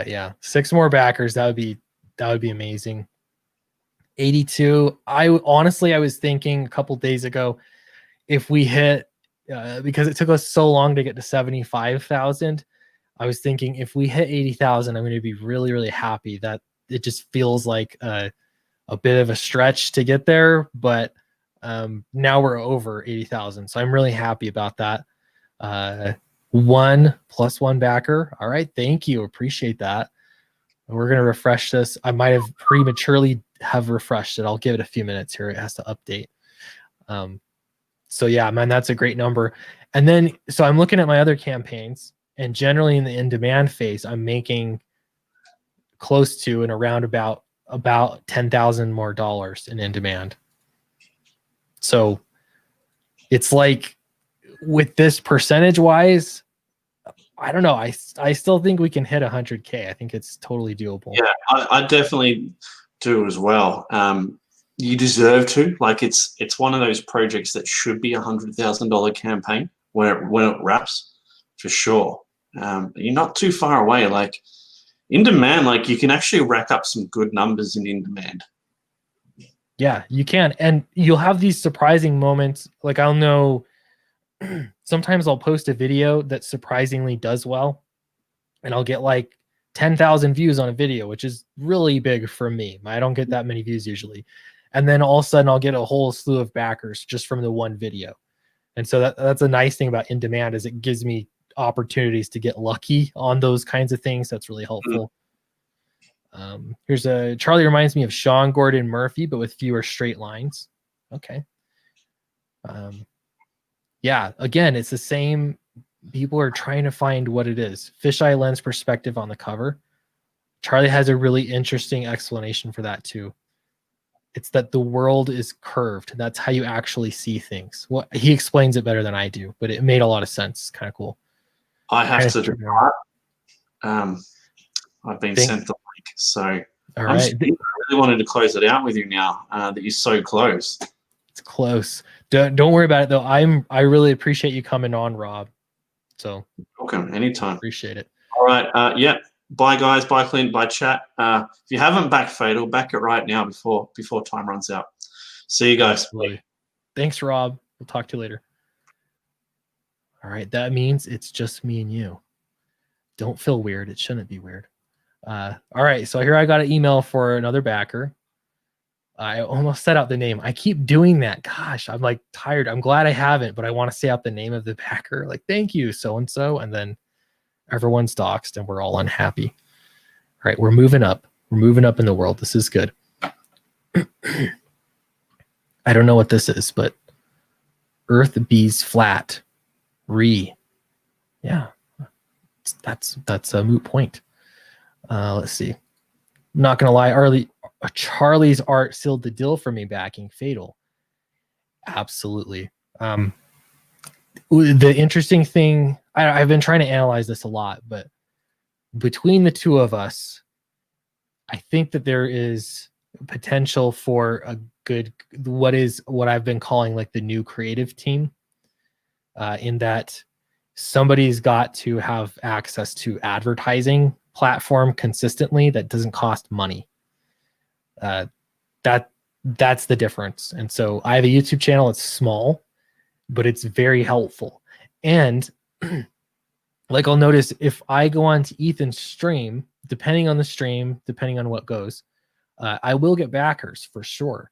yeah, 6 more backers. That would be amazing. 82. I was thinking a couple days ago, if we hit because it took us so long to get to 75,000, I was thinking if we hit 80,000, I'm going to be really, really happy. That it just feels like a bit of a stretch to get there, but now we're over 80,000, so I'm really happy about that. 1 + 1 backer. All right, thank you, appreciate that. We're going to refresh this. I might have prematurely have refreshed it. I'll give it a few minutes here. It has to update. So yeah, man, that's a great number. And then, so I'm looking at my other campaigns, and generally in the in-demand phase, I'm making close to and around about $10,000 more dollars in demand. So it's like with this percentage wise, I don't know. I still think we can hit 100K. I think it's totally doable. Yeah, I definitely do as well. You deserve to. Like it's one of those projects that should be $100,000 campaign when it wraps, for sure. You're not too far away. Like in demand, like you can actually rack up some good numbers in demand. Yeah, you can, and you'll have these surprising moments. Like I'll know. Sometimes I'll post a video that surprisingly does well, and I'll get like 10,000 views on a video, which is really big for me. I don't get that many views usually. And then all of a sudden I'll get a whole slew of backers just from the one video. And so that's a nice thing about in demand, is it gives me opportunities to get lucky on those kinds of things. That's really helpful. Here's Charlie reminds me of Sean Gordon Murphy, but with fewer straight lines. Okay. Yeah, again, it's the same. People are trying to find what it is. Fisheye lens perspective on the cover. Charlie has a really interesting explanation for that too. It's that the world is curved. That's how you actually see things. Well, he explains it better than I do, but it made a lot of sense. It's kind of cool. I have to depart. I've been sent the link, so all right. I really wanted to close it out with you now that you're so close. It's close. Don't worry about it though. I really appreciate you coming on, Rob. So welcome anytime. Appreciate it. All right. Yeah. Bye guys. Bye Clint. Bye chat. If you haven't backed FATL, back it right now before time runs out. See you guys. Absolutely. Thanks, Rob. We'll talk to you later. All right. That means it's just me and you. Don't feel weird. It shouldn't be weird. All right. So here I got an email for another backer. I almost set out the name. I keep doing that. Gosh, I'm like tired. I'm glad I haven't, but I want to say out the name of the backer. Like, thank you, so-and-so. And then everyone's doxxed and we're all unhappy. All right, we're moving up. We're moving up in the world. This is good. I don't know what this is, but Earth Bees Flat. Yeah, that's a moot point. Let's see. I'm not going to lie, Charlie's art sealed the deal for me backing FATL. Absolutely. The interesting thing, I've been trying to analyze this a lot, but between the two of us, I think that there is potential for a good, what I've been calling like the new creative team, in that somebody's got to have access to advertising platform consistently that doesn't cost money. That's the difference. And so I have a YouTube channel. It's small, but it's very helpful. And like I'll notice if I go on to Ethan's stream, depending on the stream, depending on what goes, I will get backers for sure.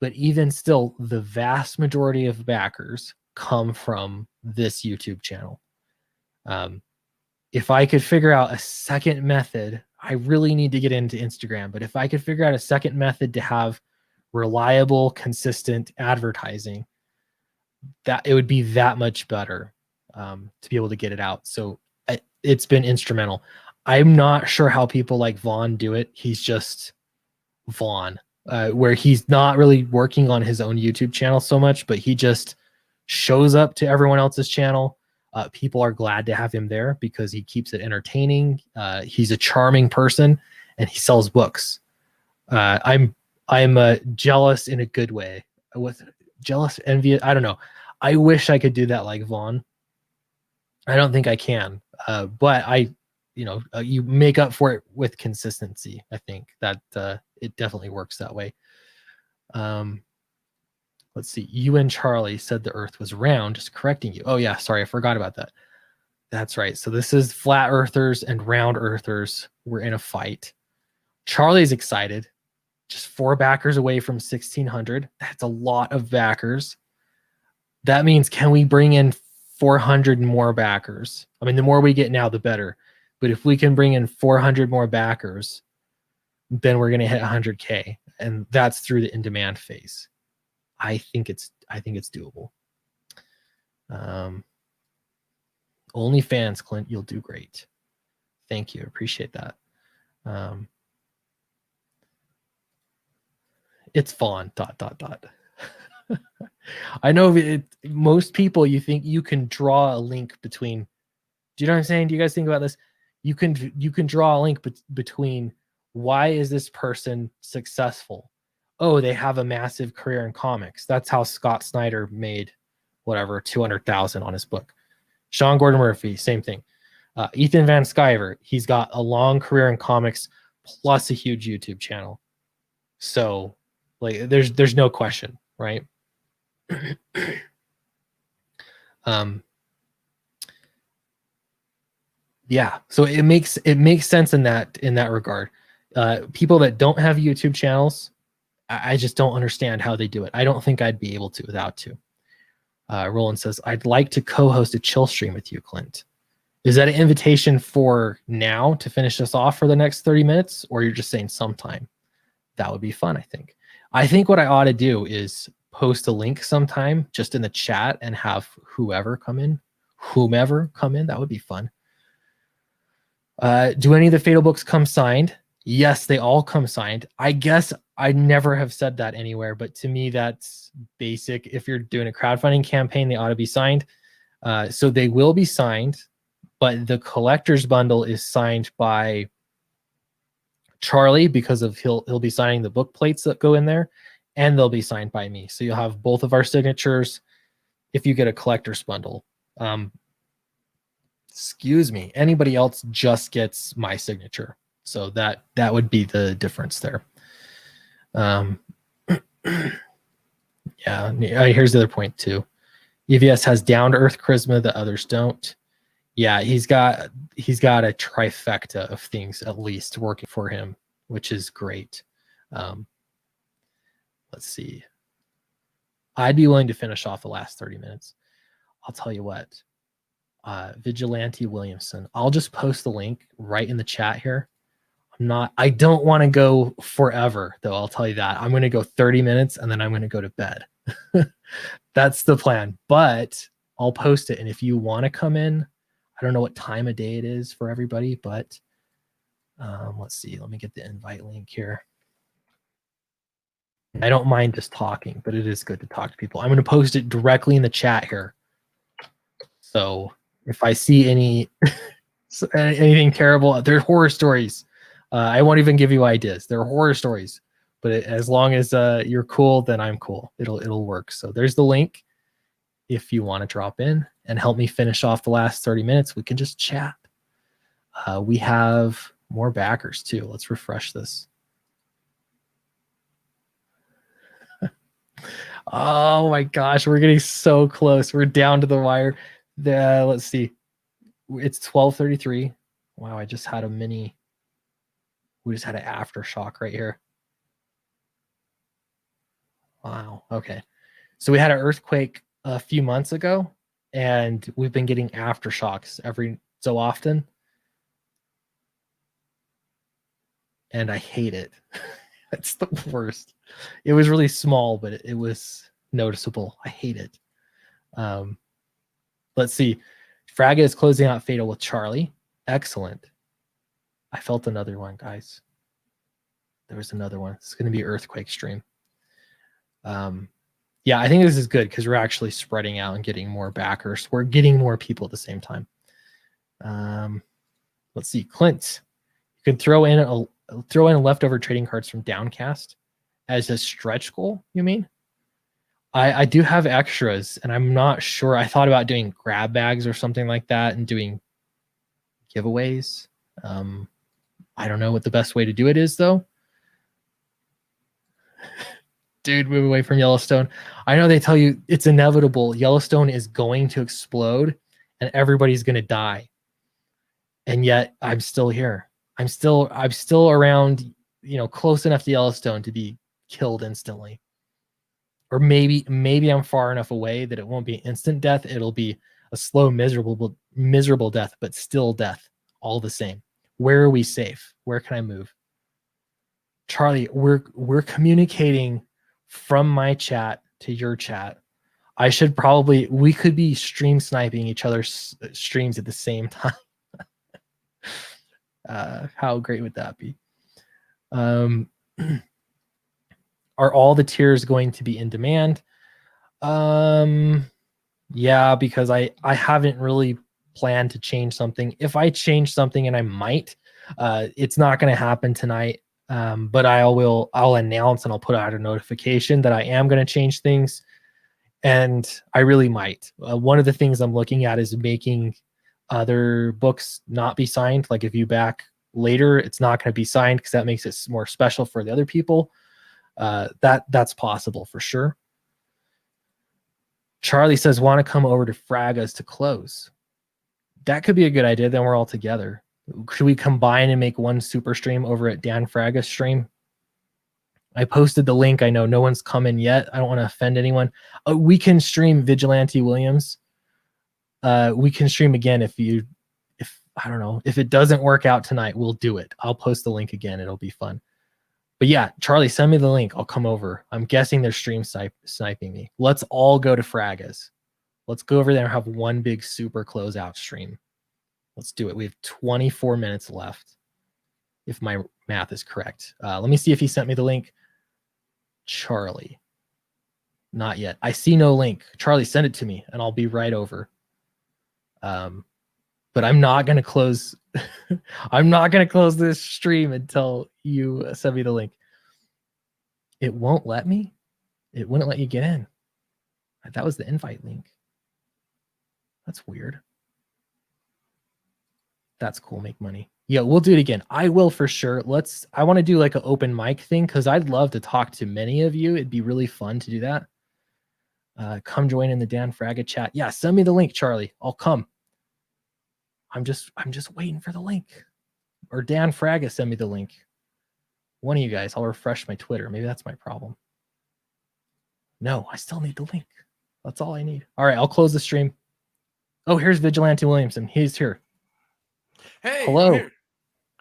But even still, the vast majority of backers come from this YouTube channel. If I could figure out a second method, I really need to get into Instagram, but if I could figure out a second method to have reliable, consistent advertising, that it would be that much better to be able to get it out. So it's been instrumental. I'm not sure how people like Vaughn do it. He's just Vaughn, where he's not really working on his own YouTube channel so much, but he just shows up to everyone else's channel. People are glad to have him there because he keeps it entertaining. He's a charming person, and he sells books. I'm jealous in a good way. With jealous, envy, I don't know. I wish I could do that like Vaughn. I don't think I can, but you make up for it with consistency. I think that it definitely works that way. Let's see. You and Charlie said the Earth was round. Just correcting you. Oh yeah, sorry, I forgot about that. That's right. So this is flat earthers and round earthers. We're in a fight. Charlie's excited. Just 4 backers away from 1,600. That's a lot of backers. That means, can we bring in 400 more backers? I mean, the more we get now, the better. But if we can bring in 400 more backers, then we're going to hit 100K, and that's through the in-demand phase. I think it's doable. OnlyFans, Clint, you'll do great. Thank you, appreciate that. It's fun. ... I know most people, you think you can draw a link between. Do you know what I'm saying? Do you guys think about this? You can draw a link between why is this person successful? Oh, they have a massive career in comics. That's how Scott Snyder made whatever 200,000 on his book. Sean Gordon Murphy, same thing. Ethan Van Sciver, he's got a long career in comics plus a huge YouTube channel. So, like, there's no question, right? Yeah, so it makes sense in that regard. People that don't have YouTube channels, I just don't understand how they do it. I don't think I'd be able to without to. Roland says, I'd like to co-host a chill stream with you, Clint. Is that an invitation for now to finish us off for the next 30 minutes? Or you're just saying sometime? That would be fun, I think. I think what I ought to do is post a link sometime just in the chat and have whomever come in. That would be fun. Do any of the Fatal books come signed? Yes, they all come signed. I guess I never have said that anywhere, but to me, that's basic. If you're doing a crowdfunding campaign, they ought to be signed. So they will be signed, but the collector's bundle is signed by Charlie because of he'll be signing the book plates that go in there, and they'll be signed by me. So you'll have both of our signatures if you get a collector's bundle. Excuse me, anybody else just gets my signature. So that would be the difference there. Yeah, here's the other point too. EVS has down to earth charisma that others don't. Yeah, he's got a trifecta of things at least working for him, which is great. Let's see. I'd be willing to finish off the last 30 minutes. I'll tell you what. Vigilante Williamson. I'll just post the link right in the chat here. I don't want to go forever, though. I'll tell you that. I'm going to go 30 minutes and then I'm going to go to bed. That's the plan. But I'll post it. And if you want to come in, I don't know what time of day it is for everybody, but let's see. Let me get the invite link here. I don't mind just talking, but it is good to talk to people. I'm going to post it directly in the chat here. So if I see anything terrible, they're horror stories. I won't even give you ideas. They're horror stories. But as long as you're cool, then I'm cool. It'll work. So there's the link. If you want to drop in and help me finish off the last 30 minutes, we can just chat. We have more backers too. Let's refresh this. Oh my gosh, we're getting so close. We're down to the wire. Let's see. It's 12:33. Wow, I just had we just had an aftershock right here. Wow. Okay. So we had an earthquake a few months ago, and we've been getting aftershocks every so often. And I hate it. It's the worst. It was really small, but it was noticeable. I hate it. Let's see. Fraga is closing out Fatal with Charlie. Excellent. I felt another one, guys. There was another one. It's going to be Earthquake stream. Yeah, I think this is good because we're actually spreading out and getting more backers. We're getting more people at the same time. Let's see. Clint, you can throw in leftover trading cards from Downcast as a stretch goal, you mean? I do have extras, and I'm not sure. I thought about doing grab bags or something like that and doing giveaways. I don't know what the best way to do it is, though. Dude, move away from Yellowstone. I know they tell you it's inevitable. Yellowstone is going to explode, and everybody's going to die. And yet, I'm still here. I'm still around, close enough to Yellowstone to be killed instantly. Or maybe I'm far enough away that it won't be instant death. It'll be a slow, miserable death, but still death, all the same. Where are we safe? Where can I move? Charlie, we're communicating from my chat to your chat. We could be stream sniping each other's streams at the same time. How great would that be? Are all the tiers going to be in demand? Yeah, because I haven't really planned to change something. If I change something, and I might, it's not going to happen tonight. But I'll announce and I'll put out a notification that I am going to change things, and I really might. One of the things I'm looking at is making other books not be signed. Like if you back later, it's not going to be signed because that makes it more special for the other people. That's possible for sure. Charlie says, want to come over to Fraga's to close. That could be a good idea. Then we're all together. Should we combine and make one super stream over at Dan Fraga's stream? I posted the link. I know no one's come in yet. I don't want to offend anyone. We can stream Vigilante Williams. We can stream again if I don't know, if it doesn't work out tonight, we'll do it. I'll post the link again. It'll be fun. But yeah, Charlie, send me the link. I'll come over. I'm guessing they're stream sniping me. Let's all go to Fraga's. Let's go over there and have one big super closeout stream. Let's do it. We have 24 minutes left, if my math is correct. Let me see if he sent me the link. Charlie. Not yet. I see no link. Charlie, send it to me, and I'll be right over. But I'm not going to close. I'm not going to close this stream until you send me the link. It won't let me. It wouldn't let you get in. That was the invite link. That's weird. That's cool. Make money. Yeah, we'll do it again. I will for sure. I want to do like an open mic thing because I'd love to talk to many of you. It'd be really fun to do that. Come join in the Dan Fraga chat. Yeah, send me the link, Charlie. I'll come. I'm just waiting for the link. Or Dan Fraga, send me the link. One of you guys. I'll refresh my Twitter. Maybe that's my problem. No, I still need the link. That's all I need. All right, I'll close the stream. Oh, here's Vigilante Williamson. He's here. Hey, hello. I'm here.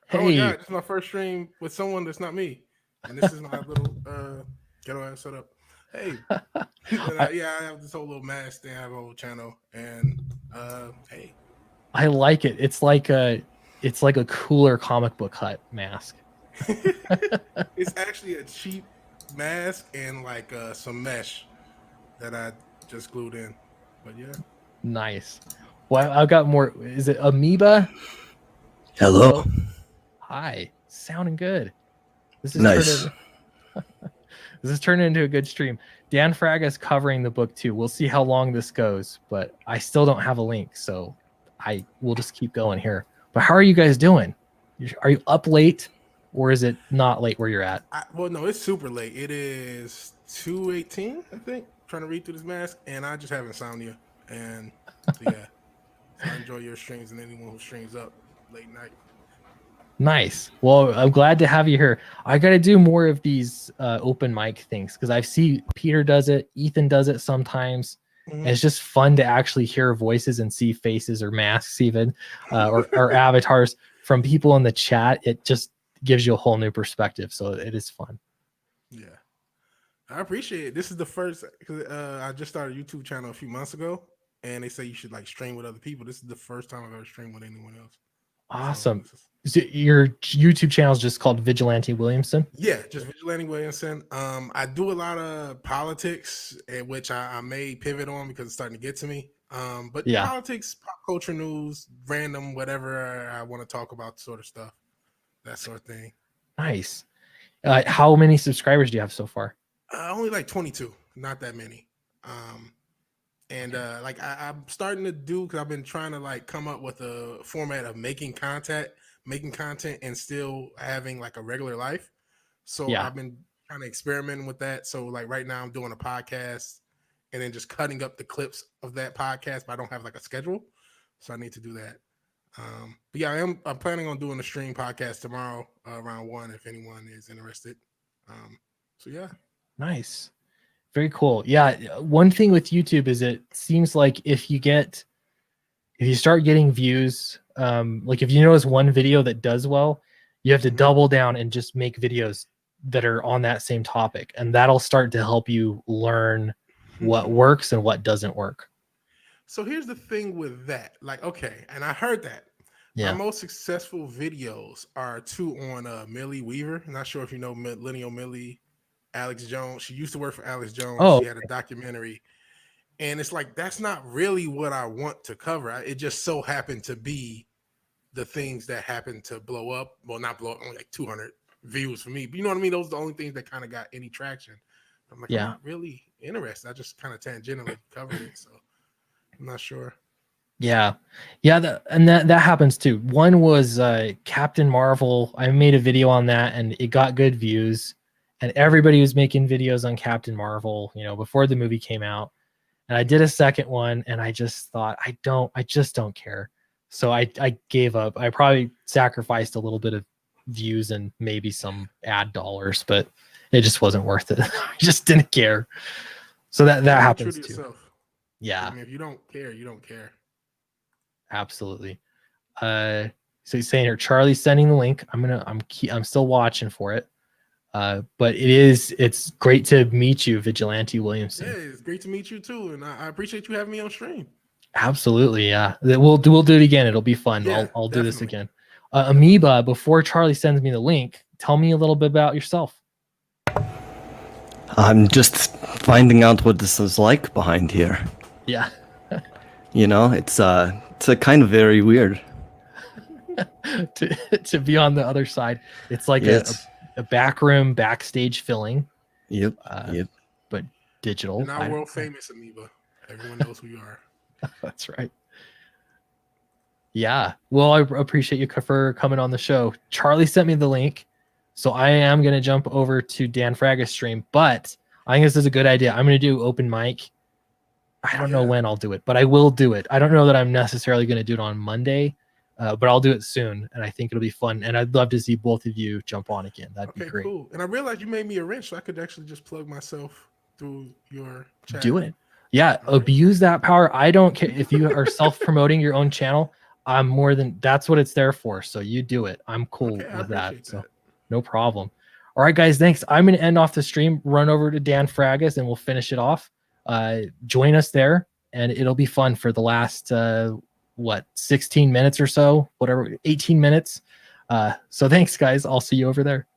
Hey. Oh my God, this is my first stream with someone that's not me, and this is my little ghetto ass setup. Hey, I have this whole little mask thing. I have a whole channel, and hey, I like it. It's like a cooler comic book hut mask. it's actually a cheap mask and like some mesh that I just glued in. But yeah, nice. Well, I've got more. Is it Amoeba? Hello. Hi. Sounding good. This is Nice. This is turning into a good stream. Dan Fraga is covering the book too. We'll see how long this goes, but I still don't have a link, so we'll just keep going here. But how are you guys doing? Are you up late, or is it not late where you're at? well, no, it's super late. It is 2:18, I think. Trying to read through this mask, and I just have insomnia, and so, yeah. So I enjoy your streams and anyone who streams up late night. Nice. Well, I'm glad to have you here. I got to do more of these open mic things because I see Peter does it, Ethan does it sometimes. And it's just fun to actually hear voices and see faces or masks even or avatars from people in the chat. It just gives you a whole new perspective. So it is fun. Yeah. I appreciate it. This is the first, because I just started a YouTube channel a few months ago, and they say you should like stream with other people. This is the first time I've ever streamed with anyone else. Awesome. So your YouTube channel is just called Vigilante Williamson? Yeah, just Vigilante Williamson. I do a lot of politics, which I may pivot on because it's starting to get to me. But Yeah. politics, pop culture news, random, whatever I want to talk about, sort of stuff, that sort of thing. Nice. How many subscribers do you have so far? Only like 22, not that many. Like I'm starting to do, because I've been trying to like come up with a format of making content and still having like a regular life. So Yeah. I've been kind of experimenting with that. So like right now I'm doing a podcast and then just cutting up the clips of that podcast, but I don't have like a schedule. So I need to do that. But yeah, I'm planning on doing a stream podcast tomorrow around 1 if anyone is interested. So yeah. Nice. Very cool. Yeah. One thing with YouTube is it seems like if you start getting views, like if you notice one video that does well, you have to double down and just make videos that are on that same topic. And that'll start to help you learn what works and what doesn't work. So here's the thing with that. Like, okay, and I heard that. Yeah. My most successful videos are two on Millie Weaver. I'm not sure if you know Millennial Millie, Alex Jones. She used to work for Alex Jones. Oh. She had a documentary. And it's like, that's not really what I want to cover. It just so happened to be the things that happened to blow up. Well, not blow up, only like 200 views for me. But you know what I mean? Those are the only things that kind of got any traction. I'm like, Yeah. I'm not really interested. I just kind of tangentially covered it. So I'm not sure. Yeah. Yeah. That happens too. One was Captain Marvel. I made a video on that and it got good views. And everybody was making videos on Captain Marvel, before the movie came out. And I did a second one and I just thought, I just don't care. So I gave up. I probably sacrificed a little bit of views and maybe some ad dollars, but it just wasn't worth it. I just didn't care. So that happens too. Yourself. Yeah. I mean, if you don't care, you don't care. Absolutely. So he's saying here, Charlie's sending the link. I'm still watching for it. But it's great to meet you, Vigilante Williamson. Yeah, it's great to meet you too, and I appreciate you having me on stream. Absolutely, yeah. We'll do it again. It'll be fun. Yeah, I'll do this again. Amoeba, before Charlie sends me the link, tell me a little bit about yourself. I'm just finding out what this is like behind here. Yeah. It's a kind of very weird. to be on the other side. It's like a back room, backstage filling. Yep. But digital. You're not world famous, Amoeba. Everyone knows who you are. That's right. Yeah. Well, I appreciate you for coming on the show. Charlie sent me the link, so I am going to jump over to Dan Fraga's stream, but I think this is a good idea. I'm going to do open mic. I don't know when I'll do it, but I will do it. I don't know that I'm necessarily going to do it on Monday, but I'll do it soon, and I think it'll be fun. And I'd love to see both of you jump on again. That'd be great. Cool. And I realized you made me a wrench, so I could actually just plug myself through your chat. Do it. Yeah, abuse that power. I don't care if you are self-promoting your own channel. I'm more than that's what it's there for. So you do it. I'm cool with that. So no problem. All right, guys. Thanks. I'm going to end off the stream, run over to Dan Fragas, and we'll finish it off. Join us there, and it'll be fun for the last 16 minutes or so, whatever, 18 minutes. So thanks, guys. I'll see you over there.